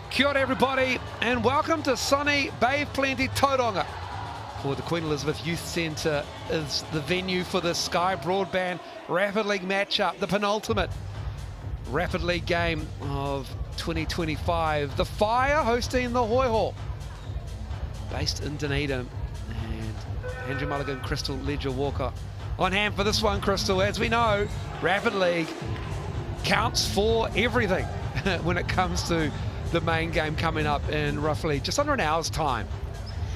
Kia ora everybody, and welcome to sunny Bay of Plenty, Tauranga. For the Queen Elizabeth Youth Centre is the venue for the Sky Broadband Rapid League matchup, the penultimate Rapid League game of 2025. The Fire hosting the Hoiho, based in Dunedin, and Andrew Mulligan, Crystal Ledger-Walker on hand for this one. Crystal, as we know, Rapid League counts for everything when it comes to the main game coming up in roughly just under an hour's time.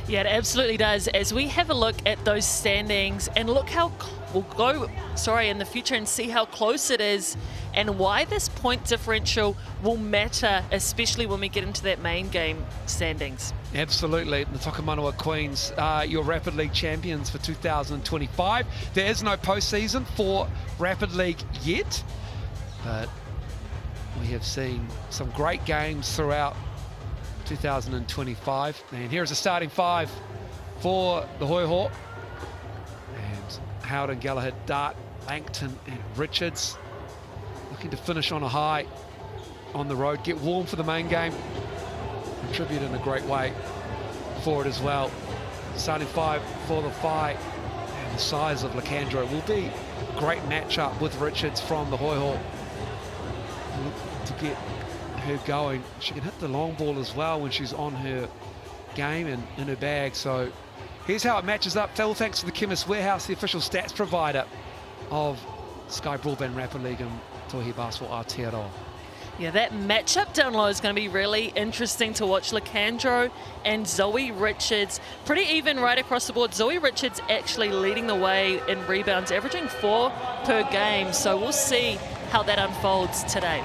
Yeah, it absolutely does. As we have a look at those standings and look how we'll go, in the future and see how close it is and why this point differential will matter, especially when we get into that main game standings. Absolutely. The Tokamanawa Queens are your Rapid League champions for 2025. There is no postseason for Rapid League yet, but we have seen some great games throughout 2025. And here's a starting five for the Hoiho. And Howden, Galahad, Dart, Langton and Richards looking to finish on a high on the road, get warm for the main game, contribute in a great way for it as well. Starting five for the Whai, and the size of Lacandro will be a great matchup with Richards from the Hoiho. To get her going. She can hit the long ball as well when she's on her game and in her bag. So here's how it matches up. All thanks to the Chemist Warehouse, the official stats provider of Sky Broadband Rapid League and Tauihi Basketball Aotearoa. Yeah, that matchup down low is going to be really interesting to watch. Lacandro and Zoe Richards, pretty even right across the board. Zoe Richards actually leading the way in rebounds, averaging 4 per game. So we'll see how that unfolds today.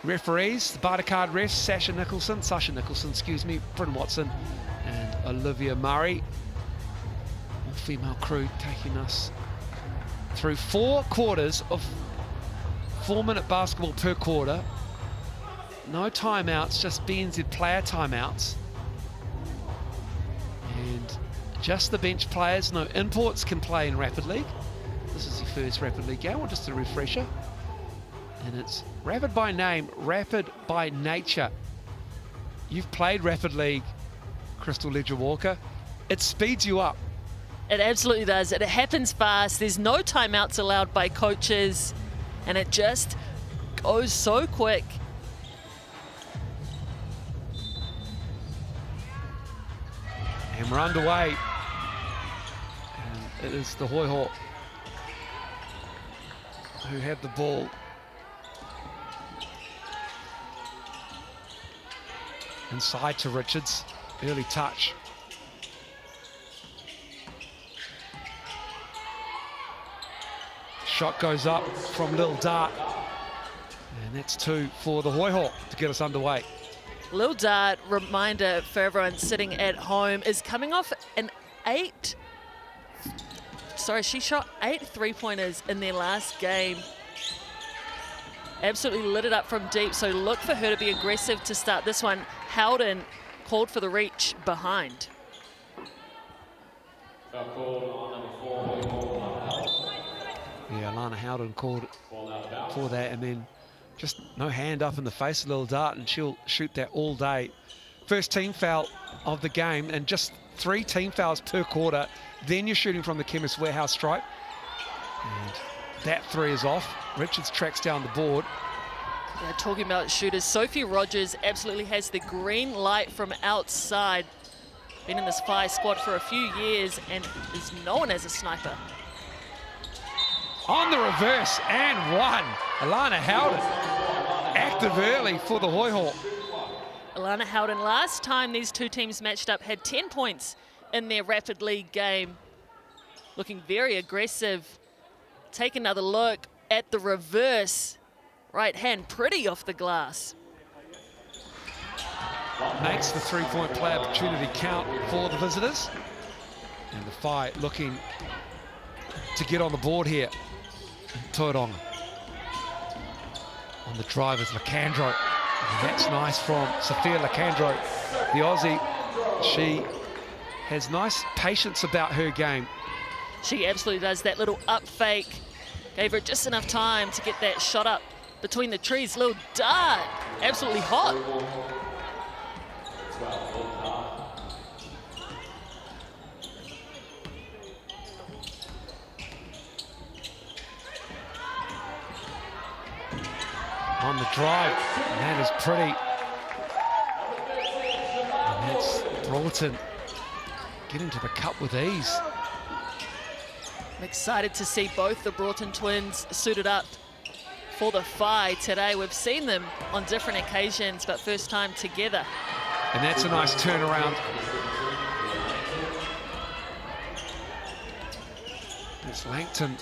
Referees, the Barter Card refs, Sasha Nicholson, Bryn Watson and Olivia Murray. All female crew taking us through 4 quarters of 4-minute basketball per quarter. No timeouts, just BNZ player timeouts. And just the bench players, no imports can play in Rapid League. This is your first Rapid League game, or just a refresher. And it's Rapid by name, Rapid by nature. You've played Rapid League, Crystal Ledger-Walker. It speeds you up. It absolutely does. It happens fast. There's no timeouts allowed by coaches, and it just goes so quick. And we're underway. And it is the Hoiho who have the ball. Inside to Richards, early touch. Shot goes up from Lil Dart. And that's 2 for the Hoiho to get us underway. Lil Dart, reminder for everyone sitting at home, is coming off an she shot 8 3-pointers in their last game. Absolutely lit it up from deep, so look for her to be aggressive to start this one. Howden called for the reach behind. Yeah, Alana Howden called for that, and then just no hand up in the face of Lil Dart, and she'll shoot that all day. First team foul of the game, and just 3 team fouls per quarter. Then you're shooting from the Chemist Warehouse stripe. And that 3 is off. Richards tracks down the board. Yeah, talking about shooters, Sophie Rogers absolutely has the green light from outside. Been in this Whai squad for a few years and is known as a sniper. On the reverse and 1. Alana Howden active early for the Hoiho. Alana Howden, last time these two teams matched up, had 10 points in their Rapid League game. Looking very aggressive. Take another look at the reverse. Right hand pretty off the glass. Makes the 3-point play opportunity count for the visitors. And the Whai looking to get on the board here. Tauranga. On the drive is Lacandro. And that's nice from Sophia Lacandro, the Aussie. She has nice patience about her game. She absolutely does. That little up fake gave her just enough time to get that shot up between the trees. Little dart, absolutely hot. On the drive, and that is pretty. And that's Broughton getting to the cup with ease. I'm excited to see both the Broughton twins suited up for the Whai today. We've seen them on different occasions, but first time together. And that's a nice turnaround. It's Langton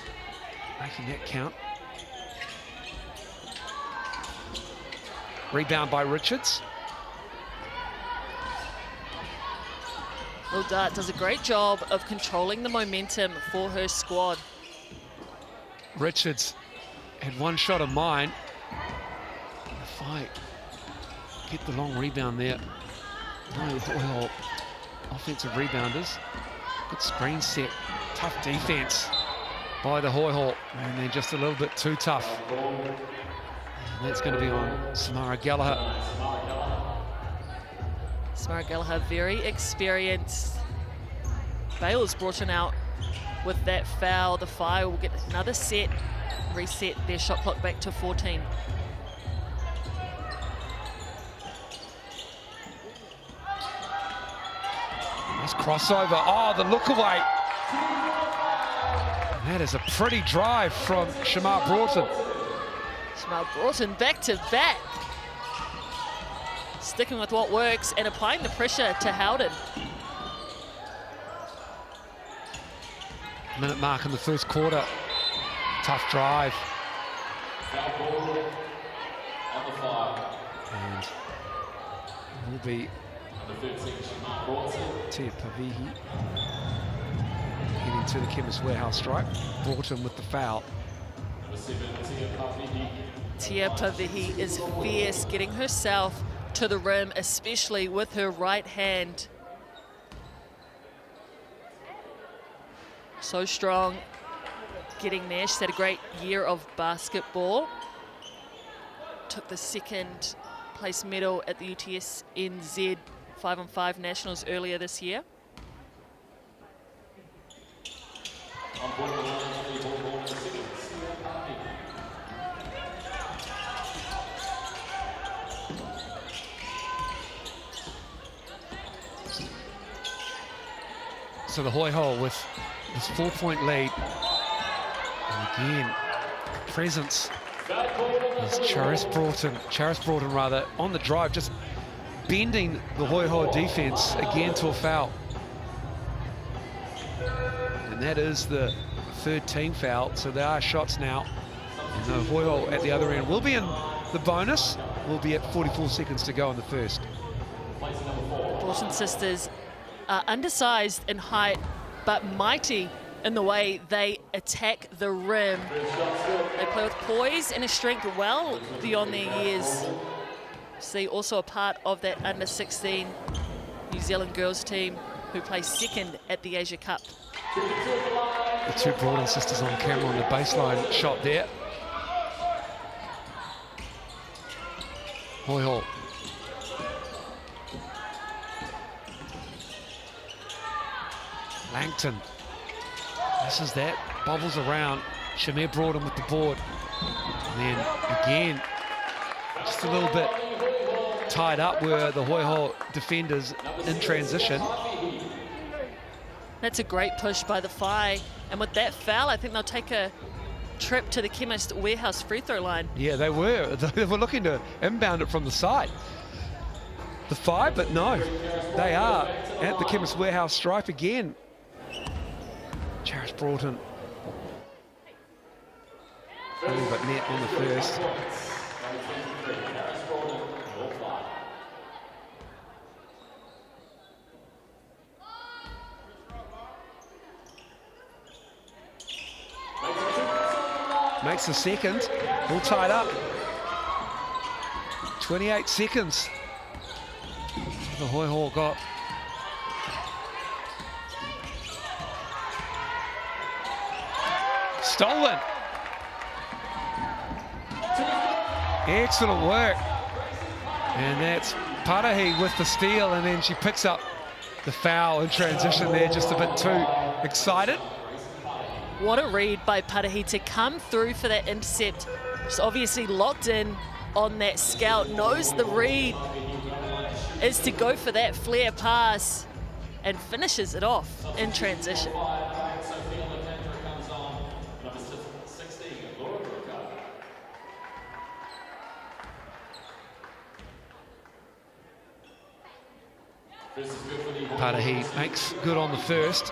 making that count. Rebound by Richards. Lil Dart does a great job of controlling the momentum for her squad. Richards had one shot of mine. The Whai get the long rebound there. No Hoiho offensive rebounders. Good screen set. Tough defense by the Hoiho. And they're just a little bit too tough. And that's going to be on Samara Gallagher. Samara Gallagher, very experienced. Bale's brought in out with that foul. The Whai will get another set, reset their shot clock back to 14. Nice crossover. Oh, the look away. And that is a pretty drive from Shamar Broughton. Shamar Broughton back to back. Sticking with what works and applying the pressure to Howden. Minute mark in the first quarter. Tough drive. And it will be Tauihi heading to the Chemist Warehouse strike. Broughton with the foul. Tauihi is fierce, getting herself to the rim, especially with her right hand. So strong getting there. She's had a great year of basketball. Took the second place medal at the UTSNZ 5-on-5 Nationals earlier this year. So the Hoiho with this 4-point lead. And again, presence is Charis Broughton rather, on the drive, just bending the Hoiho defense again to a foul. And that is the third team foul, so there are shots now. And the Hoiho at the other end will be in the bonus, will be at 44 seconds to go in the first. Broughton sisters are undersized in height, but mighty in the way they attack the rim. They play with poise and a strength well beyond their years. See, also a part of that under-16 New Zealand girls team who plays second at the Asia Cup. The two Broughton sisters on camera on the baseline shot there. Hoiho. Langton. This is that. Bobbles around. Shamir Broughton with the board. And then again, just a little bit tied up were the Hoiho defenders in transition. That's a great push by the Whai. And with that foul, I think they'll take a trip to the Chemist Warehouse free throw line. Yeah, they were. They were looking to inbound it from the side. The Whai, but no. They are at the Chemist Warehouse stripe again. Charis Broughton. Only but net on the first. Makes the second, all tied up. 28 seconds. The Hoiho got. Stolen. Excellent work. And that's Tauihi with the steal, and then she picks up the foul in transition there, just a bit too excited. What a read by Tauihi to come through for that intercept. She's obviously locked in on that scout, knows the read is to go for that flare pass and finishes it off in transition. Tauihi makes good on the first.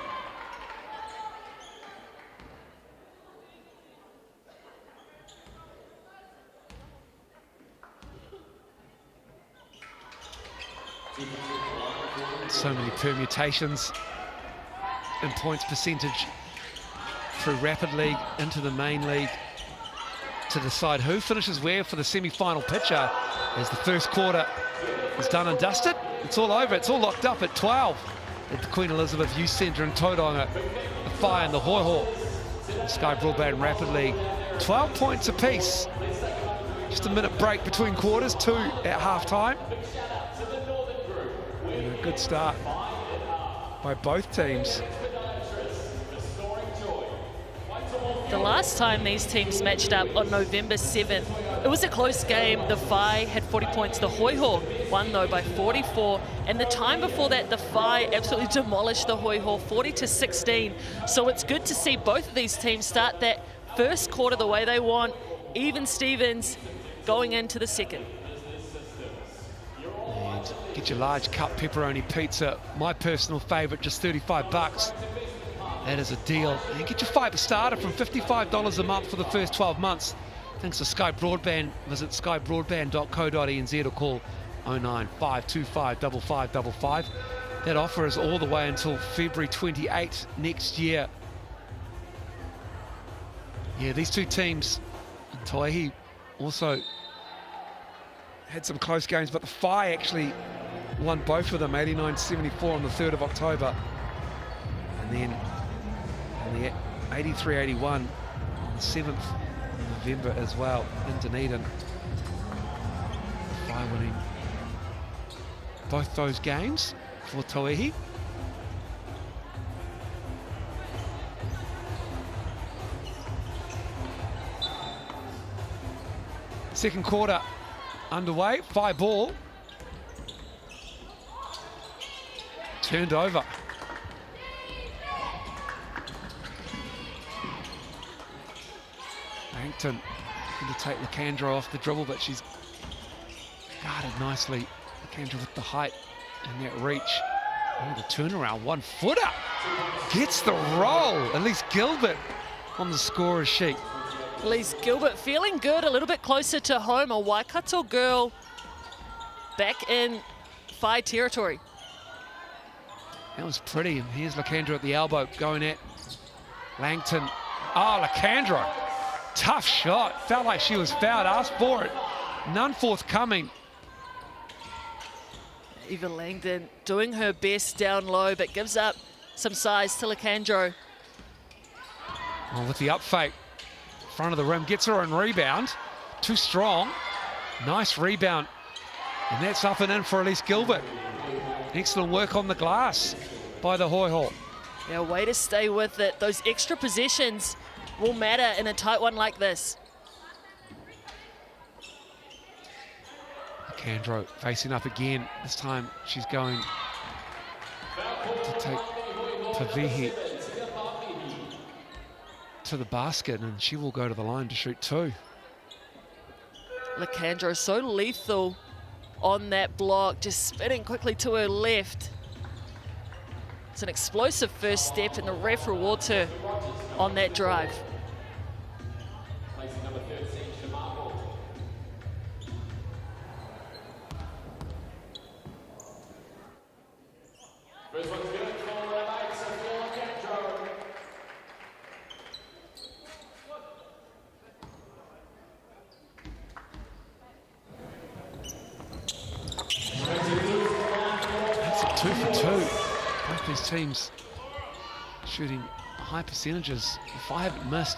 So many permutations in points percentage through Rapid League into the main league to decide who finishes where for the semi-final picture as the first quarter is done and dusted. It's all over. It's all locked up at 12 at the Queen Elizabeth Youth Centre in Tauranga. The Whai and the Hoiho, the Sky Broadband Rapid League. 12 points apiece. Just a minute break between quarters, 2 at half-time. And a good start by both teams. The last time these teams matched up on November 7th, it was a close game. The Whai had 40 points. The Hoiho won, though, by 44. And the time before that, the Whai absolutely demolished the Hoiho, 40-16. So it's good to see both of these teams start that first quarter the way they want. Even Stevens going into the second. And get your large cup pepperoni pizza. My personal favourite, just 35 bucks. That is a deal. And get your FIBA starter from $55 a month for the first 12 months. Thanks to Sky Broadband. Visit skybroadband.co.nz or call 09525 5555. That offer is all the way until February 28 next year. Yeah, these two teams, Tauihi also had some close games, but the Whai actually won both of them, 89-74 on the 3rd of October. And then the 83-81 on the 7th of November as well in Dunedin. Whai winning both those games for Tauihi. Second quarter underway. Whai ball turned over. Langton going to take Lacandra off the dribble, but she's guarded nicely. Lacandra with the height and that reach. Oh, the turnaround, 1-footer. Gets the roll. Elise Gilbert on the scorer's sheet. Elise Gilbert feeling good, a little bit closer to home. A Waikato girl back in Whai territory. That was pretty. And here's Lacandra at the elbow going at Langton. Oh, Lacandra. Tough shot. Felt like she was fouled. Asked for it. None forthcoming. Eva Langdon doing her best down low, but gives up some size to Lacandro. Oh, with the up fake. Front of the rim. Gets her own rebound. Too strong. Nice rebound. And that's up and in for Elise Gilbert. Excellent work on the glass by the Hoiho. Yeah, way to stay with it. Those extra possessions will matter in a tight one like this. Lacandro facing up again. This time she's going to take Tauihi to the basket, and she will go to the line to shoot 2. Lacandro so lethal on that block, just spinning quickly to her left. It's an explosive first step, and the ref rewards her on that drive. That's a 2 for 2. Both these teams shooting high percentages. If I haven't missed,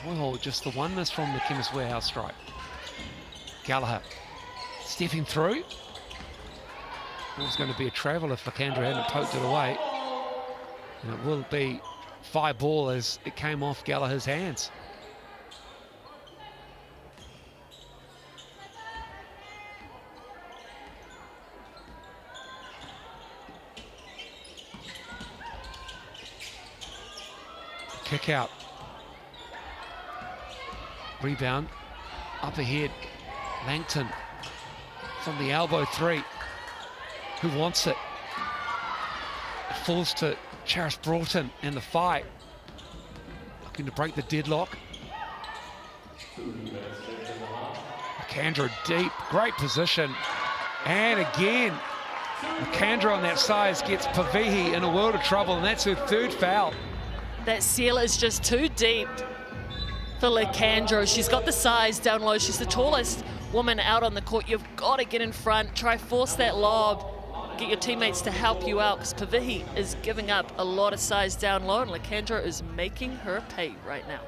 well, just the one miss from the Chemist Warehouse strike. Gallagher stepping through. It was going to be a travel if Lakandra hadn't poked it away. And it will be Whai ball as it came off Gallagher's hands. Kick out. Rebound. Up ahead. Langton from the elbow three. Who wants it? It falls to Charis Broughton and the Whai. Looking to break the deadlock. Lakandra deep. Great position. And again, Lakandra on that size gets Tauihi in a world of trouble, and that's her third foul. That seal is just too deep for Lakandra. She's got the size down low. She's the tallest woman out on the court. You've got to get in front, try force that lob, get your teammates to help you out, because Tauihi is giving up a lot of size down low, and Lakandra is making her pay right now.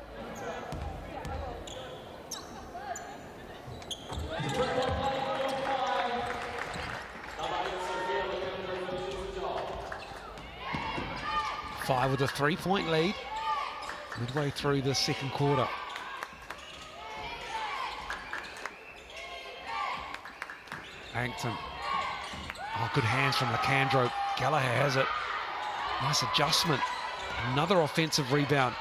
Whai with a 3-point lead midway through the second quarter. Langton. Oh, good hands from Lakandra. Gallagher has it. Nice adjustment. Another offensive rebound.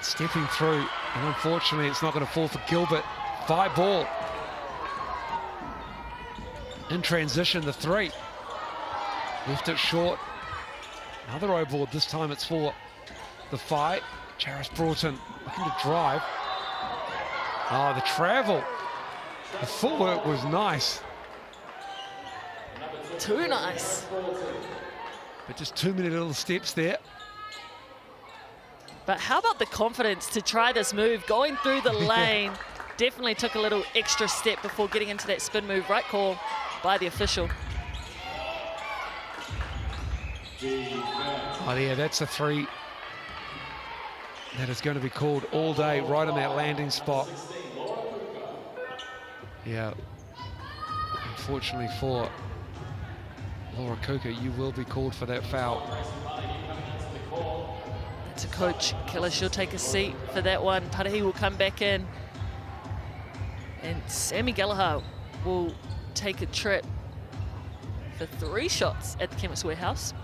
Stepping through, and unfortunately it's not going to fall for Gilbert. Whai ball. In transition, the three. Left it short. Another O-board, this time it's for the Whai. Charis Broughton looking to drive. Oh, the travel. The footwork was nice. Too nice. But just too many little steps there. But how about the confidence to try this move? Going through the lane, definitely took a little extra step before getting into that spin move. Right call by the official. Oh yeah, that's a three that is going to be called all day, right on that landing spot. Yeah, unfortunately for Laura Kuka, you will be called for that foul. That's a coach killer. She'll take a seat for that one. Tauihi will come back in. And Sammy Gallagher will take a trip for 3 shots at the Chemist Warehouse.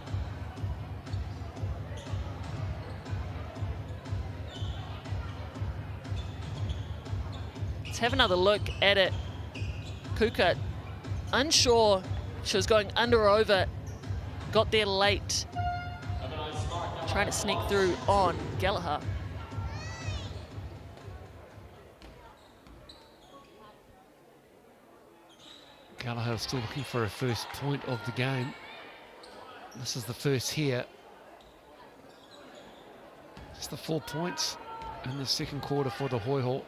Let's have another look at it. Kuka, unsure. She was going under or over. Got there late. Trying to sneak through on Gallagher. Gallagher still looking for her first point of the game. This is the first here. Just the 4 points in the second quarter for the Hoiho.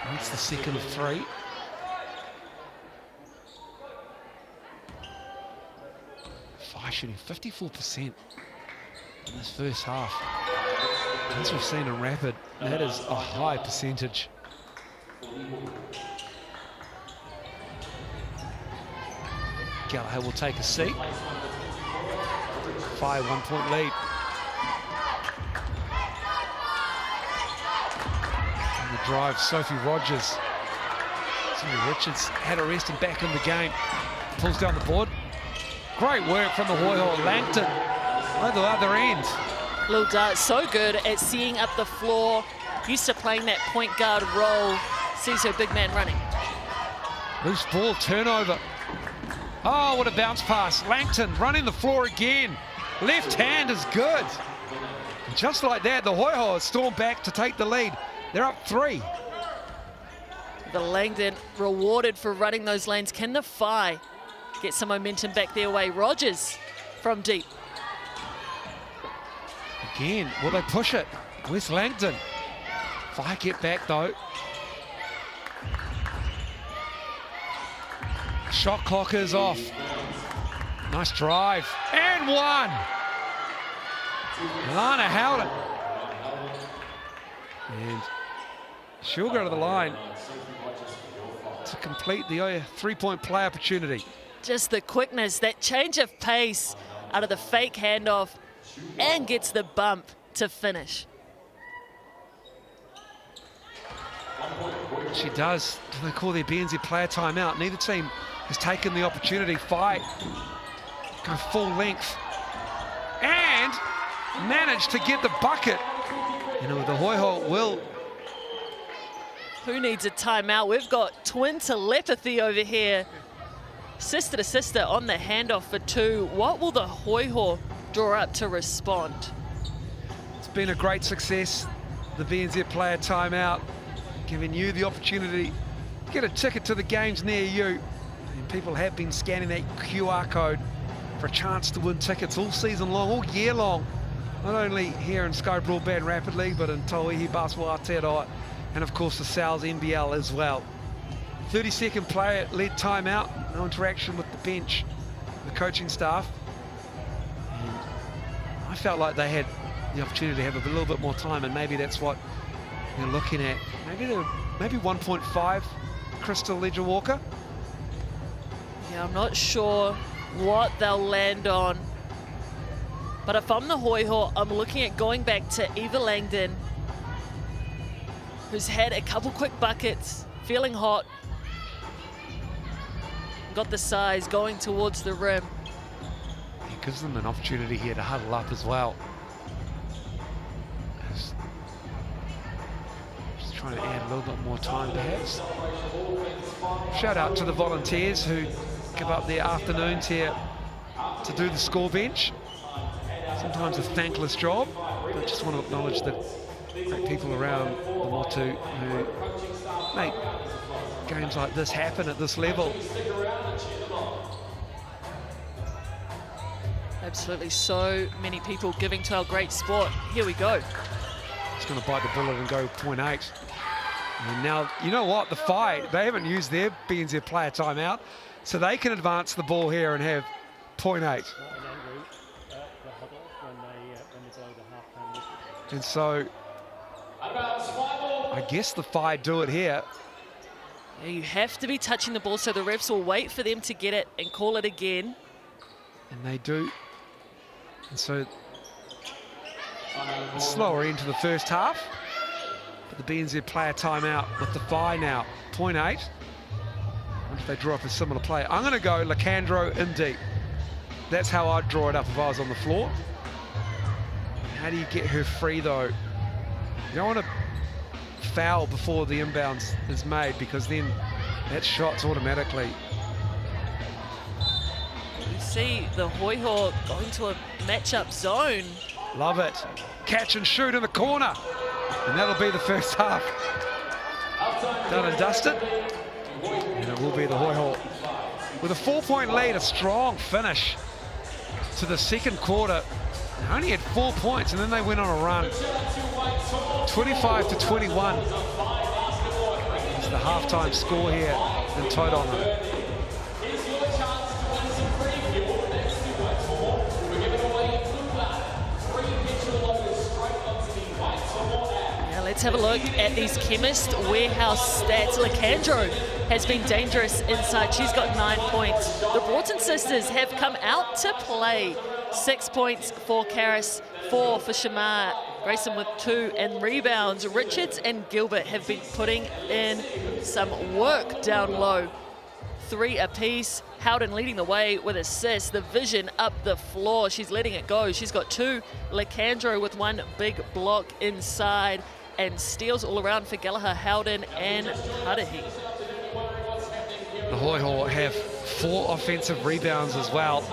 That's the second of 3. Whai shooting 54% in this first half. As we've seen in Rapid, that is a high percentage. Gallagher will take a seat. Whai 1 point lead. And the drive, Sophie Rogers. Sophie Richards had arrested back in the game. Pulls down the board. Great work from the Hoiho. Langton at the other end. Lil Dart, so good at seeing up the floor. Used to playing that point guard role. Sees her big man running. Loose ball, turnover. Oh, what a bounce pass. Langton running the floor again. Left hand is good. And just like that, the Hoiho stormed back to take the lead. They're up 3. The Langdon rewarded for running those lanes. Can the Whai get some momentum back their way? Rogers from deep. Again, will they push it? Where's Langdon? Whai get back though. Shot clock is off. Nice drive. And 1. Lana Howden. And She'll go to the line to complete the three-point play opportunity. Just the quickness, that change of pace out of the fake handoff, and gets the bump to finish. She does. Do they call their BNZ player timeout? Neither team has taken the opportunity. Whai go full length and managed to get the bucket. You know, the Hoiho will. Who needs a timeout? We've got twin telepathy over here. Sister to sister on the handoff for two. What will the Hoiho draw up to respond? It's been a great success. The BNZ player timeout, giving you the opportunity to get a ticket to the games near you. And people have been scanning that QR code for a chance to win tickets all season long, all year long. Not only here in Sky Broadband Rapid League, but in Tauihi Basketball Aotearoa, and of course the Sal's NBL as well. 30-second player-led timeout, no interaction with the bench, the coaching staff. And I felt like they had the opportunity to have a little bit more time, and maybe that's what they're looking at. Maybe 1.5 Crystal Ledger Walker. Yeah, I'm not sure what they'll land on. But if I'm the Hoiho, I'm looking at going back to Eva Langdon, who's had a couple quick buckets, feeling hot. Got the size, going towards the rim. It gives them an opportunity here to huddle up as well. Just trying to add a little bit more time perhaps. Shout out to the volunteers who give up their afternoons here to do the score bench. Sometimes a thankless job, but just want to acknowledge the great people around the Motu who make games like this happen at this level. Absolutely, so many people giving to our great sport. Here we go. It's going to bite the bullet and go 0.8. And now, you know what, the Whai, they haven't used their BNZ player timeout, so they can advance the ball here and have 0.8. And so, I guess the Whai do it here. Yeah, you have to be touching the ball, so the refs will wait for them to get it and call it again. And they do. And so, slower into the first half. But the BNZ player timeout with the Whai now, 0.8. I wonder if they draw up a similar play. I'm going to go Lacandro in deep. That's how I'd draw it up if I was on the floor. How do you get her free though? You don't want to foul before the inbounds is made, because then that shot's automatically. You see the Hoiho going to a matchup zone. Love it. Catch and shoot in the corner. And that'll be the first half. Done and dusted. And it will be the Hoiho with a 4-point lead, a strong finish to the second quarter. They only had 4 points and then they went on a run. 25-21 is the halftime score here in Tauranga. Now let's have a look at these Chemist Warehouse stats. Lacandro has been dangerous inside. She's got 9 points. The Broughton sisters have come out to play. 6 points for Karis, 4 for Shamar. Grayson with 2 and rebounds. Richards and Gilbert have been putting in some work down low. 3 apiece. Howden leading the way with assists. The vision up the floor. She's letting it go. She's got 2. Lacandro with 1 big block inside. And steals all around for Gallagher, Howden and Tauihi. The Hoiho have 4 offensive rebounds as well.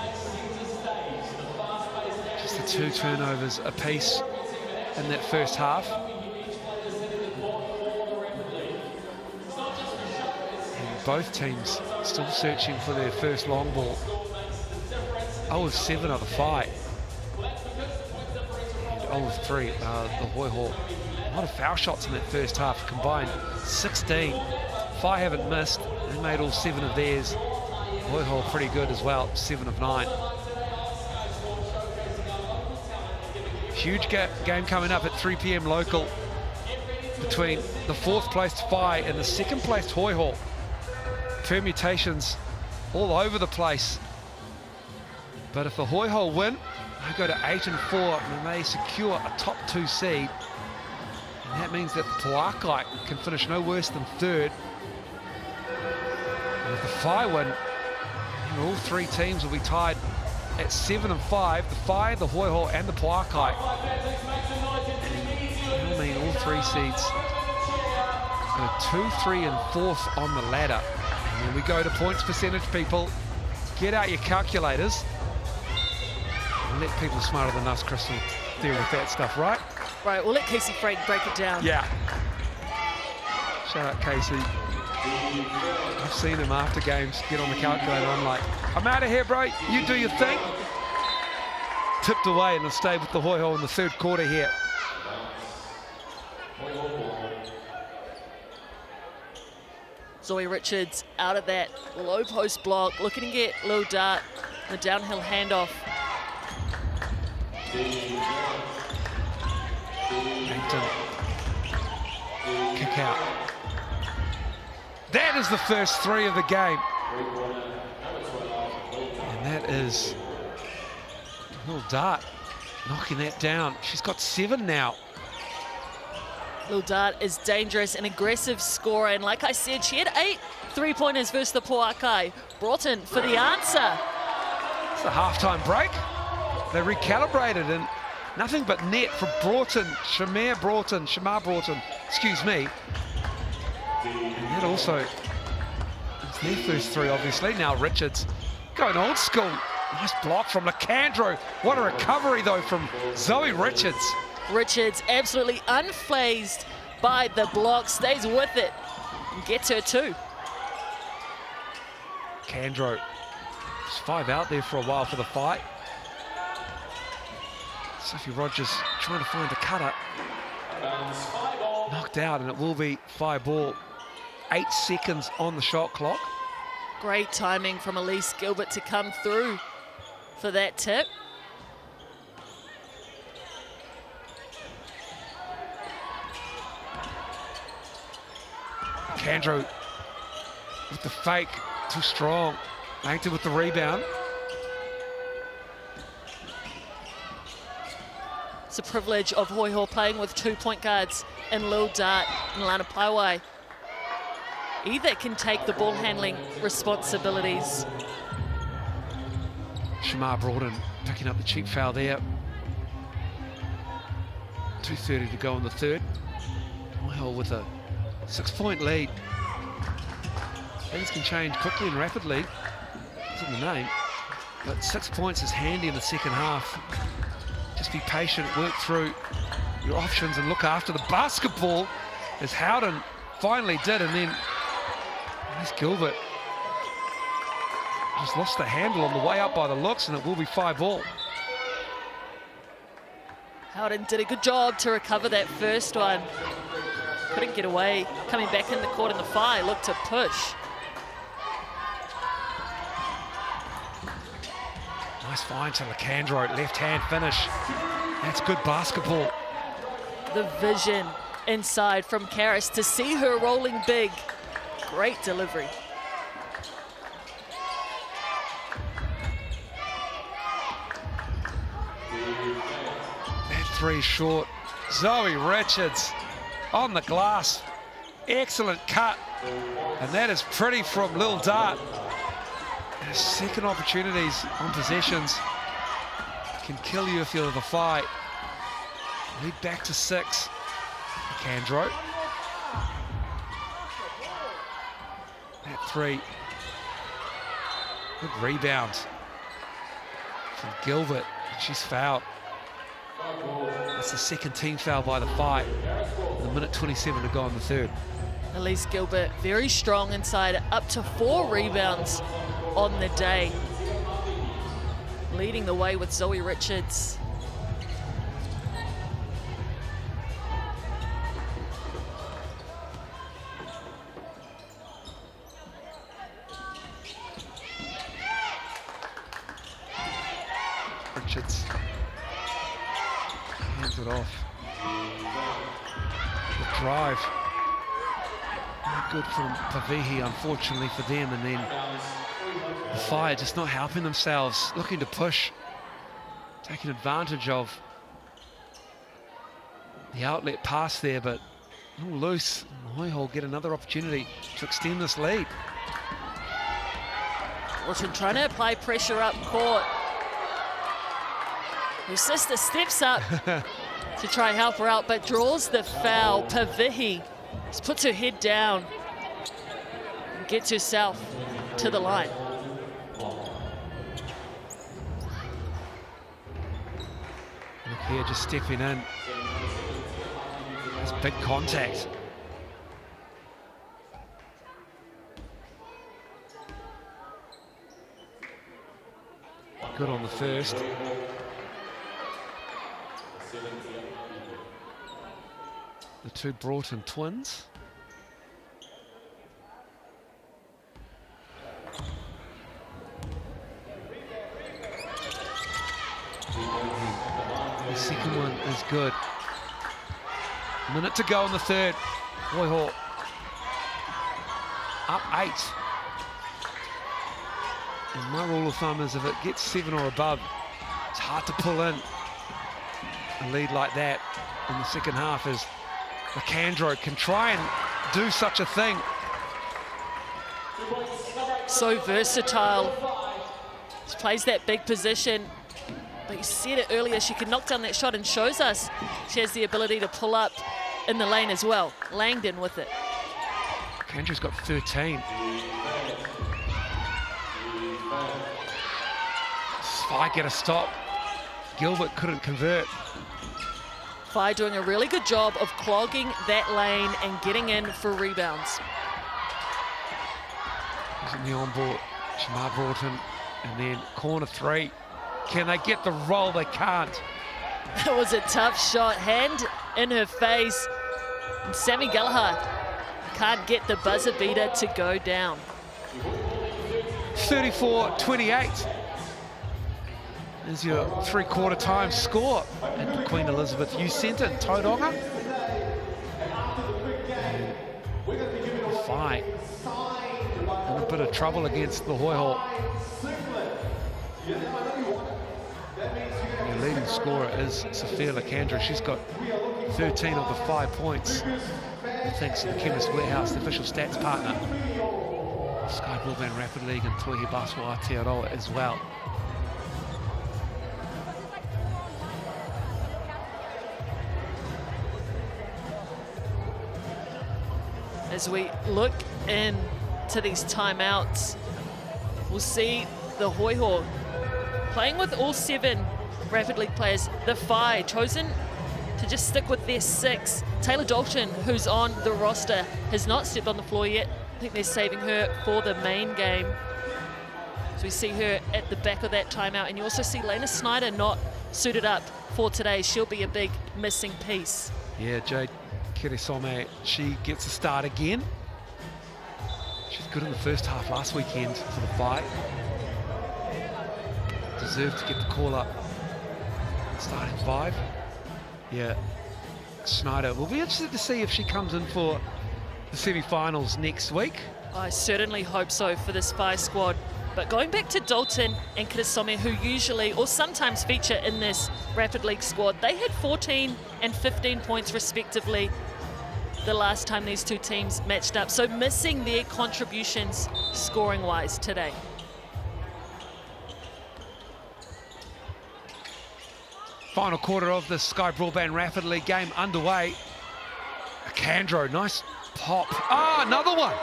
Just the 2 turnovers apiece in that first half. And both teams still searching for their first long ball. 0 of 7 of the Whai. And 0 of 3 the Hoiho. A lot of foul shots in that first half, combined 16. Whai haven't missed. They made all 7 of theirs. Hoiho pretty good as well, 7 of 9. Huge game coming up at 3 p.m. local. between the 4th placed Whai and the 2nd placed Hoiho. Permutations all over the place. But if the Hoiho win, they go to 8-4 and they secure a top 2 seed. And that means that the Pauakai can finish no worse than 3rd. And if the Whai win, all 3 teams will be tied at 7-5. The Whai, the Hoiho and the Pauakai. And that'll mean all 3 seeds go 2, 3 and 4th on the ladder. And then we go to points percentage, people. Get out your calculators. And let people smarter than us, Crystal, deal with that stuff, right? Right, we'll let Casey Frank break it down. Yeah. Shout out Casey. I've seen him after games get on the calculator. I'm like, I'm out of here, bro. You do your thing. Tipped away and stayed with the Hoiho in the 3rd quarter here. Zoe Richards out of that low post block, looking to get Lil Dart, the downhill handoff. Langton. Kick out. That is the first 3 of the game. And that is Lil Dart knocking that down. She's got 7 now. Lil Dart is dangerous and aggressive scorer, and like I said, she had 8 3-pointers versus the Pauakai. Broughton for the answer. It's a halftime break. They recalibrated and nothing but net for Broughton, Shamar Broughton, excuse me. And that also is their first 3, obviously. Now Richards going old school. Nice block from Lacandro. What a recovery, though, from Zoe Richards. Richards absolutely unfazed by the block, stays with it and gets her 2. Candro. There's 5 out there for a while for the fight. Sophie Rogers trying to find the cutter. Knocked out, and it will be 5 ball. 8 seconds on the shot clock. Great timing from Elise Gilbert to come through for that tip. Candro with the fake, too strong. Langton with the rebound. It's a privilege of Hoiho playing with 2 point guards in Lil Dart and Lana Paiwai. Either can take the ball handling responsibilities. Shamar Broughton picking up the cheap foul there. 2:30 to go in the 3rd. Hoiho with a 6-point lead. Things can change quickly and rapidly. It's in the name. But 6 points is handy in the 2nd half. Just be patient, work through your options and look after the basketball, as Howden finally did. And then Miss Gilbert just lost the handle on the way up by the looks, and it will be 5 ball. Howden did a good job to recover that first one. Couldn't get away. Coming back in the court in the 5, looked to push. Nice find to Lacandro, left hand finish. That's good basketball. The vision inside from Karis to see her rolling big. Great delivery. That 3 short. Zoe Richards on the glass. Excellent cut. And that is pretty from Lil Dart. And 2nd opportunities on possessions can kill you if you're the fight. Lead back to 6. Candro. That 3. Good rebound from Gilbert. She's fouled. That's the 2nd team foul by the fight. With 1:27 to go in the 3rd. Elise Gilbert very strong inside, up to 4 rebounds on the day. Leading the way with Zoe Richards. Richards hands it off. drive. Not good from Tauihi, unfortunately for them, and then the Whai just not helping themselves, looking to push, taking advantage of the outlet pass there, but all loose. Hoiho get another opportunity to extend this lead. Wilton trying to apply pressure up court. Her sister steps up to try and help her out, but draws the foul. Tauihi just puts her head down and gets herself to the line. Look here, just stepping in. That's big contact. Good on the first. The two Broughton twins. The second one is good. Minute to go in the third. Hoiho up 8. And my rule of thumb is if it gets 7 or above, it's hard to pull in a lead like that in the second half, as Lacandro can try and do such a thing. So versatile. She plays that big position. But you said it earlier, she can knock down that shot, and shows us she has the ability to pull up in the lane as well. Langdon with it. Lacandro's got 13. Whai get a stop. Gilbert couldn't convert. Whai doing a really good job of clogging that lane and getting in for rebounds. He's in the on-board. Shamar Broughton, and then corner 3. Can they get the roll? They can't. It was a tough shot, hand in her face. And Sammy Gallagher can't get the buzzer beater to go down. 34-28 is your 3/4 time score at the Queen Elizabeth Youth Centre in Tauranga. Whai in a bit of trouble against the Hoiho. Your leading scorer is Sophia Lacandro. She's got 13 of the 5 points, thanks to the Chemist Warehouse, the official stats partner. Sky Broadband Rapid League and Tauihi Basketball Aotearoa as well. As we look into these timeouts, we'll see the Hoiho playing with all 7 Rapid League players. The Whai chosen to just stick with their 6. Taylor Dalton, who's on the roster, has not stepped on the floor yet. I think they're saving her for the main game. So we see her at the back of that timeout. And you also see Lena Snyder not suited up for today. She'll be a big missing piece. Yeah, Jade Keresome, she gets a start again. She's good in the first half last weekend for the Whai. Deserved to get the call up. Starting 5. Yeah, Snyder. We'll be interested to see if she comes in for the semi-finals next week. I certainly hope so for this Whai squad. But going back to Dalton and Keresome, who usually or sometimes feature in this Rapid League squad, they had 14 and 15 points respectively the last time these two teams matched up. So missing their contributions scoring-wise today. Final quarter of the Sky Broadband Rapid League game underway. Lacandro, nice pop. Ah, another one.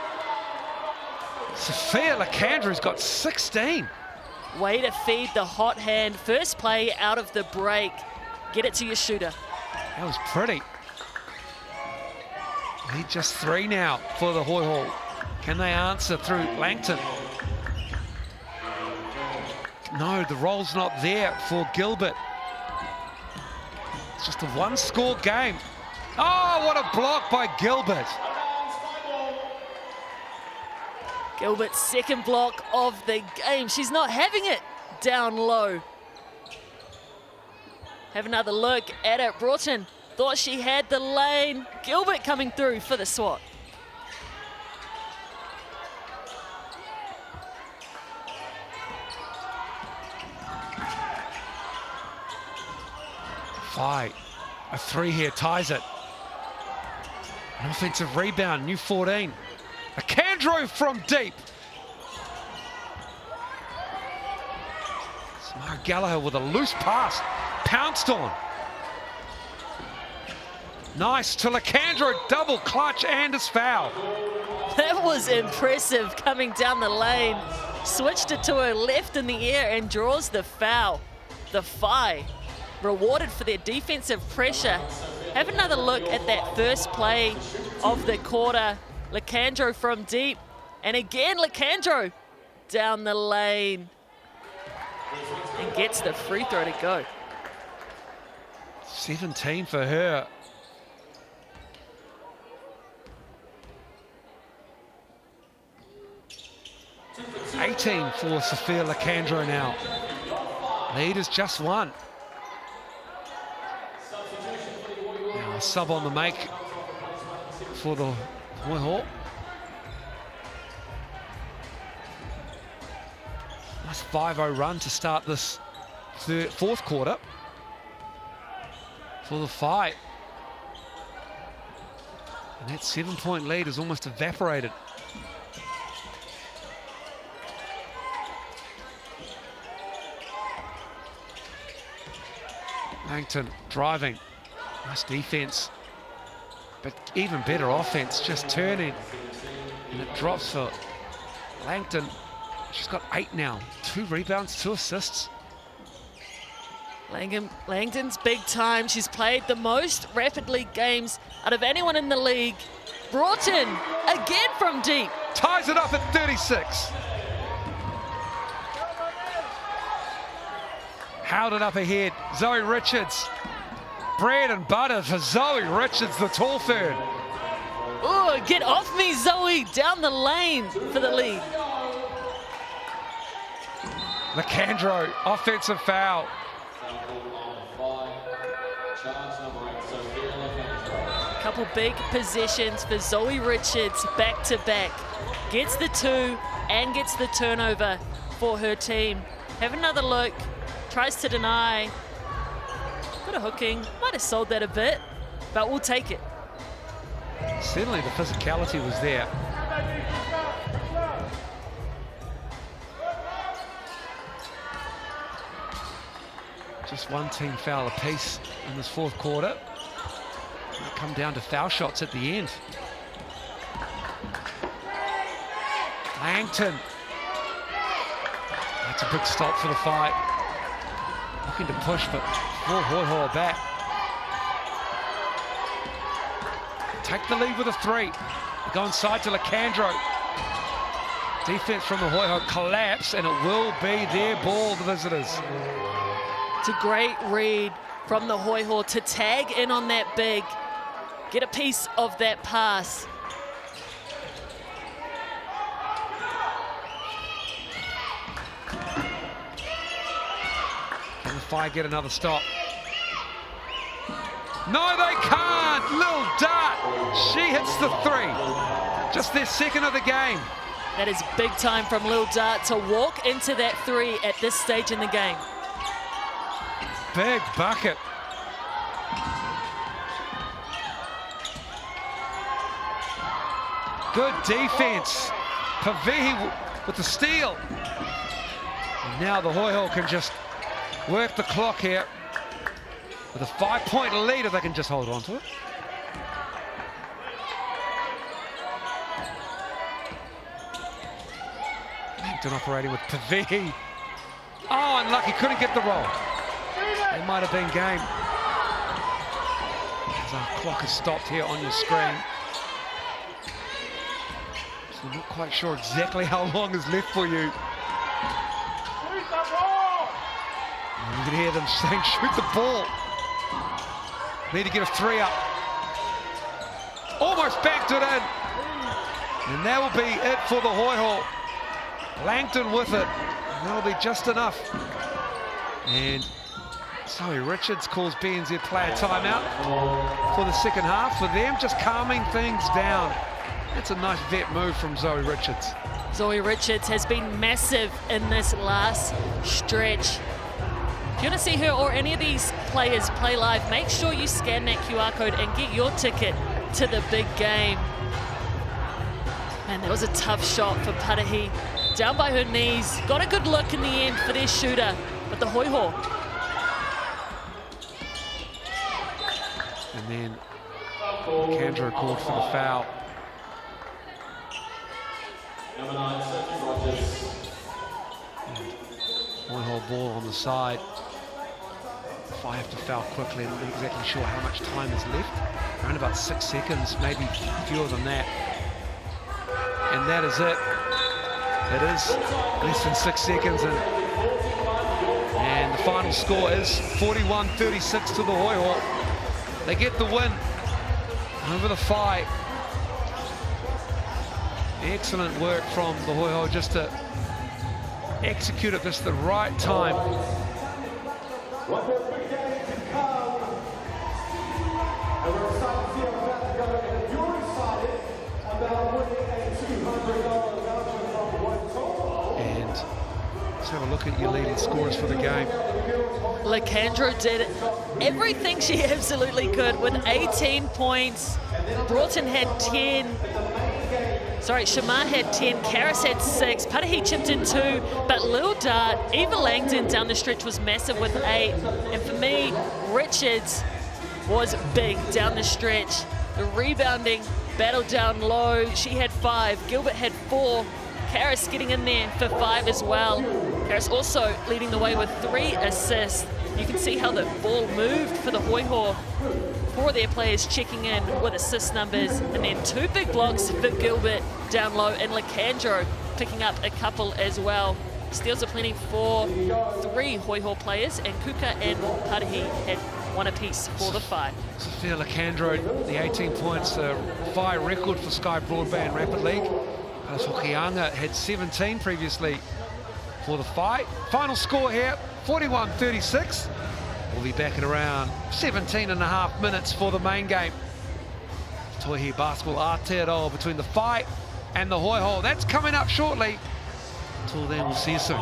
Sophia Lacandro's got 16. Way to feed the hot hand. First play out of the break. Get it to your shooter. That was pretty. Need just 3 now for the Hoiho. Can they answer through Langton? No, the roll's not there for Gilbert. It's just a 1-score game. Oh, what a block by Gilbert. Gilbert's second block of the game. She's not having it down low. Have another look at it. Broughton Thought she had the lane. Gilbert coming through for the swat. Whai, a 3 here, ties it. An offensive rebound, new 14. Alejandro from deep. Smart Gallagher with a loose pass, pounced on. Nice to Alejandro, double clutch and his foul. That was impressive coming down the lane. Switched it to her left in the air and draws the foul. The Whai rewarded for their defensive pressure. Have another look at that first play of the quarter. Alejandro from deep. And again, Alejandro down the lane. And gets the free throw to go. 17 for her. $18 for Sophia Alejandro now. Lead is just 1. Now a sub on the make for the Hoiho. Nice 5-0 run to start this fourth quarter for the Whai. And that 7-point lead is almost evaporated. Langton driving, nice defense, but even better offense, just turning, and it drops for Langton. She's got 8 now, 2 rebounds, 2 assists. Langton's big time. She's played the most rapid league games out of anyone in the league. Brought in again from deep. Ties it up at 36. Held it up ahead, Zoe Richards. Bread and butter for Zoe Richards, the tall third. Oh, get off me, Zoe, down the lane for the lead. Alejandro, offensive foul. Couple big possessions for Zoe Richards, back to back. Gets the 2 and gets the turnover for her team. Have another look. Tries to deny. Bit of hooking. Might have sold that a bit, but we'll take it. Certainly the physicality was there. Just 1 team foul apiece in this fourth quarter. It'll come down to foul shots at the end. Langton. That's a big stop for the fight. Looking to push, but Hoiho are back. Take the lead with a 3. They go inside to Alejandro. Defense from the Hoiho collapse, and it will be their ball, the visitors. It's a great read from the Hoiho to tag in on that big. Get a piece of that pass. Can the Whai get another stop? No, they can't. Lil Dart, she hits the 3. Just their second of the game. That is big time from Lil Dart to walk into that 3 at this stage in the game. Big bucket. Good defense. Tauihi with the steal. And now the Hoiho can just work the clock here with a 5-point lead if they can just hold on to it. Langton operating with Tauihi. Oh, unlucky, couldn't get the roll. It might have been game. As our clock has stopped here on your screen. So I'm not quite sure exactly how long is left for you. And you can hear them saying, shoot the ball. Need to get a 3 up. Almost backed it in. And that will be it for the Hoiho. Langton with it. And that'll be just enough. And Zoe Richards calls BNZ player timeout for the second half for them, just calming things down. That's a nice vet move from Zoe Richards. Zoe Richards has been massive in this last stretch. If you want to see her or any of these players play live, make sure you scan that QR code and get your ticket to the big game. Man, that was a tough shot for Tauihi. Down by her knees, got a good look in the end for their shooter, but the Hoiho. And then Kendra called for the foul. Hoiho ball on the side. If I have to foul quickly, I'm not exactly sure how much time is left. Around about 6 seconds, maybe fewer than that. And that is it. It is less than 6 seconds, and the final score is 41-36 to the Hoiho. They get the win over the Whai. Excellent work from the Hoiho just to execute at just the right time. And let's have a look at your leading scorers for the game. Lacandro did everything she absolutely could with 18 points. Broughton had 10. Sorry, Shamar had 10, Karis had 6, Tauihi chipped in 2, but Lil Dart, Eva Langdon down the stretch was massive with 8. And for me, Richards was big down the stretch. The rebounding battle down low, she had 5, Gilbert had 4, Karis getting in there for 5 as well. Karis also leading the way with 3 assists. You can see how the ball moved for the Hoiho. 4 of their players checking in with assist numbers, and then 2 big blocks for Gilbert down low, and Lacandro picking up a couple as well. Steals are plenty for 3 Hoiho players, and Kuka and Tauihi had 1 apiece for the Whai. Sophia Lacandro, the 18 points, Whai record for Sky Broadband Rapid League. Hokianga had 17 previously for the Whai. Final score here, 41-36. We'll be back at around 17.5 minutes for the main game. Tauihi Basketball Aotearoa between the Whai and the Hoiho. That's coming up shortly. Until then, we'll see you soon.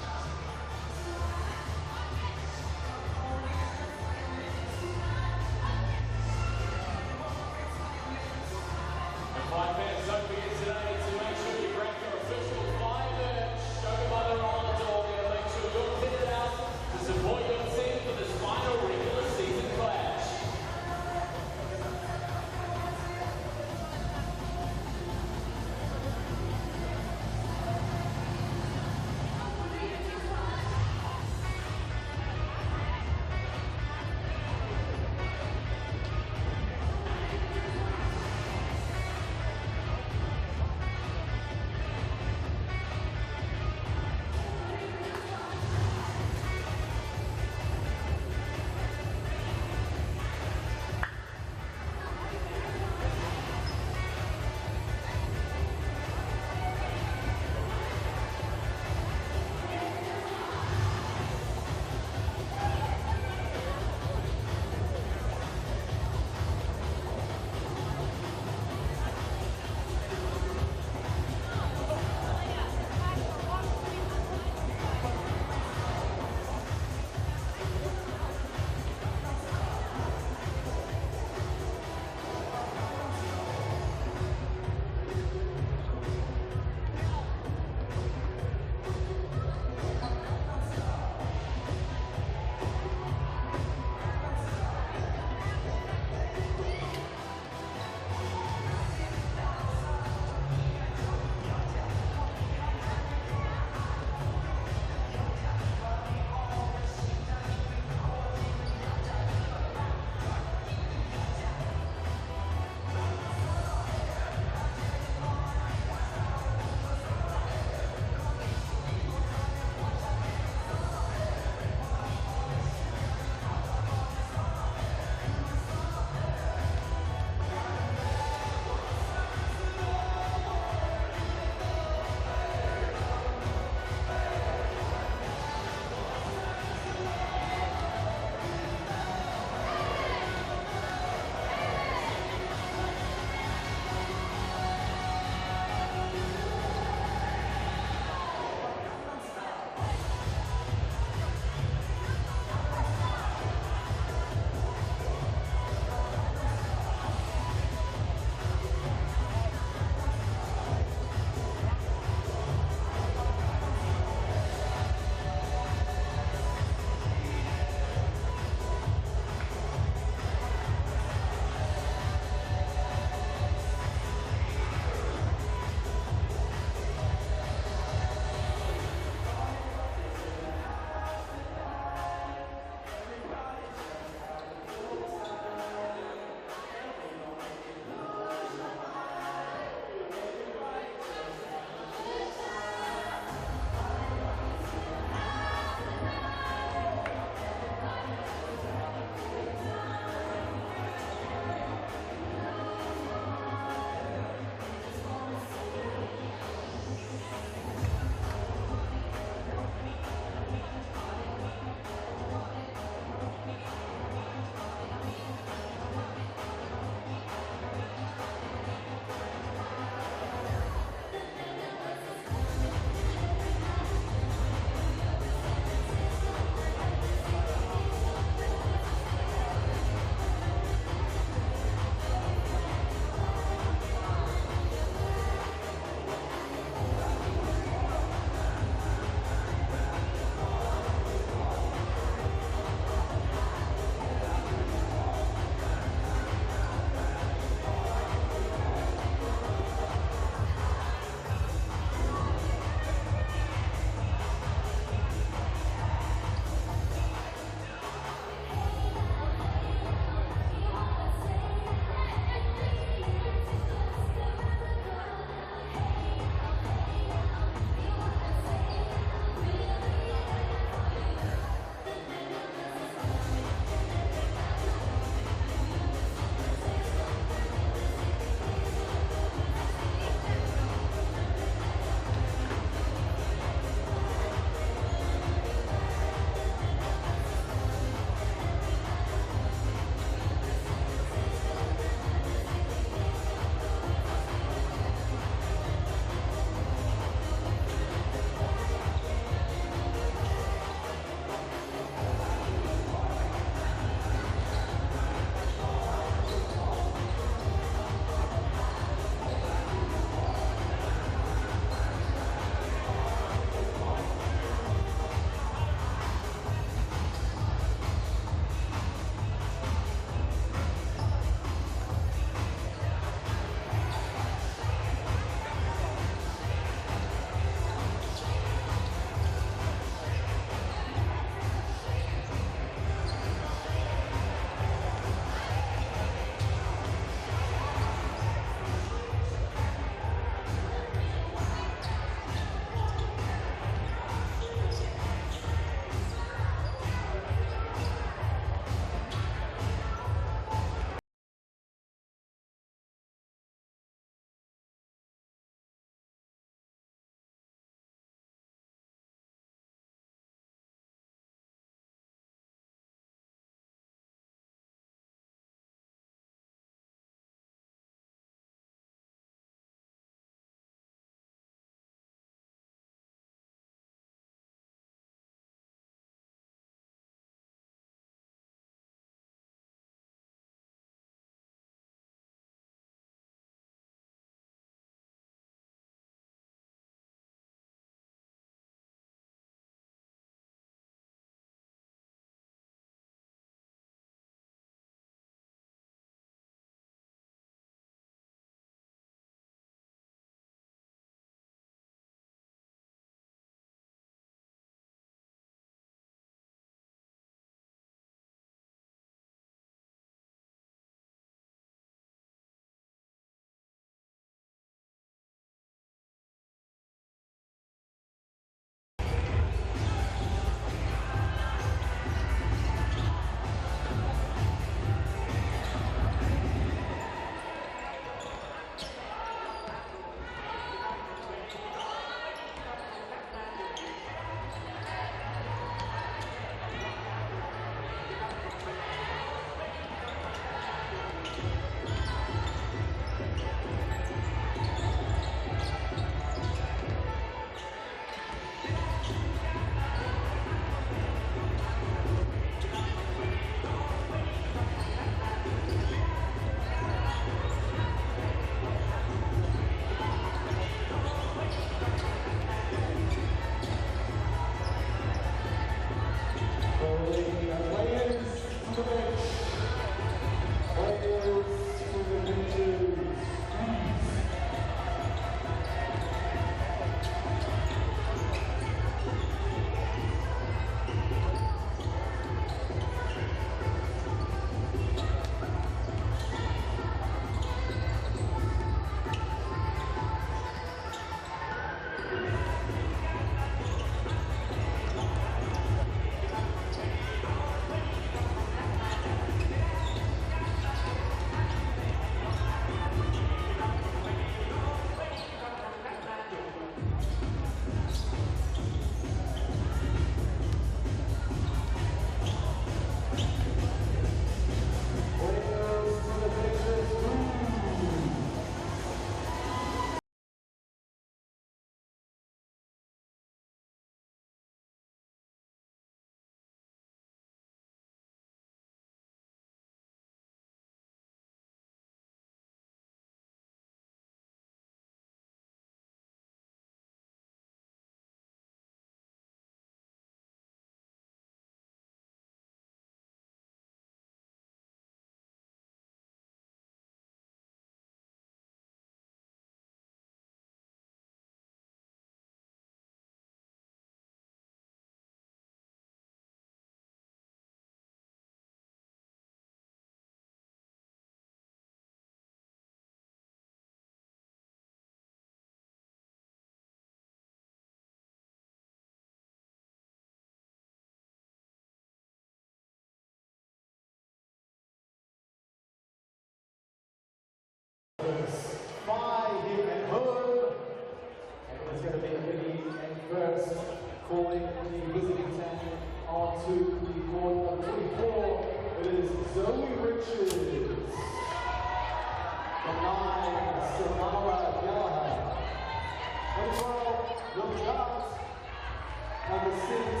Number 17,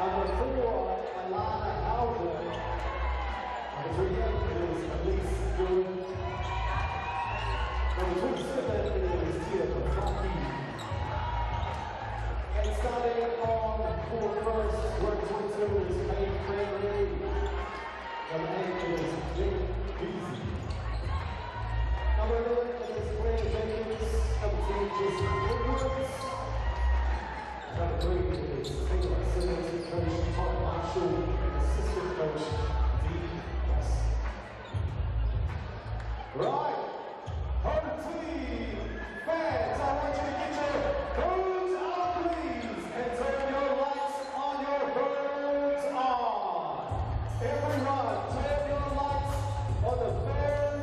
Number 4, Alana Howard. Number 28 is Elise Good. Number 27 is Tia Pataki. And starting on court first, court 22 is Kate Friendly. Number 8 is Jake Beasley. Number 11 is Claire Jenkins. Number 2 is Woodwards. Number 3 is Taylor Simmons, coach Todd Marshall, and assistant coach Dean West. Right, home team fans, I want you to get your birds on, please, and turn your lights on your birds on. Everyone, turn your lights on the birds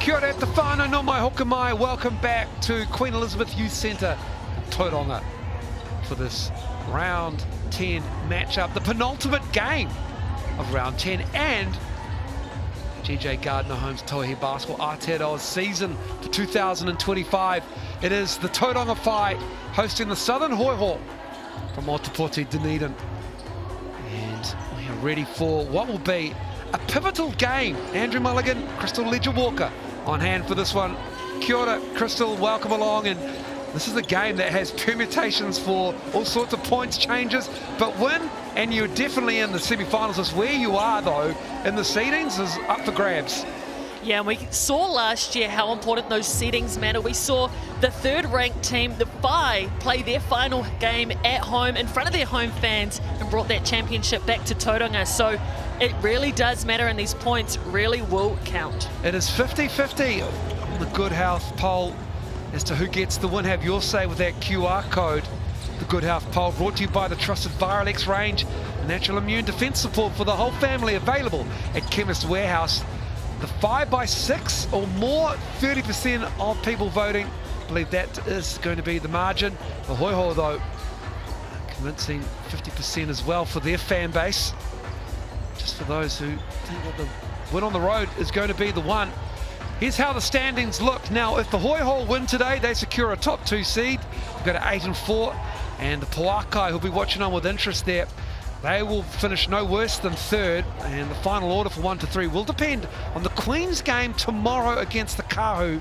Kia ora te whānau no mai hoka mai. Welcome back to Queen Elizabeth Youth Centre, Tauranga, for this round 10 matchup, the penultimate game of round 10, and GJ Gardner Home's Tauihi Basketball Aotearoa season for 2025. It is the Tauranga Whai hosting the Southern Hoiho from Otapoti, Dunedin. And we are ready for what will be a pivotal game. Andrew Mulligan, Crystal Ledger-Walker on hand for this one. Kia ora, Crystal, welcome along. And this is a game that has permutations for all sorts of points changes, but win and you're definitely in the semi-finals. Is where you are though in the seedings is up for grabs. Yeah, and we saw last year how important those seedings matter. We saw the third-ranked team, the Whai, play their final game at home in front of their home fans and brought that championship back to Tauranga. So it really does matter, and these points really will count. It is 50-50 on the Good Health poll as to who gets the win. Have your say with that QR code. The Good Health poll brought to you by the trusted Viralex range, natural immune defense support for the whole family, available at Chemist Warehouse. The 5x6 or more, 30% of people voting. I believe that is going to be the margin. The Hoiho, though, convincing 50% as well for their fan base. Just for those who think that the win on the road is going to be the one. Here's how the standings look. Now, if the Hoiho win today, they secure a top 2 seed. We've got 8 and 4. And the Pouakai, who'll be watching on with interest there, they will finish no worse than third, and the final order for 1 to 3 will depend on the Queen's game tomorrow against the Kahu.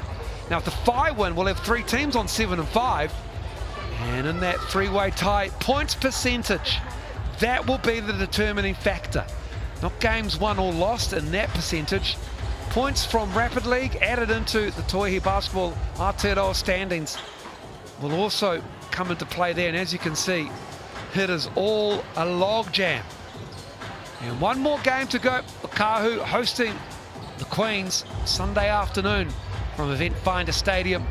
Now, if the Whai win, we'll have 3 teams on 7 and 5, and in that 3-way tie, points percentage, that will be the determining factor. Not games won or lost in that percentage. Points from Rapid League added into the Tauihi Basketball Aotearoa standings will also come into play there, and as you can see, it is all a log jam. And one more game to go. The Kahu hosting the Queens Sunday afternoon from Event Finder Stadium.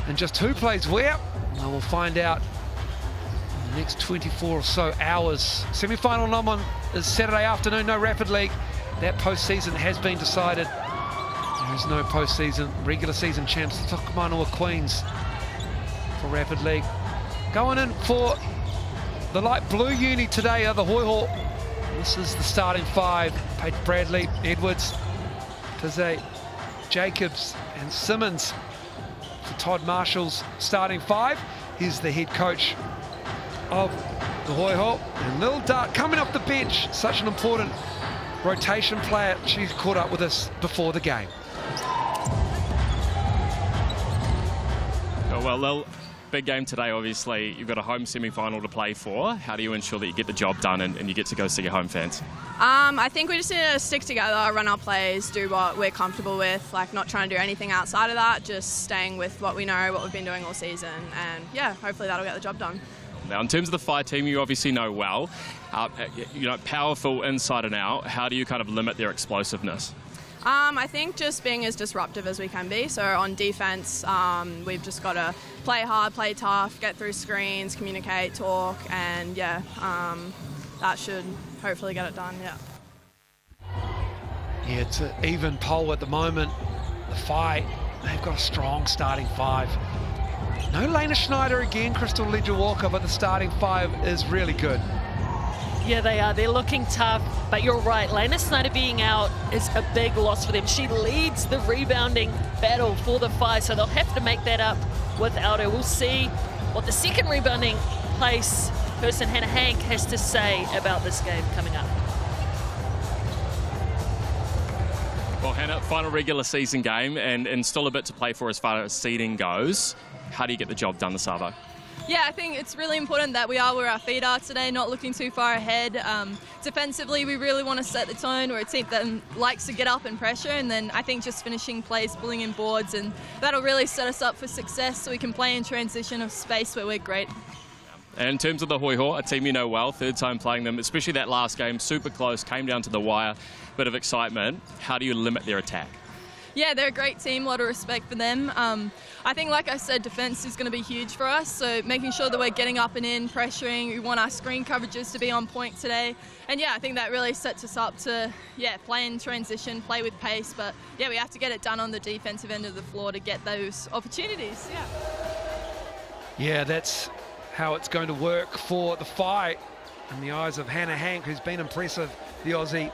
And just who plays where, well, we'll find out in the next 24 or so hours. Semi-final number is Saturday afternoon, no Rapid League. That postseason has been decided. There is no postseason, regular season champs, the Tokomanoa Queens for Rapid League. Going in for the light blue uni today are the Hoiho. This is the starting 5. Paige Bradley, Edwards, Pize, Jacobs and Simmons for Todd Marshall's starting 5. He's the head coach of the Hoiho. And Lil Dart coming off the bench, such an important rotation player. She's caught up with us before the game. Oh, well, Lil, big game today, obviously. You've got a home semi-final to play for. How do you ensure that you get the job done and you get to go see your home fans? I think we just need to stick together, run our plays, do what we're comfortable with, like not trying to do anything outside of that, just staying with what we know, what we've been doing all season, and yeah, hopefully that'll get the job done. Now, in terms of the Whai team, you obviously know well. Powerful inside and out. How do you kind of limit their explosiveness? I think just being as disruptive as we can be. So on defense, we've just got to play hard, play tough, get through screens, communicate, talk, and yeah, that should hopefully get it done, yeah. Yeah, it's an even poll at the moment. The Whai, they've got a strong starting 5. No Lena Schneider again, Crystal Ledger-Walker, but the starting 5 is really good. Yeah, they are. They're looking tough, but you're right. Lena Snyder being out is a big loss for them. She leads the rebounding battle for the Whai, so they'll have to make that up without her. We'll see what the second rebounding place person, Hannah Hank, has to say about this game coming up. Well, Hannah, final regular season game and still a bit to play for as far as seeding goes. How do you get the job done this Arvo? Yeah, I think it's really important that we are where our feet are today, not looking too far ahead. Defensively, we really want to set the tone. We're a team that likes to get up and pressure, and then I think just finishing plays, pulling in boards, and that'll really set us up for success so we can play in transition of space where we're great. And in terms of the Hoiho, a team you know well, third time playing them, especially that last game, super close, came down to the wire, bit of excitement. How do you limit their attack? Yeah, they're a great team, a lot of respect for them. I think, like I said, defence is going to be huge for us, so making sure that we're getting up and in, pressuring. We want our screen coverages to be on point today. And yeah, I think that really sets us up to, play in transition, play with pace, but yeah, we have to get it done on the defensive end of the floor to get those opportunities, Yeah, that's how it's going to work for the Whai in the eyes of Hannah Hank, who's been impressive, the Aussie.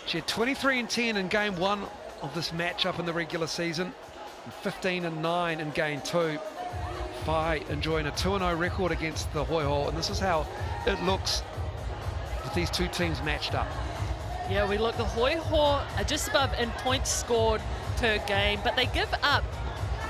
She had 23 and 10 in game 1 of this matchup in the regular season, and 15 and 9 in game 2. Whai enjoying a 2-0 record against the Hoiho, and this is how it looks with these two teams matched up. Yeah, we look, the Hoiho are just above in points scored per game, but they give up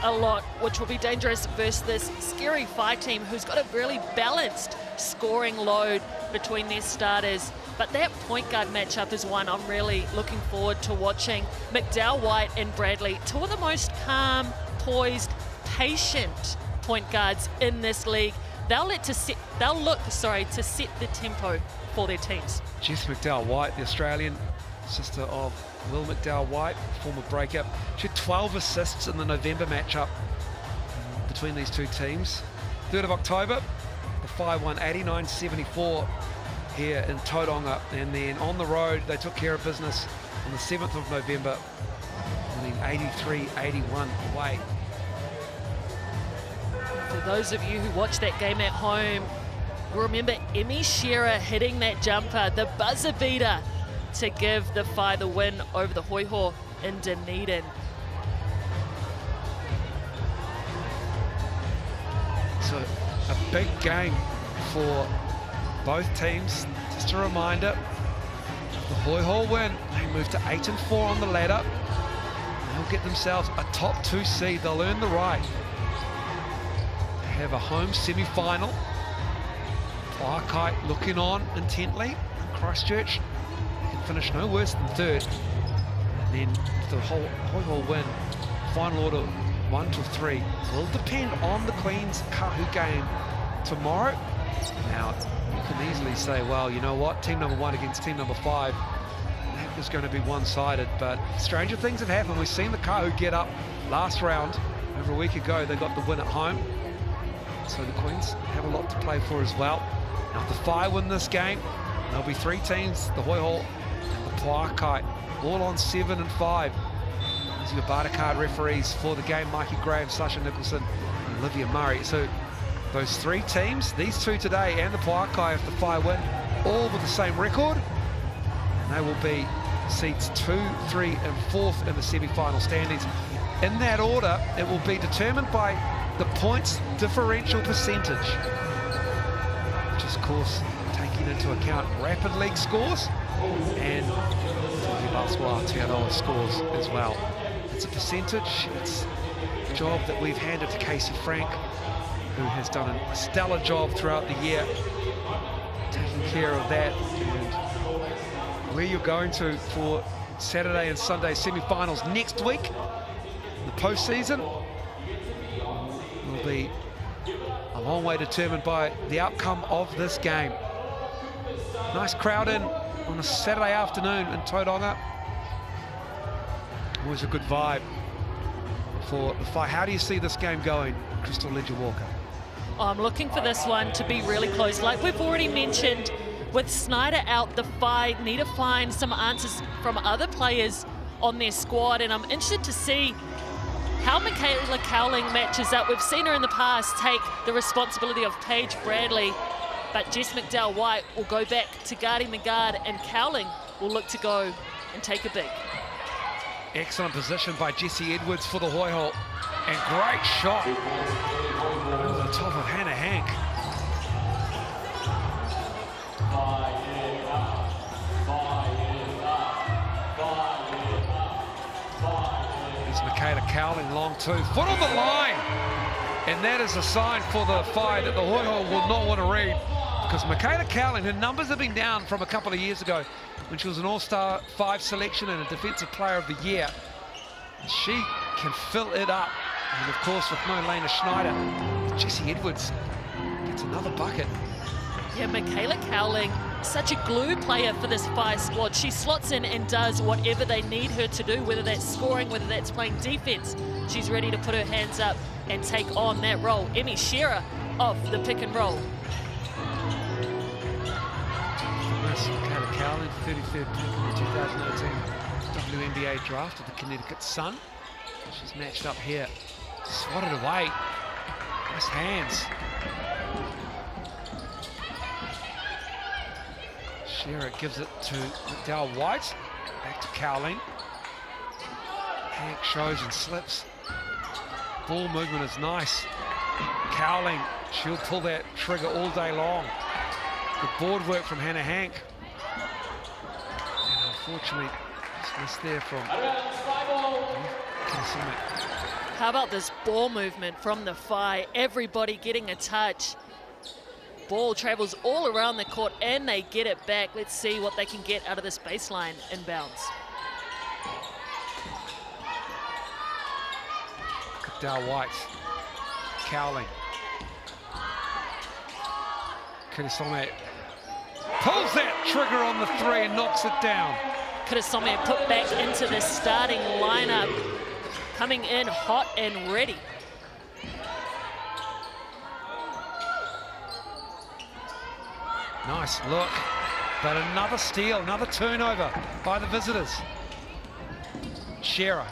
a lot, which will be dangerous versus this scary Whai team who's got a really balanced scoring load between their starters. But that point guard matchup is one I'm really looking forward to watching. McDowell, White and Bradley, two of the most calm, poised, patient point guards in this league. They'll look to set the tempo for their teams. Jess McDowell-White, the Australian, sister of Will McDowell-White, former breakup. She had 12 assists in the November matchup between these two teams. 3rd of October, the Whai won 89-74 here in Tauranga, and then on the road they took care of business on the 7th of November, winning 83-81 away. For those of you who watched that game at home, remember Emmy Shearer hitting that jumper, the buzzer beater, to give the Whai the win over the Hoiho in Dunedin. So a big game for both teams. Just a reminder, the Hoiho win, they move to 8 and 4 on the ladder. They'll get themselves a top 2 seed. They'll earn the right to have a home semi-final. Waikai looking on intently. Christchurch can finish no worse than 3rd. And then the whole Hoiho win, final order 1 to 3, will depend on the Queen's Kahu game tomorrow. Now, you can easily say, well, you know what, team number 1 against team number 5, that is going to be one-sided, but stranger things have happened. We've seen the Kahu get up last round. Over a week ago, they got the win at home. So the Queens have a lot to play for as well. Now, if the Whai win this game, there'll be 3 teams, the Hoiho and the Waikai, all on 7 and 5. These are your barter card referees for the game, Mikey Graham, Sasha Nicholson, and Olivia Murray. So those 3 teams, these 2 today and the Waikai, if the Whai win, all with the same record, and they will be seeds 2, 3 and 4th in the semi-final standings. In that order, it will be determined by the points differential percentage, which is, of course, taking into account rapid league scores and Tauihi Basketball Aotearoa scores as well. It's a percentage. It's a job that we've handed to Casey Frank, who has done a stellar job throughout the year, taking care of that. And where you're going to for Saturday and Sunday semi-finals next week, the postseason, will be a long way determined by the outcome of this game. Nice crowd in on a Saturday afternoon in Tauranga. Always a good vibe for the Whai. How do you see this game going, Crystal Ledger-Walker? I'm looking for this one to be really close. Like we've already mentioned, with Snyder out, the Whai need to find some answers from other players on their squad, and I'm interested to see how Michaela Cowling matches up. We've seen her in the past take the responsibility of Paige Bradley, but Jess McDowell-White will go back to guarding the guard, and Cowling will look to go and take a big. Excellent position by Jessie Edwards for the Hoiho, and great shot over the top of Hannah Hank. There's Michaela Cowling, long 2, foot on the line, and that is a sign for the Whai that the Hoiho will not want to read, because Michaela Cowling, her numbers have been down from a couple of years ago when she was an All-Star 5 selection and a Defensive Player of the Year. She can fill it up, and of course with no Lena Schneider, Jessie Edwards gets another bucket. Yeah, Michaela Cowling such a glue player for this Whai squad. She slots in and does whatever they need her to do, whether that's scoring, whether that's playing defense. She's ready to put her hands up and take on that role. Emmy Shearer off the pick and roll. Kayla Cowling, 33rd pick in the 2018 WNBA draft of the Connecticut Sun. She's matched up here. Swatted away. Nice hands. Shearer gives it to McDowell White. Back to Cowling. Hank shows and slips. Ball movement is nice. Cowling, she'll pull that trigger all day long. Good board work from Hannah Hank. And unfortunately, just missed there from Kinsumi. How about this ball movement from the Whai? Everybody getting a touch. Ball travels all around the court and they get it back. Let's see what they can get out of this baseline inbounds. McDowell White. Cowling. Kirisome pulls that trigger on the three and knocks it down. Kirisome put back into the starting lineup, coming in hot and ready. Nice look, but another steal, another turnover by the visitors. Shearer.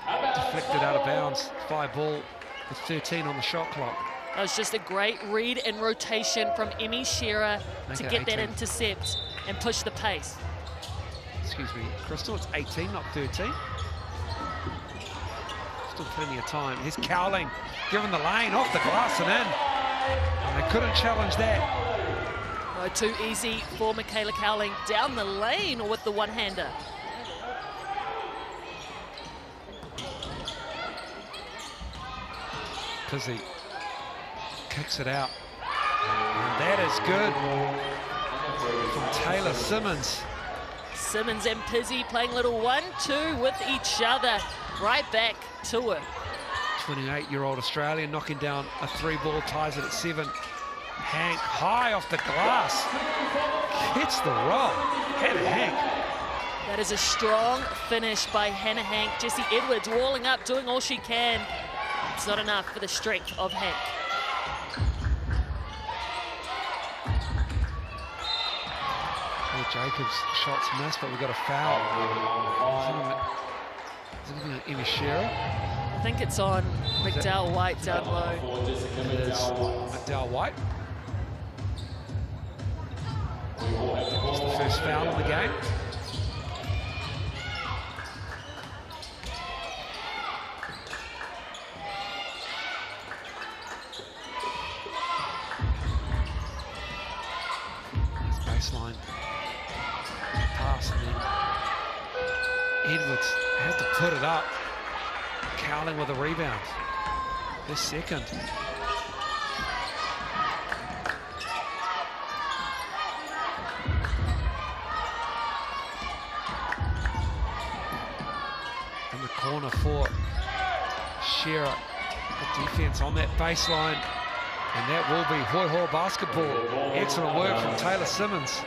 And deflected out of bounds. Whai ball with 13 on the shot clock. That was just a great read and rotation from Emmy Shearer to get that intercept and push the pace. Excuse me, Crystal, it's 18, not 13. Still plenty of time. Here's Cowling, given the lane, off the glass and in. And they couldn't challenge that. No, too easy for Michaela Cowling down the lane with the one-hander. Pizzy kicks it out. And that is good from Taylor Simmons. Simmons and Pizzy playing a little 1-2 with each other. Right back to her. 28-year-old Australian knocking down a three ball, ties it at 7. Hank high off the glass. Hits the roll. Hannah Hank. That is a strong finish by Hannah Hank. Jessie Edwards walling up, doing all she can. It's not enough for the strength of Hank. Jacobs shots missed, but we've got a foul. Is it going to be Emmy Shearer? I think it's on McDowell White down low. It is McDowell White. It's the first foul of the game. Baseline pass, and then Edwards had to put it up. Cowling with a rebound. His second. In the corner for Shearer. The defense on that baseline. And that will be Hoiho basketball. Excellent work from Taylor Simmons.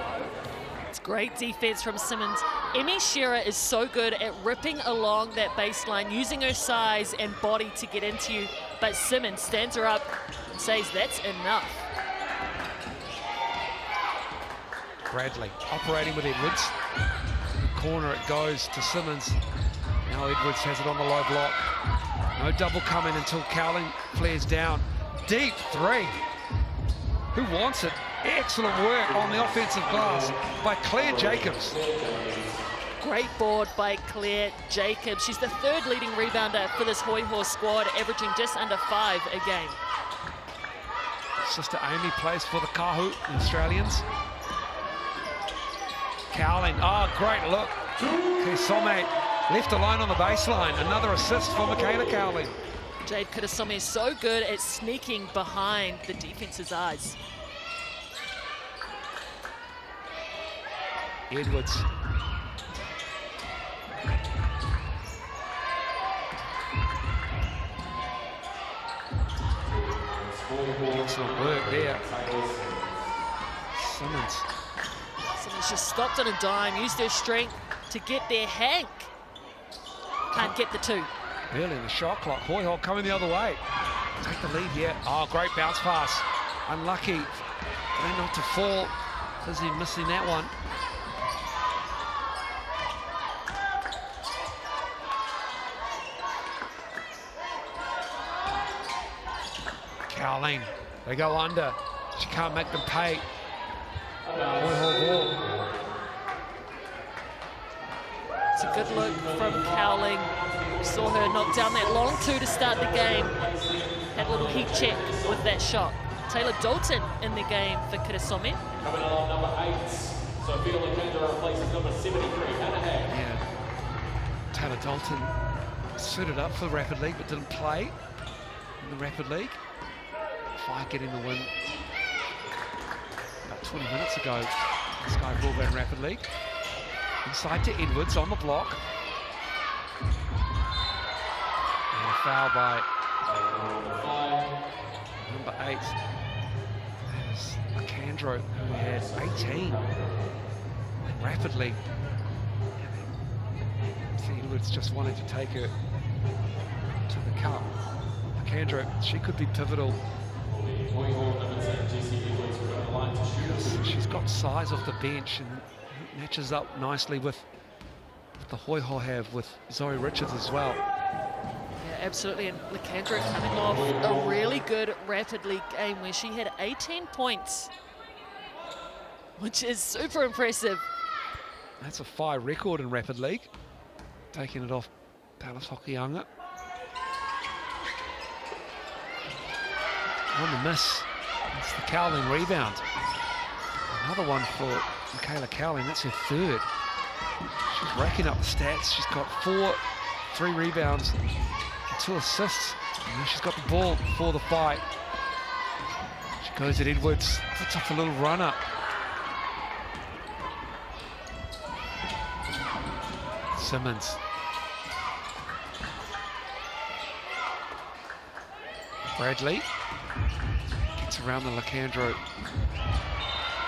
It's great defense from Simmons. Emmy Shearer is so good at ripping along that baseline, using her size and body to get into you. But Simmons stands her up and says that's enough. Bradley operating with Edwards. In the corner it goes to Simmons. Now Edwards has it on the low block. No double coming until Cowling flares down. Deep three. Who wants it? Excellent work on the offensive glass by Claire Jacobs. Great board by Claire Jacobs. She's the third leading rebounder for this Hoiho squad, averaging just under 5 a game. Sister Amy plays for the Kahu, the Australians. Cowling, great look. Kisome left alone on the baseline. Another assist for Michaela Cowling. Jade Kirisome is so good at sneaking behind the defense's eyes. Edwards. Excellent work there. Simmons. Simmons just stopped on a dime, used their strength to get there. Hank can't get the two. Early in the shot clock. Hoiho coming the other way. Take the lead here. Oh, great bounce pass. Unlucky. Then not to fall. Lizzie missing that one. Cowling. They go under. She can't make them pay. Hoiho ball. It's a good look from Cowling. Saw her knock down that long two to start the game. Had a little heat check with that shot. Taylor Dalton in the game for Kitasome. Coming on number 8, Sophia Lakendra replaces number 73, Hannah Hag. Yeah. Taylor Dalton suited up for Rapid League but didn't play in the Rapid League. Whai getting the win about 20 minutes ago. Sky Broadband Rapid League. Inside to Edwards on the block. And a foul by number 8. That is Lakendra, who had 18 rapidly. Edwards just wanted to take her to the cup. Lakendra, she could be pivotal. She's got size off the bench and matches up nicely with the Hoiho have with Zoe Richards as well. Yeah, absolutely. And Lakendra coming off a really good Rapid League game where she had 18 points, which is super impressive. That's a Whai record in Rapid League. Taking it off Palace Hokianga. On the miss, it's the Cowling rebound. Another one for Michaela Cowling, that's her third. She's racking up the stats. She's got 3 rebounds, and 2 assists. And then she's got the ball for the fight. She goes at Edwards, puts up a little runner. Simmons. Bradley gets around the Lakendra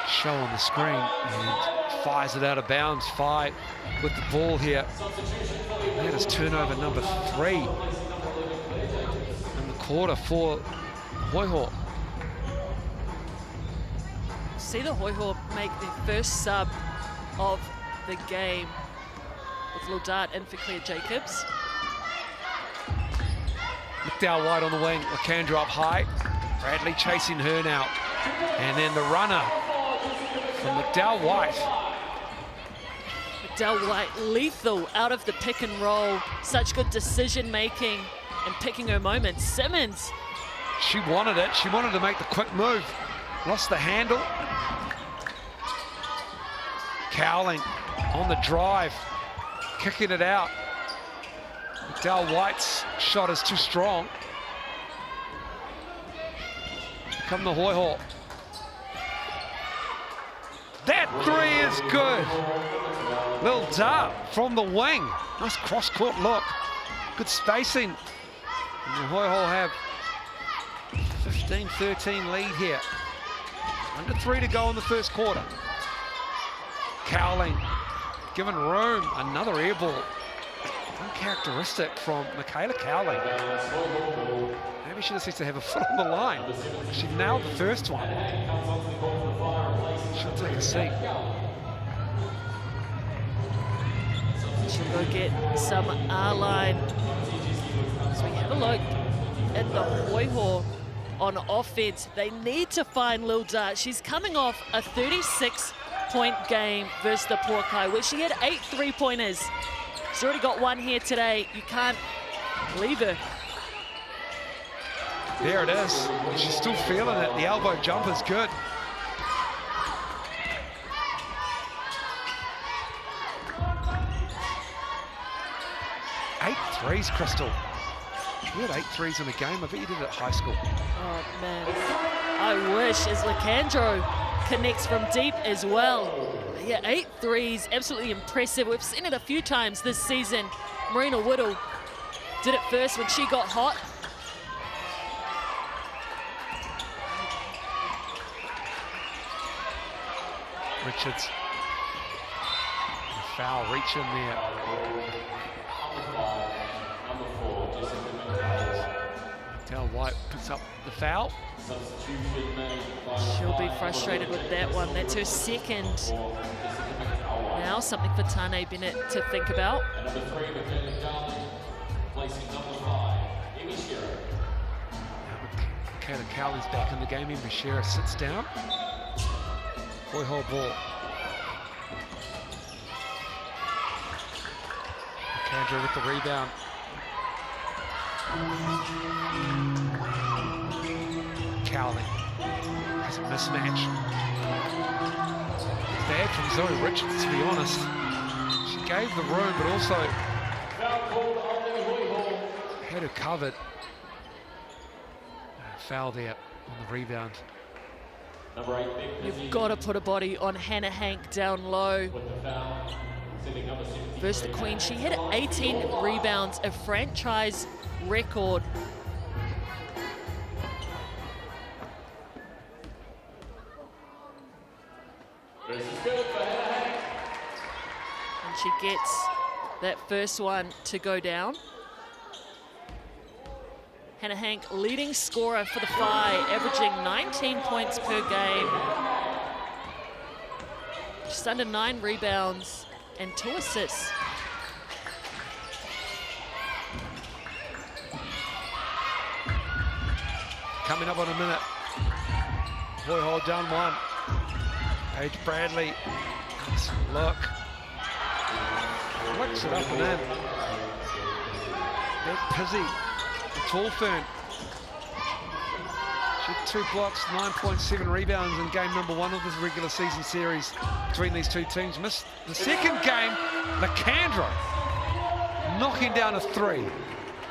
show on the screen and fires it out of bounds. Whai with the ball here. That is turnover number 3 in the quarter for Hoiho. See the Hoiho make the first sub of the game with Lil Dart in for Claire Jacobs. McDowell White on the wing, Lakendra up high. Bradley chasing her now. And then the runner from McDowell White. McDowell White lethal out of the pick and roll. Such good decision making and picking her moments. Simmons. She wanted it. She wanted to make the quick move. Lost the handle. Cowling on the drive. Kicking it out. McDowell White's shot is too strong. Come the Hoiho. That 3 is good. Lil Dart from the wing. Nice cross-court look. Good spacing. And the Hoiho have 15-13 lead here. Under 3 to go in the first quarter. Cowling given room. Another air ball. Uncharacteristic from Michaela Cowling. Maybe she just needs to have a foot on the line. She nailed the first one. She'll take a seat. She'll go get some R-line. So we have a look at the Hoiho on offense. They need to find Lil Dart. She's coming off a 36-point game versus the Porkai, where she had 8 3-pointers. She's already got 1 here today. You can't leave her. There it is. She's still feeling it. The elbow jump is good. Eight threes, Crystal. You had 8 threes in a game. I bet you did it at high school. Oh, man. I wish, as Lakendra connects from deep as well. Yeah, 8 threes, absolutely impressive. We've seen it a few times this season. Marina Whittle did it first when she got hot. Richards. A foul reach in there. Del White picks up the foul. She'll be frustrated with that one. That's her second. Now something for Tane Bennett to think about. Kayla Cowley's back in the game. Bashira sits down. Hoiho ball. Kendra with the rebound. Cowley has a mismatch. Bad from Zoe Richards, to be honest. She gave the room, but also had her covered. Foul there on the rebound. You've got to put a body on Hannah Hank down low. Versus the Queen, she had 18 rebounds, a franchise record. And she gets that first one to go down. Hannah Hank, leading scorer for the Whai, averaging 19 points per game. Just under 9 rebounds and 2 assists. Coming up on a minute. Hoiho down 1. Paige Bradley. Nice look. Flicks it up and in. Big Pizzy. Tall Fern. She had 2 blocks, 9.7 rebounds in game number 1 of this regular season series between these two teams. Missed the second game. Lacandro knocking down a 3.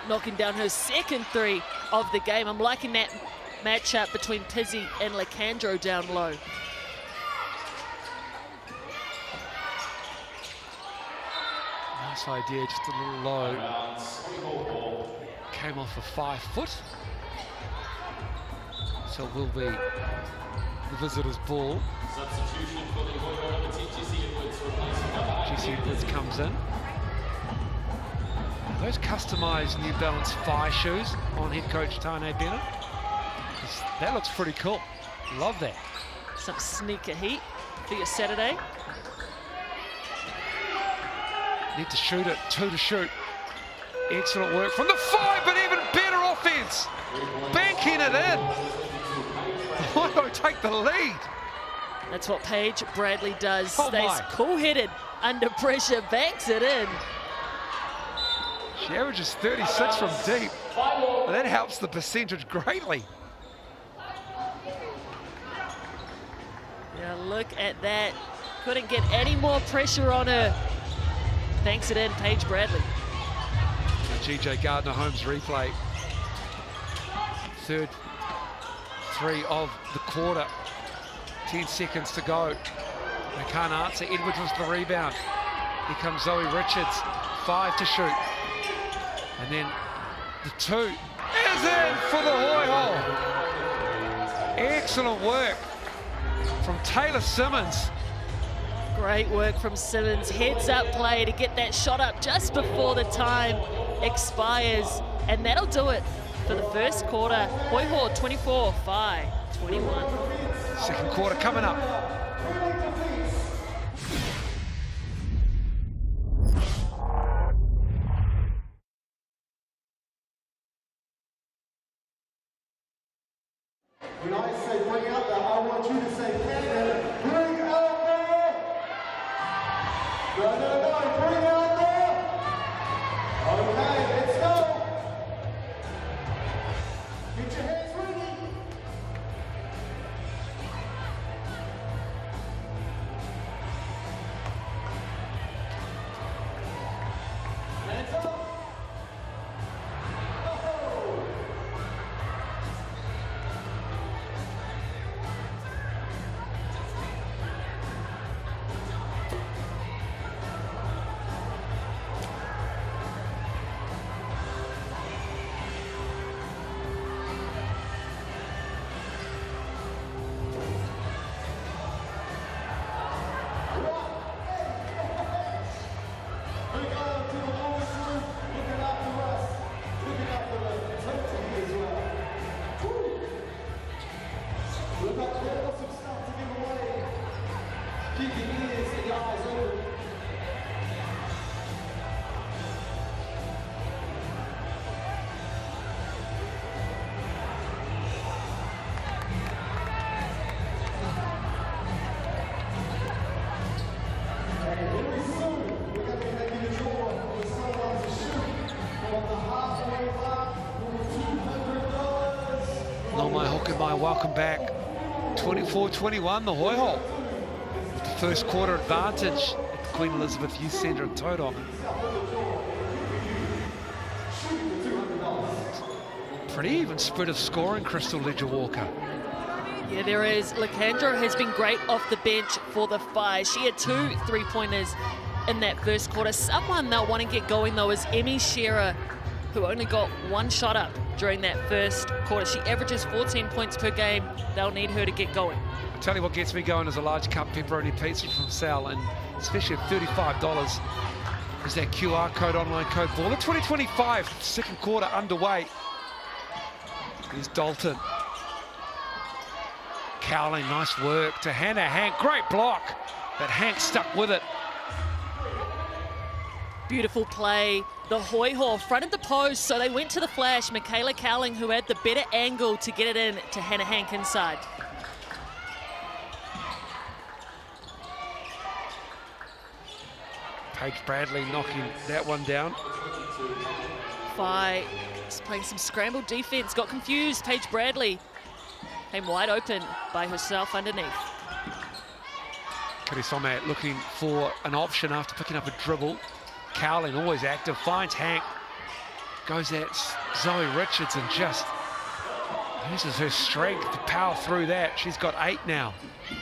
Knocking down her second 3 of the game. I'm liking that matchup between Pizzy and Lacandro down low. Nice idea, just a little low. Came off a 5 foot. So it will be the visitors' ball. GC Edwards comes in. Those customised New Balance Whai shoes on head coach Tane Bennett. That looks pretty cool. Love that. Some sneaker heat for your Saturday. Need to shoot it, 2 to shoot. Excellent work from the 5, but even better offense. Banking it in. Hoiho take the lead. That's what Paige Bradley does. Oh Stays my. cool-headed under pressure, banks it in. She averages 36 from deep. And that helps the percentage greatly. Yeah, look at that. Couldn't get any more pressure on her. Banks it in, Paige Bradley. GJ Gardner-Holmes replay. Third 3 of the quarter. 10 seconds to go. They can't answer. Edwards with the rebound. Here comes Zoe Richards. 5 to shoot. And then the 2 is in for the Hoiho. Excellent work from Taylor Simmons. Great work from Simmons. Heads up play to get that shot up just before the time expires. And that'll do it for the first quarter. Hoiho 24, Whai 21. Second quarter coming up. When I say bring out there, I want you to say, Cannon, bring out there! No, bring out there! Okay, let's go! Get your hands ready! Hands up! now welcome back. 24-21, the Hoiho. With the first quarter advantage at the Queen Elizabeth Youth Centre in Tauranga. Pretty even spread of scoring, Crystal Ledger-Walker. Yeah, there is. Lacandro has been great off the bench for the Whai. She had 2 3-pointers in that first quarter. Someone they'll want to get going, though, is Emmy Shearer, who only got 1 shot up during that first quarter. She averages 14 points per game. They'll need her to get going. I'll tell you what gets me going is a large cup pepperoni pizza from Sal, and especially at $35 is that QR code, online code Baller. 2025, second quarter underway. Here's Dalton. Cowling, nice work to Hannah Hank. Great block, but Hank stuck with it. Beautiful play. The Hoiho fronted the post, so they went to the flash. Michaela Cowling, who had the better angle to get it in to Hannah Hank inside. Paige Bradley knocking that one down. Whai is playing some scrambled defense. Got confused. Paige Bradley came wide open by herself underneath. Karisome looking for an option after picking up a dribble. Cowling always active, finds Hank. Goes at Zoe Richards and just uses her strength to power through that. She's got 8 now.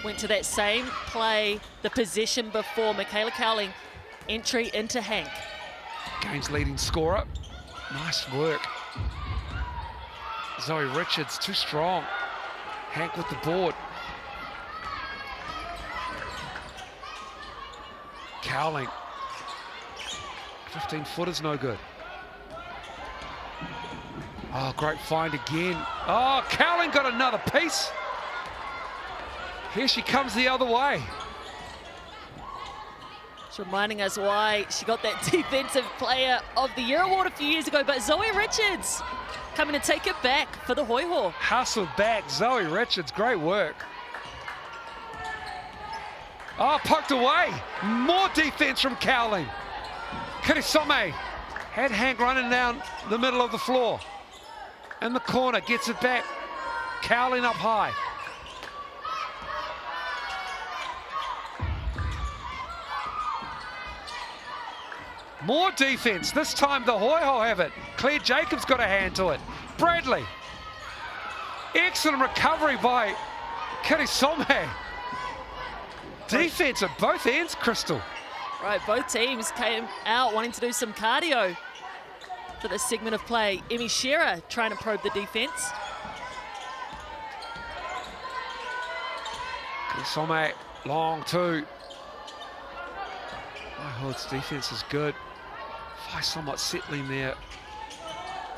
Went to that same play, the possession before. Michaela Cowling, entry into Hank. Game's leading scorer. Nice work. Zoe Richards, too strong. Hank with the board. Cowling. 15-footer's no good. Oh, great find again. Oh, Cowling got another piece. Here she comes the other way. It's reminding us why she got that Defensive Player of the Year award a few years ago, but Zoe Richards coming to take it back for the Hoiho. Hustled back, Zoe Richards, great work. Oh, poked away. More defense from Cowling. Karisome had Hank running down the middle of the floor. In the corner, gets it back. Cowling up high. More defense. This time the Hoiho have it. Claire Jacobs got a hand to it. Bradley. Excellent recovery by Karisome. Defense at both ends, Crystal. Right, both teams came out wanting to do some cardio for this segment of play. Emmy Shearer trying to probe the defense. Karisome, long 2. Hoiho's defense is good. Whai somewhat settling there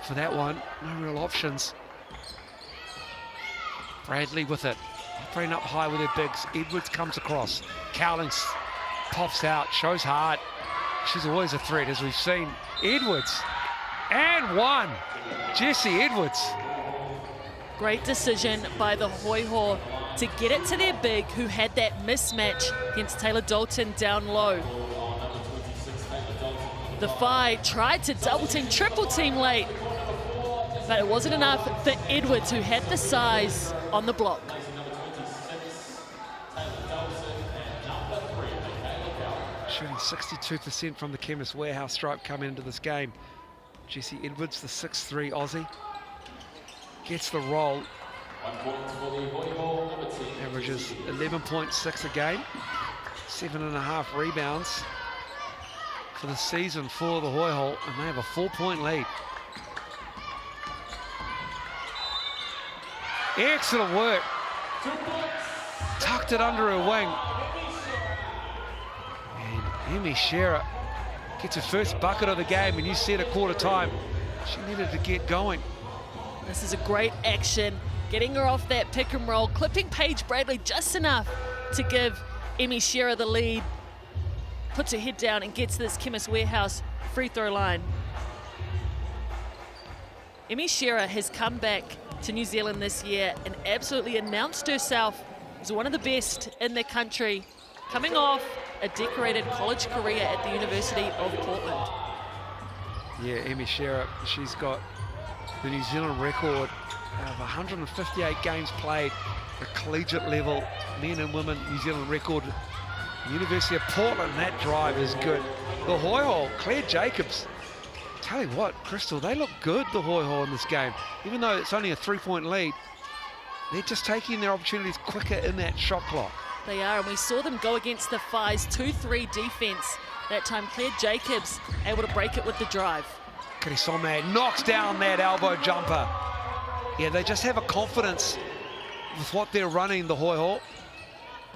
for that one. No real options. Bradley with it. Operating up high with her bigs. Edwards comes across. Cowling pops out, shows hard. She's always a threat, as we've seen. Edwards. And 1. Jessie Edwards. Great decision by the Hoiho to get it to their big, who had that mismatch against Taylor Dalton down low. The Whai tried to double team, triple team late, but it wasn't enough for Edwards, who had the size on the block. Shooting 62% from the Chemist Warehouse stripe coming into this game. Jessie Edwards, the 6'3" Aussie, gets the roll. Averages 11.6 a game, 7.5 rebounds for the season for the Hoiho, and they have a 4-point lead. Excellent work. Tucked it under her wing. And Emmy Shearer gets her first bucket of the game, and you see it at quarter time. She needed to get going. This is a great action, getting her off that pick and roll, clipping Paige Bradley just enough to give Emmy Shearer the lead. Puts her head down and gets this Chemist Warehouse free throw line. Emmy Shearer has come back to New Zealand this year and absolutely announced herself as one of the best in the country, coming off a decorated college career at the University of Portland. Yeah, Emmy Shearer, she's got the New Zealand record of 158 games played at collegiate level, men and women, New Zealand record. University of Portland, that drive is good. The Hoiho, Claire Jacobs. Tell you what, Crystal, they look good, the Hoiho, in this game. Even though it's only a 3-point lead, they're just taking their opportunities quicker in that shot clock. They are, and we saw them go against the Whai's 2-3 defense. That time, Claire Jacobs able to break it with the drive. Karisome knocks down that elbow jumper. Yeah, they just have a confidence with what they're running, the Hoiho.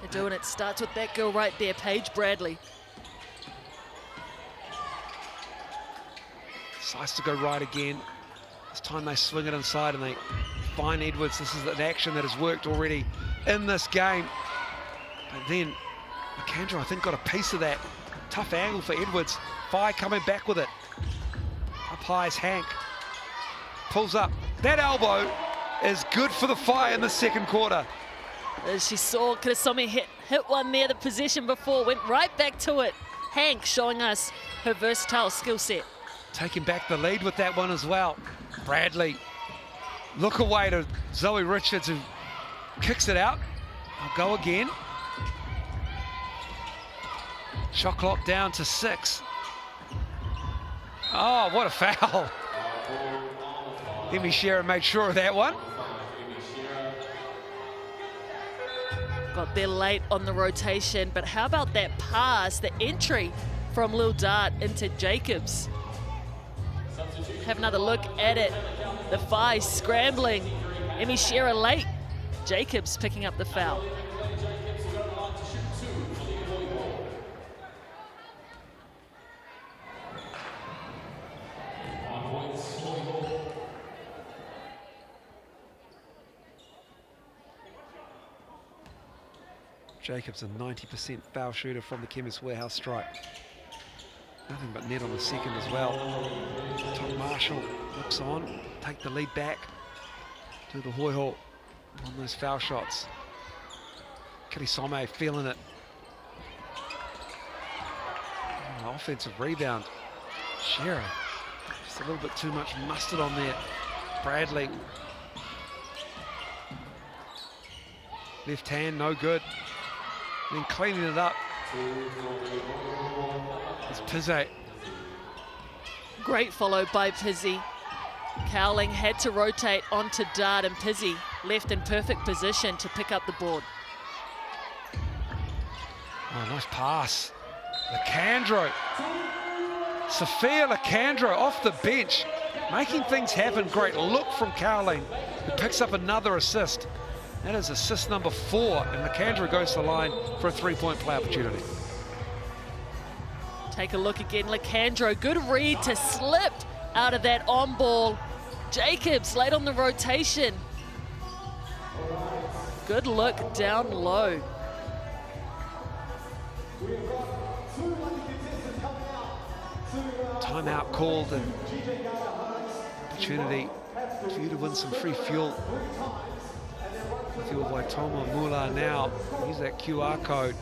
They're doing it. Starts with that girl right there, Paige Bradley. Decides to go right again. This time they swing it inside and they find Edwards. This is an action that has worked already in this game. But then McAndrew, I think, got a piece of that. Tough angle for Edwards. Whai coming back with it. Up high is Hank. Pulls up. That elbow is good for the Whai in the second quarter. As she saw Karisome hit one there the possession before, went right back to it. Hank showing us her versatile skill set. Taking back the lead with that one as well. Bradley, look away to Zoe Richards, who kicks it out. I'll go again. Shot clock down to 6. Oh, what a foul. Emmy Shearer made sure of that one. Got there late on the rotation, but how about that pass, the entry from Lil Dart into Jacobs? Have another look at it. The Whai scrambling. Emmy Shearer late. Jacobs picking up the foul. Jacobs, a 90% foul shooter from the Chemist Warehouse stripe. Nothing but net on the second as well. Tom Marshall looks on, take the lead back to the Hoiho on those foul shots. Karisome feeling it. Oh, offensive rebound. Shearer, just a little bit too much mustard on there. Bradley. Left hand, no good. Then cleaning it up. It's Pizze. Great follow by Pizzy. Cowling had to rotate onto Dart, and Pizzy left in perfect position to pick up the board. Oh, nice pass. Lacandro. Sophia Lacandro off the bench, making things happen. Great look from Cowling, who picks up another assist. That is assist number 4, and Lacandro goes to the line for a 3-point play opportunity. Take a look again, Lacandro, good read to slip out of that on ball. Jacobs late on the rotation. Good look down low. Timeout called, and opportunity for you to win some free fuel with your Waitomo Mula now. Use that QR code.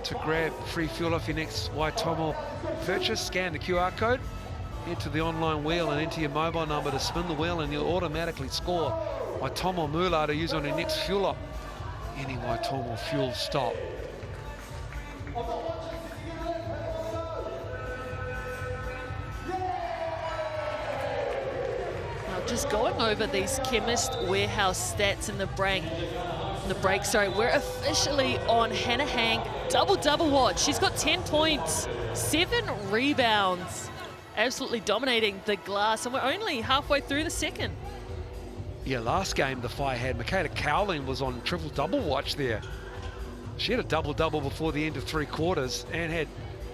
To grab free fuel off your next Waitomo purchase, scan the QR code, head to the online wheel and enter your mobile number to spin the wheel, and you'll automatically score Waitomo Mula to use on your next fuel up. Any Waitomo fuel stop. Now just going over these Chemist Warehouse stats in the break. We're officially on Hannah Hank double watch. She's got 10 points, 7 rebounds, absolutely dominating the glass, and we're only halfway through the second. Yeah, last game the Whai had Michaela Cowling was on triple-double watch there. She had a double-double before the end of 3 quarters and had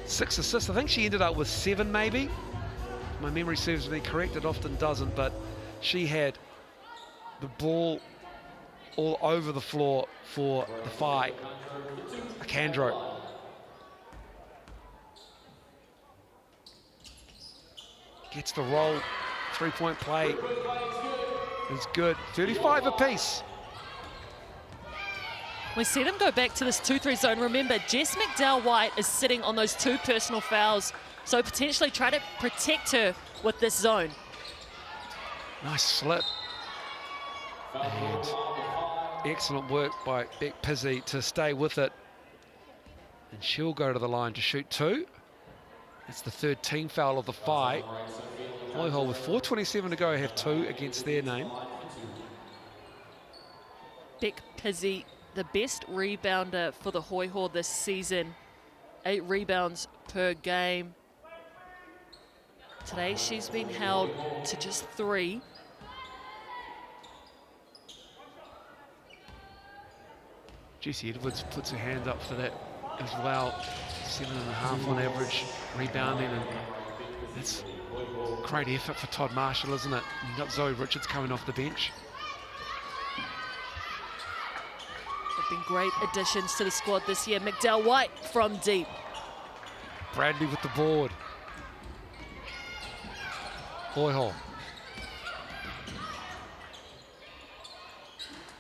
6 assists. I think she ended up with 7 maybe. If my memory serves me correct, it often doesn't, but she had the ball all over the floor for the Whai. Lacandro. Gets the roll. 3-point play is good. 35 apiece. We see them go back to this 2-3 zone. Remember, Jess McDowell-White is sitting on those 2 personal fouls So potentially try to protect her with this zone. Nice slip. And excellent work by Beck Pizzi to stay with it. And she'll go to the line to shoot 2. That's the 3rd team foul of the fight. Hoiho with 4:27 to go have 2 against their name. Beck Pizzi, the best rebounder for the Hoiho this season. 8 rebounds per game. Today she's been held to just 3. Jessie Edwards puts her hand up for that as well. 7.5 on average rebounding, and that's great effort for Todd Marshall, isn't it? You've got Zoe Richards coming off the bench. They've been great additions to the squad this year. McDowell White from deep. Bradley with the board. Hoiho.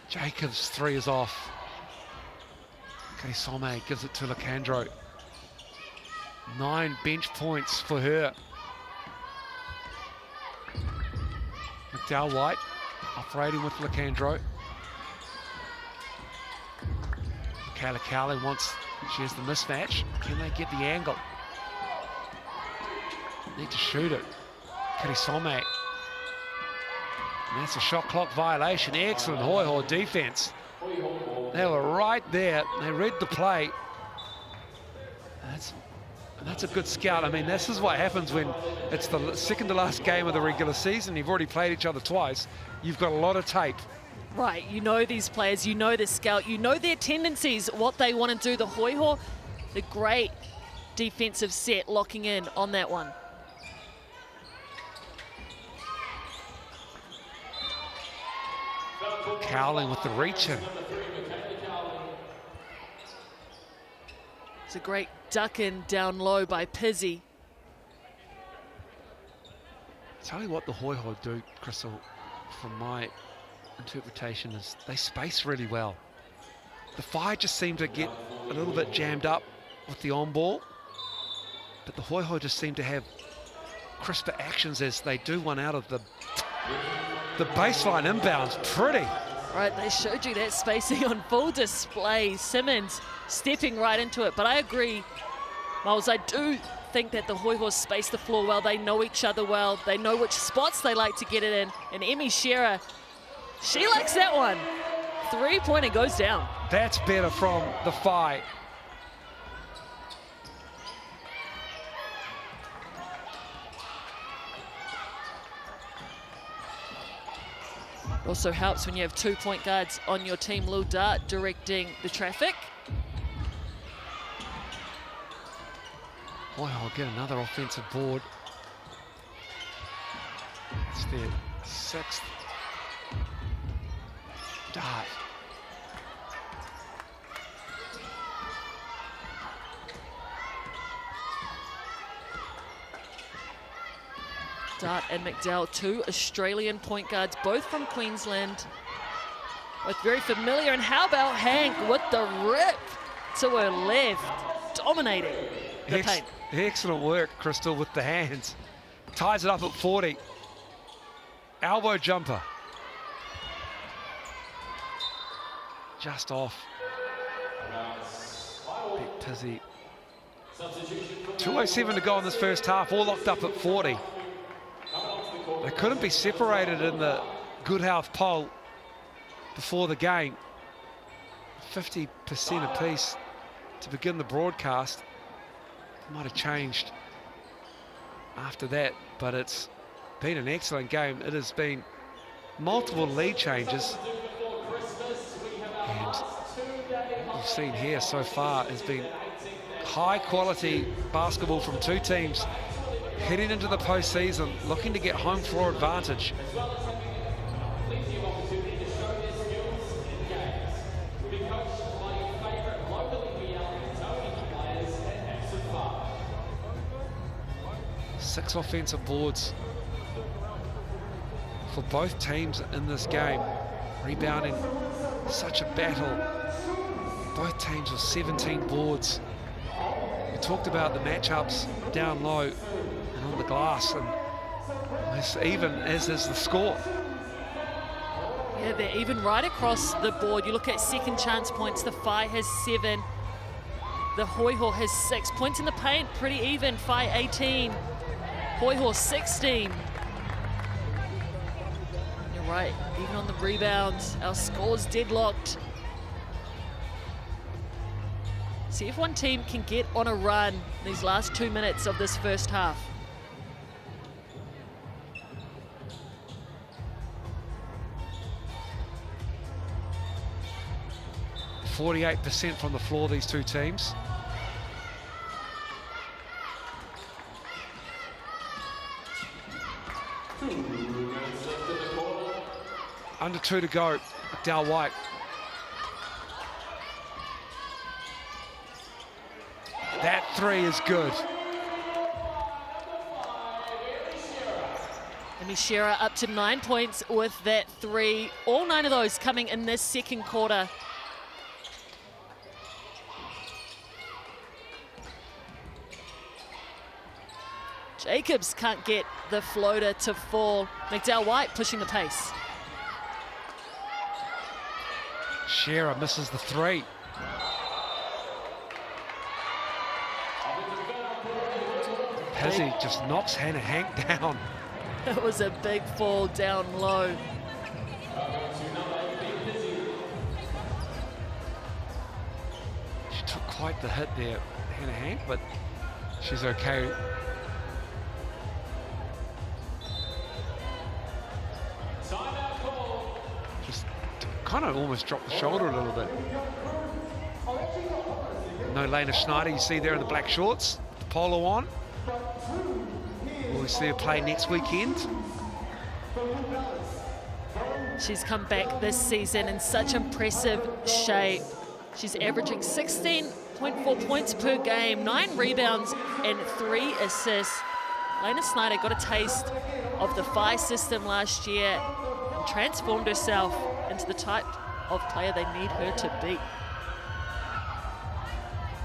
Jacobs' 3 is off. Some gives it to Lacandro. 9 bench points for her. McDowell White operating with Lacandro. Michaela Cowley she has the mismatch. Can they get the angle? Need to shoot it. Karisome. And that's a shot clock violation. Excellent Hoiho defense. They were right there. They read the play. That's a good scout. I mean, this is what happens when it's the second to last game of the regular season. You've already played each other twice. You've got a lot of tape. Right, you know these players, you know the scout, you know their tendencies, what they want to do. The Hoiho, the great defensive set, locking in on that one. Cowling with the reach-in. It's a great duck-in down low by Pizzi. Tell you what the Hoiho do, Crystal, from my interpretation, is they space really well. The Whai just seem to get a little bit jammed up with the on-ball, but the Hoiho just seem to have crisper actions as they do one out of the baseline inbounds. Pretty. Right, they showed you that spacing on full display. Simmons stepping right into it. But I agree, Miles, I do think that the Hoiho space the floor well. They know each other well. They know which spots they like to get it in. And Emmy Shearer, she likes that one. 3-pointer goes down. That's better from the Whai. Also helps when you have 2 point guards on your team. Lil Dart directing the traffic. Boy, I'll get another offensive board. It's their 6th. Dart. Dart and McDowell, 2 Australian point guards, both from Queensland. Both very familiar. And how about Hank with the rip to her left, dominating the paint. Excellent work, Crystal, with the hands. Ties it up at 40. Elbow jumper. Just off. Beck Pizzi. 2:07 to go in this first half, all locked up at 40. They couldn't be separated in the Good Health poll before the game. 50% apiece to begin the broadcast. Might have changed after that, but it's been an excellent game. It has been multiple lead changes. And what we've seen here so far has been high quality basketball from 2 teams heading into the postseason, looking to get home floor advantage. Six offensive boards for both teams in this game. Rebounding, such a battle. Both teams with 17 boards. You talked about the matchups down low and on the glass, and it's even as is the score. Yeah, they're even right across the board. You look at second chance points, the Whai has 7. The Hoiho has 6. Points in the paint, pretty even. Whai 18, Hoiho 16. You're right, even on the rebounds, our score's deadlocked. See if one team can get on a run these last 2 minutes of this first half. 48% from the floor, these two teams. Under 2 to go, Whai. That 3 is good. And Mishera up to 9 points with that 3. All 9 of those coming in this second quarter. Jacobs can't get the floater to fall. McDowell-White pushing the pace. Shearer misses the 3. Pizzi just knocks Hannah Hank down. It was a big fall down low. She took quite the hit there, Hannah Hank, but she's okay. Just kind of almost dropped the shoulder a little bit. No Lena Schneider, you see there in the black shorts, the polo on. Will we see her play next weekend? She's come back this season in such impressive shape. She's averaging 16.4 points per game, 9 rebounds and 3 assists. Lena Snyder got a taste of the Whai system last year and transformed herself into the type of player they need her to be.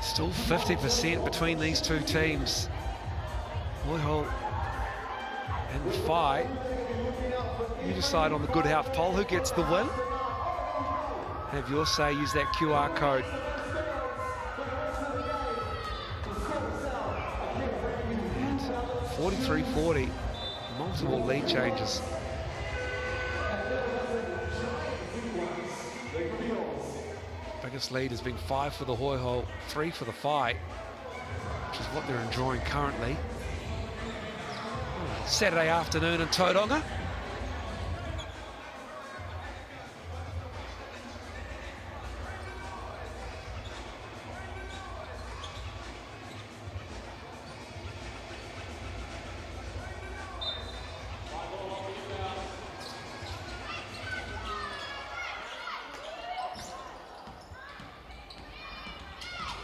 Still 50% between these two teams. Hoiho and the Whai. You decide on the Good Health poll who gets the win. Have your say, use that QR code. And 43-40, multiple lead changes. Biggest lead has been 5 for the Hoiho, 3 for the Whai, which is what they're enjoying currently. Saturday afternoon in Tauranga.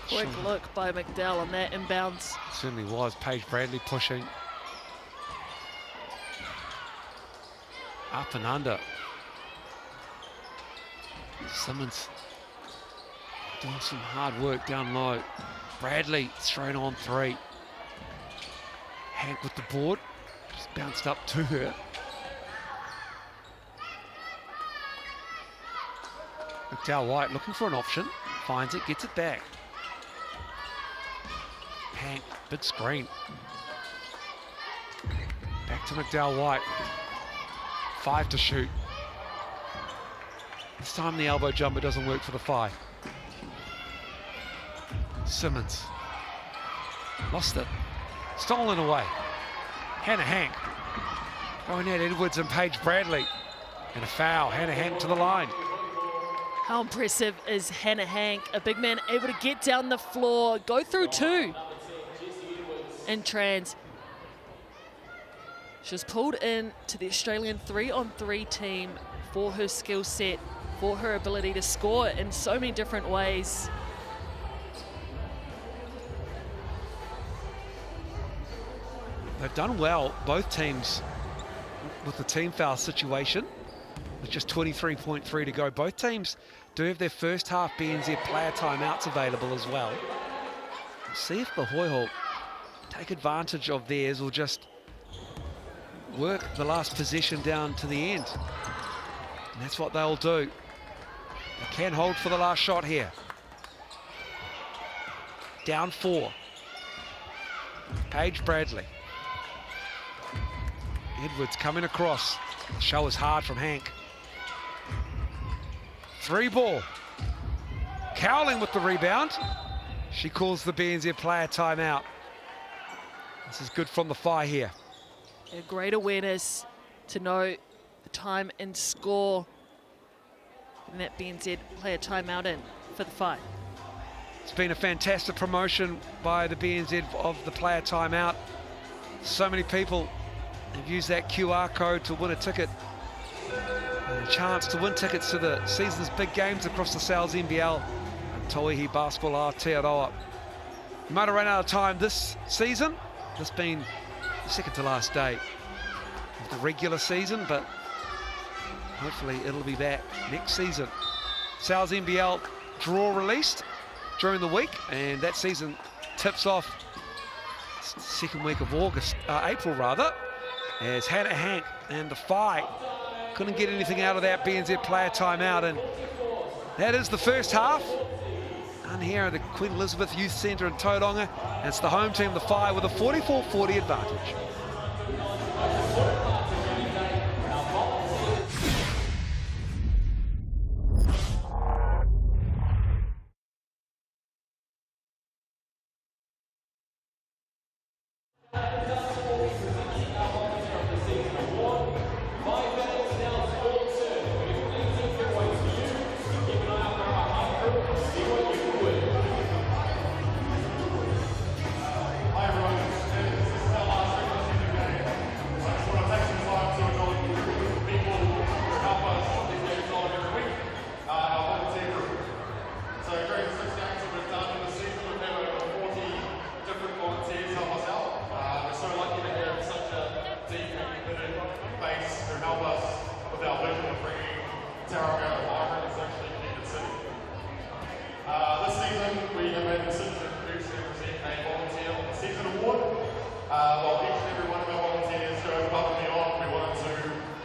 Quick look by McDowell on that inbounds. Certainly was. Paige Bradley pushing. Up and under. Simmons doing some hard work down low. Bradley straight on 3. Hank with the board. Just bounced up to her. McDowell-White looking for an option. Finds it, gets it back. Hank, big screen. Back to McDowell-White. 5 to shoot. This time the elbow jumper doesn't work for the Whai. Simmons. Lost it. Stolen away. Hannah Hank. Going at Edwards and Paige Bradley. And a foul. Hannah Hank to the line. How impressive is Hannah Hank? A big man able to get down the floor, go through 2. In trans. She was pulled in to the Australian 3-on-3 team for her skill set, for her ability to score in so many different ways. They've done well, both teams, with the team foul situation, with just 23.3 to go. Both teams do have their first half BNZ player timeouts available as well. See if the Hoiho take advantage of theirs or just work the last possession down to the end. And that's what they'll do. They can hold for the last shot here. Down 4. Paige Bradley. Edwards coming across. The show is hard from Hank. 3 ball. Cowling with the rebound. She calls the BNZ player timeout. This is good from the Whai here. A great awareness to know the time and score. And that BNZ player timeout in for the Whai. It's been a fantastic promotion by the BNZ of the player timeout. So many people have used that QR code to win a ticket. And a chance to win tickets to the season's big games across the South NBL and Tauihi Basketball Aotearoa. We might have run out of time this season. This being the second to last day of the regular season, but hopefully it'll be back next season. South NBL draw released during the week, and that season tips off second week of April rather, as Hannah Hank and the Whai couldn't get anything out of that BNZ player timeout, and that is the first half. And here at the Queen Elizabeth Youth Centre in Tauranga, and it's the home team, the Whai, with a 44-40 advantage. This season, we have made the decision to produce and present a volunteer season award. While each and every one of our volunteers go above and beyond, we wanted to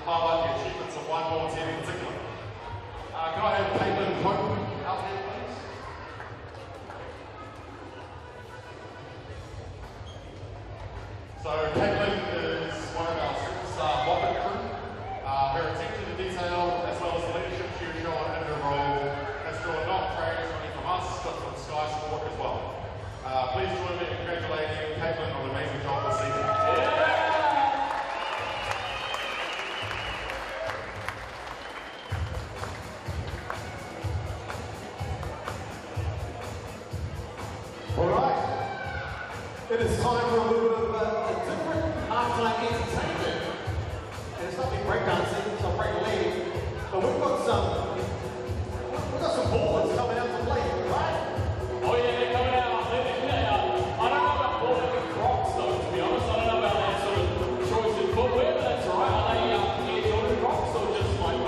highlight the achievements of one volunteer in particular. Can I have Caitlin Hope out here, please? So Caitlin is one of our superstar Bobbin crew. Her attention to detail, as well as the leadership she has shown in her role, has drawn not praise only from us, but from Sky Sport as well. Please join me in congratulating Caitlin on an amazing job this season. All right, it is time for a little bit of a different halftime entertainment. And it's not been breakdancing, it's not break league, but we've got some boards coming out to play, right? Oh yeah, they're coming out. I don't know about board and Crocs though, to be honest. I don't know about that sort of choice in footwear, but that's alright. Are they Air Jordan Crocs or just like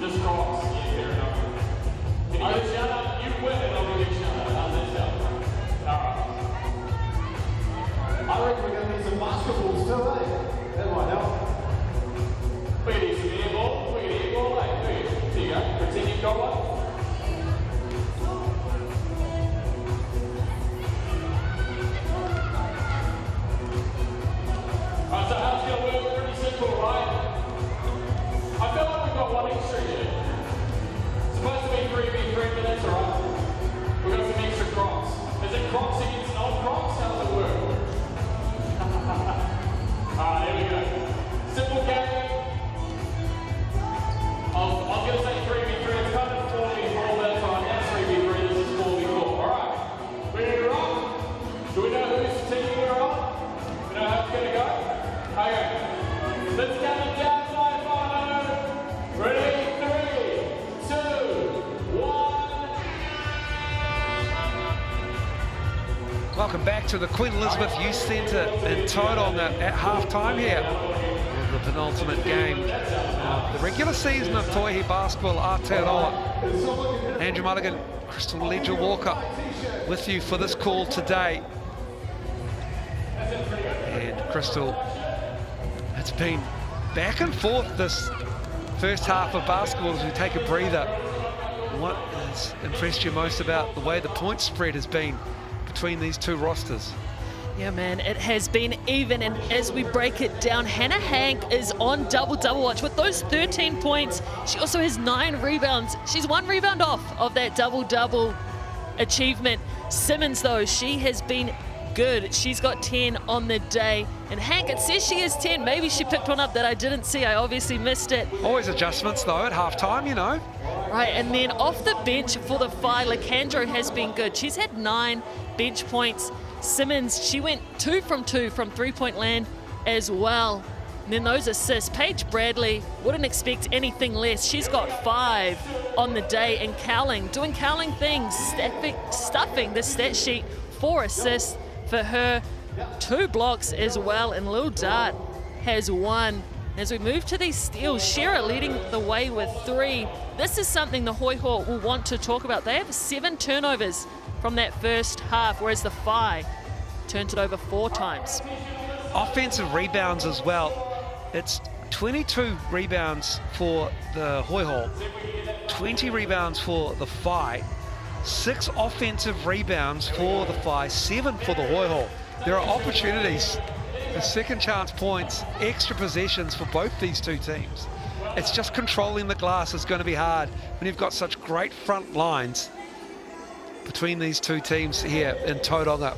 just Crocs? Yeah, fair enough. Can you get a shout out? You win and I'll give you a shout out. How's that sound? Alright. I reckon we're going to need some basketballs too, eh? That might help. We can do some airball. We can airball, eh? There you go. Pretend you've got one. Alright, so how's it going to work? Pretty simple, right? I feel like we've got one extra here. It's supposed to be 3v3, but that's alright. We've got some extra Crocs. Is it Crocs against non-Crocs? How does it work? Alright, here we go. Simple game. I was going to say 3v3, it's kind of 4v4, but that's alright. That's 3v3, this is 4v4. Alright, ready to rock? Do we know whose team we're on? We know how it's going to go? Okay, let's count it down, 5, 5, 0. Ready? 3, 2, 1. Welcome back to the Queen Elizabeth Youth Centre in Tauranga at half-time here. The penultimate game of the regular season of Tauihi Basketball Aotearoa. Andrew Mulligan, Crystal Ledger-Walker with you for this call today. And Crystal, it's been back and forth this first half of basketball as we take a breather. What has impressed you most about the way the point spread has been between these two rosters? Yeah, man, it has been even, and as we break it down, Hannah Hank is on double-double watch with those 13 points. She also has 9 rebounds. She's 1 rebound off of that double-double achievement. Simmons, though, she has been good. She's got 10 on the day. And Hank, it says she has 10. Maybe she picked one up that I didn't see. I obviously missed it. Always adjustments, though, at halftime, you know. Right, and then off the bench for the Whai, Lacandro has been good. She's had 9 bench points. Simmons, she went 2 from 2 from three-point land as well. And then those assists, Paige Bradley, wouldn't expect anything less. She's got 5 on the day. And Cowling, doing Cowling things, stuffing the stat sheet, 4 assists for her, 2 blocks as well. And Lil Dart has 1. As we move to these steals, Shera leading the way with 3. This is something the Hoiho will want to talk about. They have 7 turnovers from that first half, whereas the Whai turned it over 4 times. Offensive rebounds as well. It's 22 rebounds for the Hoiho, 20 rebounds for the Whai, 6 offensive rebounds for the Whai, 7 for the Hoiho. There are opportunities, the second chance points, extra possessions for both these two teams. It's just controlling the glass is going to be hard when you've got such great front lines between these two teams here in Tauranga.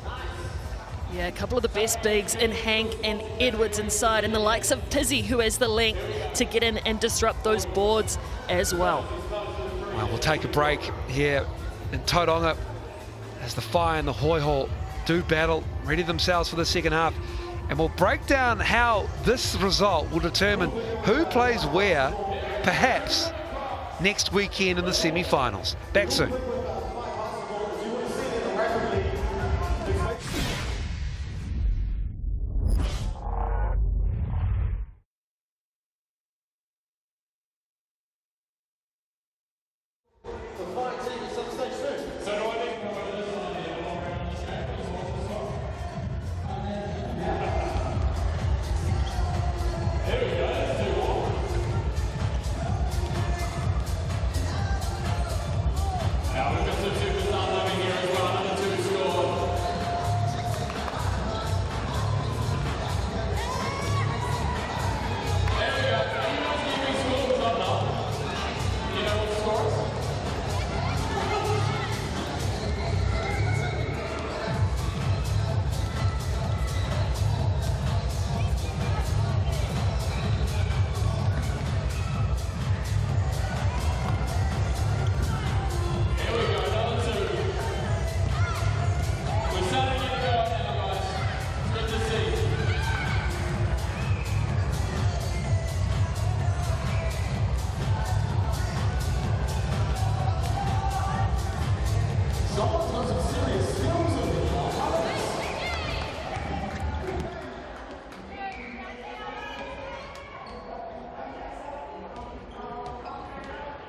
Yeah, a couple of the best bigs in Hank and Edwards inside, and the likes of Tizzy, who has the length to get in and disrupt those boards as well. Well, we'll take a break here in Tauranga as the Whai and the Hoiho do battle, ready themselves for the second half. And we'll break down how this result will determine who plays where, perhaps next weekend in the semi-finals. Back soon.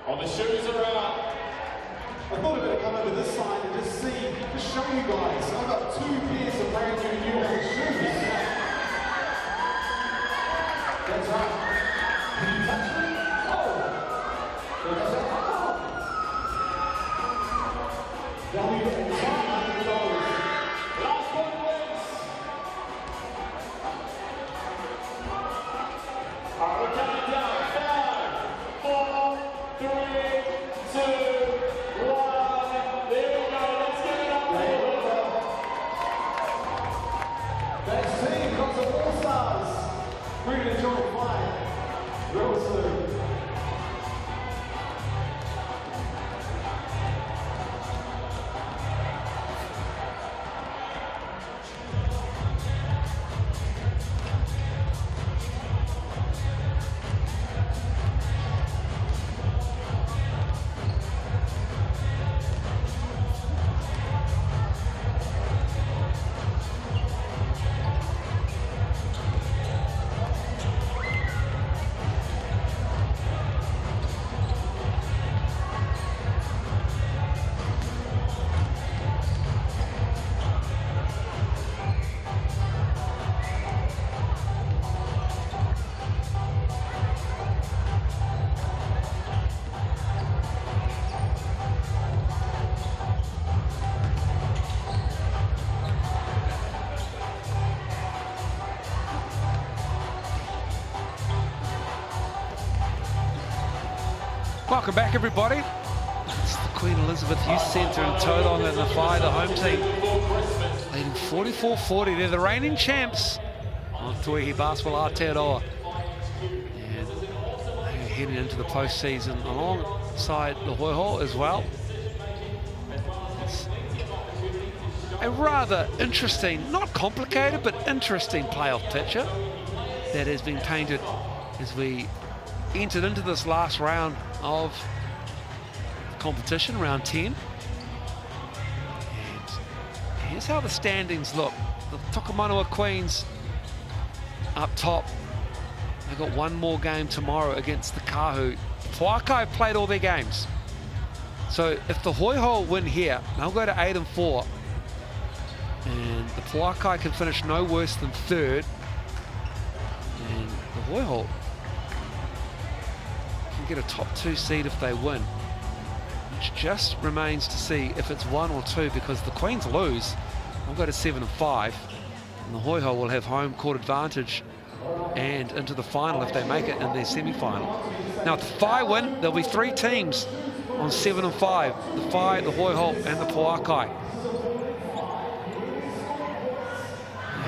Well, the shoes are out. I thought I'd better come over this side and just show you guys. I've got 2 pairs of brand new shoes. That's right. Can you touch me? Oh! Last one wins. All right, we're counting down. 5, 4, 3, 2, 1. There we go. Let's get it up there. That's team across the All-Stars. Bring it to Joy Whai. Real soon. Welcome back, everybody. It's the Queen Elizabeth Youth Centre in Tauranga and the Whai, the home team, leading 44-40. They're the reigning champs on Tauihi Basketball Aotearoa. And they're heading into the postseason alongside the Hoiho as well. It's a rather interesting, not complicated, but interesting playoff picture that has been painted as we entered into this last round of the competition, round 10. And here's how the standings look. The Tokomanua Queens up top. They've got one more game tomorrow against the Kahu. Puakai have played all their games. So if the Hoiho win here, they'll go to 8-4. And the Puakai can finish no worse than third. And the Hoiho can get a top 2 seed if they win, which just remains to see if it's 1 or 2, because the Queens lose, they'll go to 7-5, and the Hoiho will have home court advantage and into the final if they make it in their semi-final. Now if the Whai win, there'll be 3 teams on 7-5, the Whai, the Hoiho and the Puakai.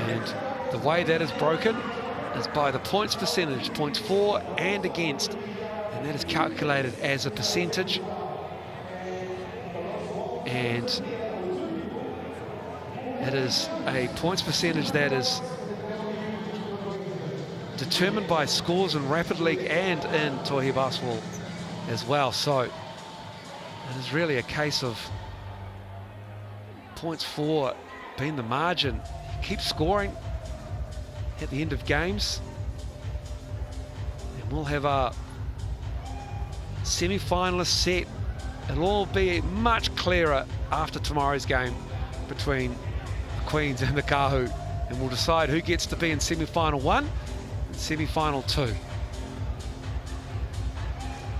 And the way that is broken is by the points percentage, points for and against, and that is calculated as a percentage. And it is a points percentage that is determined by scores in Rapid League and in Tauihi Basketball as well. So it is really a case of points for being the margin. Keep scoring at the end of games, and we'll have our semi-finalist set. It'll all be much clearer after tomorrow's game between the Queens and the Kahu, and we'll decide who gets to be in semi-final 1 and semi-final 2.